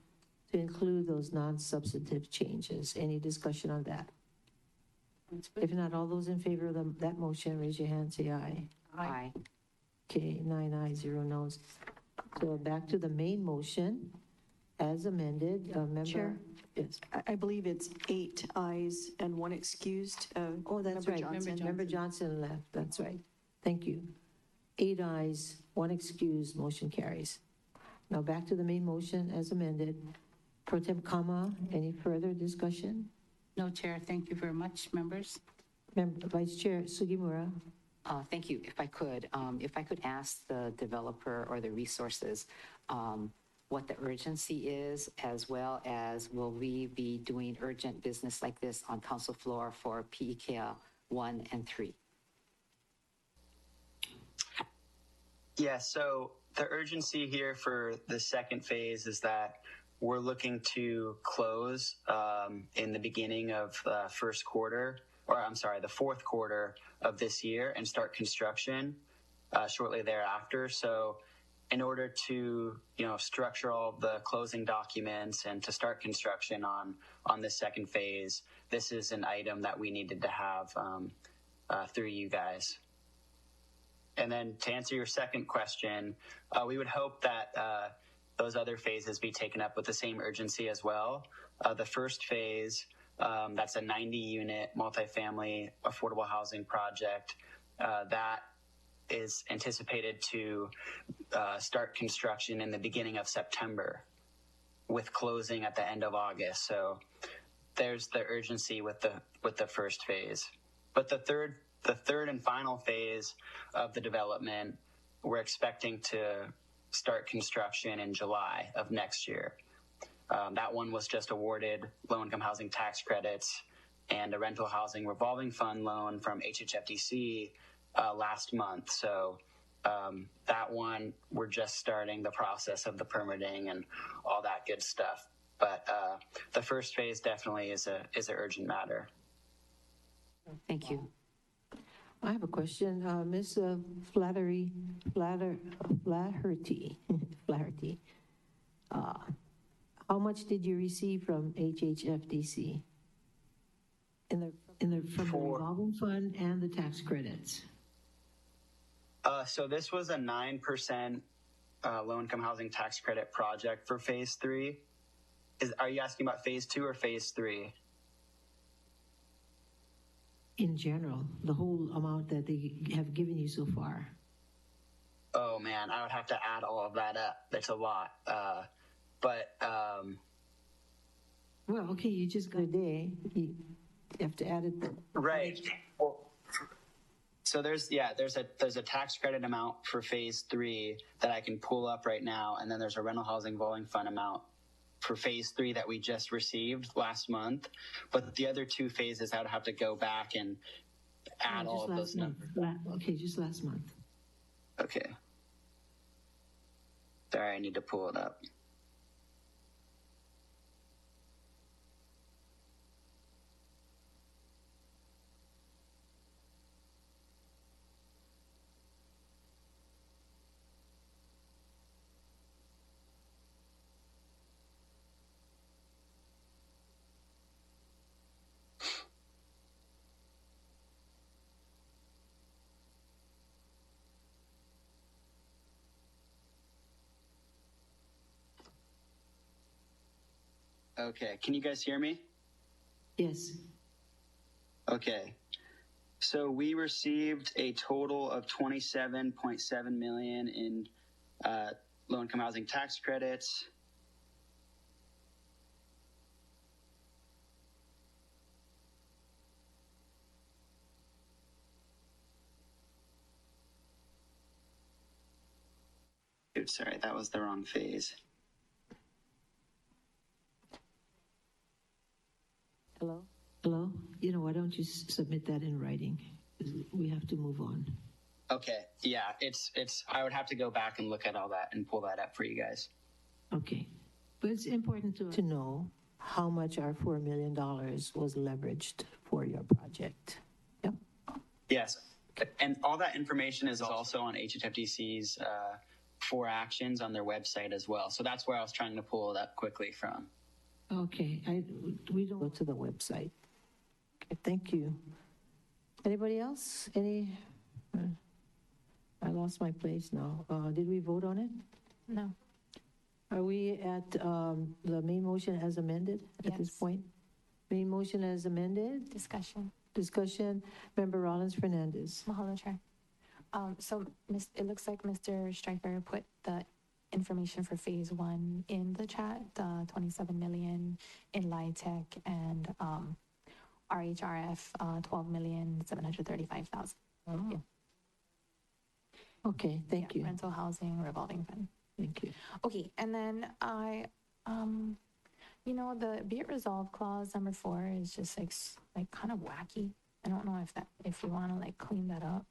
S1: to include those non-substantive changes. Any discussion on that? If not, all those in favor of that motion, raise your hand, say aye.
S5: Aye.
S1: Okay, 9 ayes, 0 noes. So back to the main motion as amended. Member?
S3: Chair?
S1: Yes.
S3: I believe it's 8 ayes and 1 excused.
S1: Oh, that's right. Member Johnson left. That's right. Thank you. 8 ayes, 1 excused, motion carries. Now back to the main motion as amended. Pro Tem Kama, any further discussion?
S4: No, Chair. Thank you very much, members.
S1: Vice Chair Sugimura.
S5: Thank you. If I could ask the developer or the resources, what the urgency is, as well as will we be doing urgent business like this on council floor for PEKA 1 and 3?
S13: Yeah, so the urgency here for the second phase is that we're looking to close in the beginning of the the fourth quarter of this year and start construction shortly thereafter. So in order to, structure all the closing documents and to start construction on this second phase, this is an item that we needed to have through you guys. And then to answer your second question, we would hope that those other phases be taken up with the same urgency as well. The first phase, that's a 90-unit multifamily affordable housing project that is anticipated to start construction in the beginning of September with closing at the end of August. So there's the urgency with the first phase. But the third and final phase of the development, we're expecting to start construction in July of next year. That one was just awarded low-income housing tax credits and a rental housing revolving fund loan from HHFDC last month. So that one, we're just starting the process of the permitting and all that good stuff. But the first phase definitely is an urgent matter.
S5: Thank you.
S1: I have a question. Ms. Flaherty, how much did you receive from HHFDC from the revolving fund and the tax credits?
S13: So this was a 9% low-income housing tax credit project for phase 3. Are you asking about phase 2 or phase 3?
S1: In general, the whole amount that they have given you so far.
S13: Oh man, I would have to add all of that up. That's a lot.
S1: Well, okay, you just got a day. You have to add it.
S13: Right. Well, so there's a tax credit amount for phase 3 that I can pull up right now, and then there's a rental housing revolving fund amount for phase 3 that we just received last month. But the other 2 phases, I would have to go back and add all of those numbers.
S1: Okay, just last month.
S13: Okay. Sorry, I need to pull it up. Okay, can you guys hear me?
S1: Yes.
S13: Okay. So we received a total of 27.7 million in low-income housing tax credits. Oops, sorry, that was the wrong phase.
S1: Hello? Hello? You know, why don't you submit that in writing? We have to move on.
S13: Okay, yeah, it's. I would have to go back and look at all that and pull that up for you guys.
S1: Okay. But it's important to know how much our $4 million was leveraged for your project. Yep.
S13: Yes, and all that information is also on HHFDC's 4 actions on their website as well. So that's where I was trying to pull it up quickly from.
S1: Okay, we don't go to the website. Okay, thank you. Anybody else? I lost my place now. Did we vote on it?
S7: No.
S1: Are we at the main motion as amended at this point? Main motion as amended?
S7: Discussion.
S1: Discussion. Member Rollins Fernandez.
S7: Mahalo, Chair. So it looks like Mr. Stryker put the information for phase 1 in the chat, the 27 million in LIHTC and RHRF, 12,735,000.
S1: Oh. Yeah. Okay, thank you.
S7: Rental housing revolving fund.
S1: Thank you.
S7: Okay, and then the be it resolved clause number 4 is just like kind of wacky. I don't know if you want to like clean that up.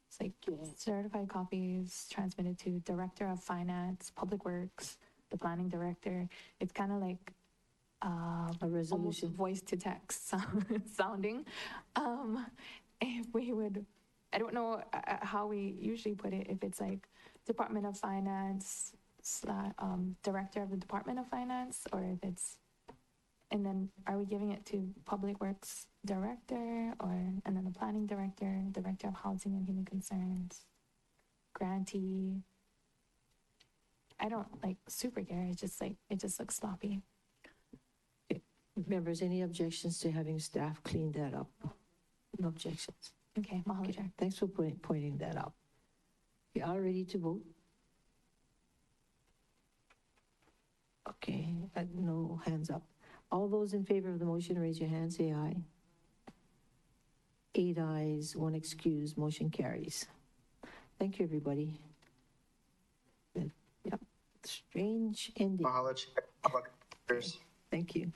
S7: It's like certified copies transmitted to Director of Finance, Public Works, the Planning Director. It's kind of like
S1: a resolution,
S7: voice to text sounding. If we would, I don't know how we usually put it. If it's like Department of Finance, Director of the Department of Finance, or if it's, and then are we giving it to Public Works Director, and then the Planning Director, Director of Housing and Human Concerns, grantee? I don't like super care. It's just like, it just looks sloppy.
S1: Members, any objections to having staff clean that up? No objections.
S7: Okay, mahalo, Chair.
S1: Thanks for pointing that out. You all ready to vote? Okay, no hands up. All those in favor of the motion, raise your hand, say aye. 8 ayes, 1 excused, motion carries. Thank you, everybody. Good. Yep, strange ending.
S13: Mahalo, Chair.
S1: Thank you.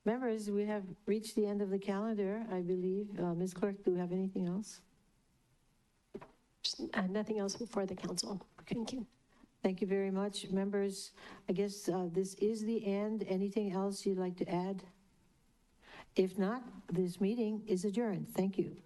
S1: Members, we have reached the end of the calendar, I believe. Ms. Clerk, do we have anything else?
S10: Nothing else before the council.
S1: Okay.
S10: Thank you.
S1: Thank you very much. Members, I guess this is the end. Anything else you'd like to add? If not, this meeting is adjourned. Thank you.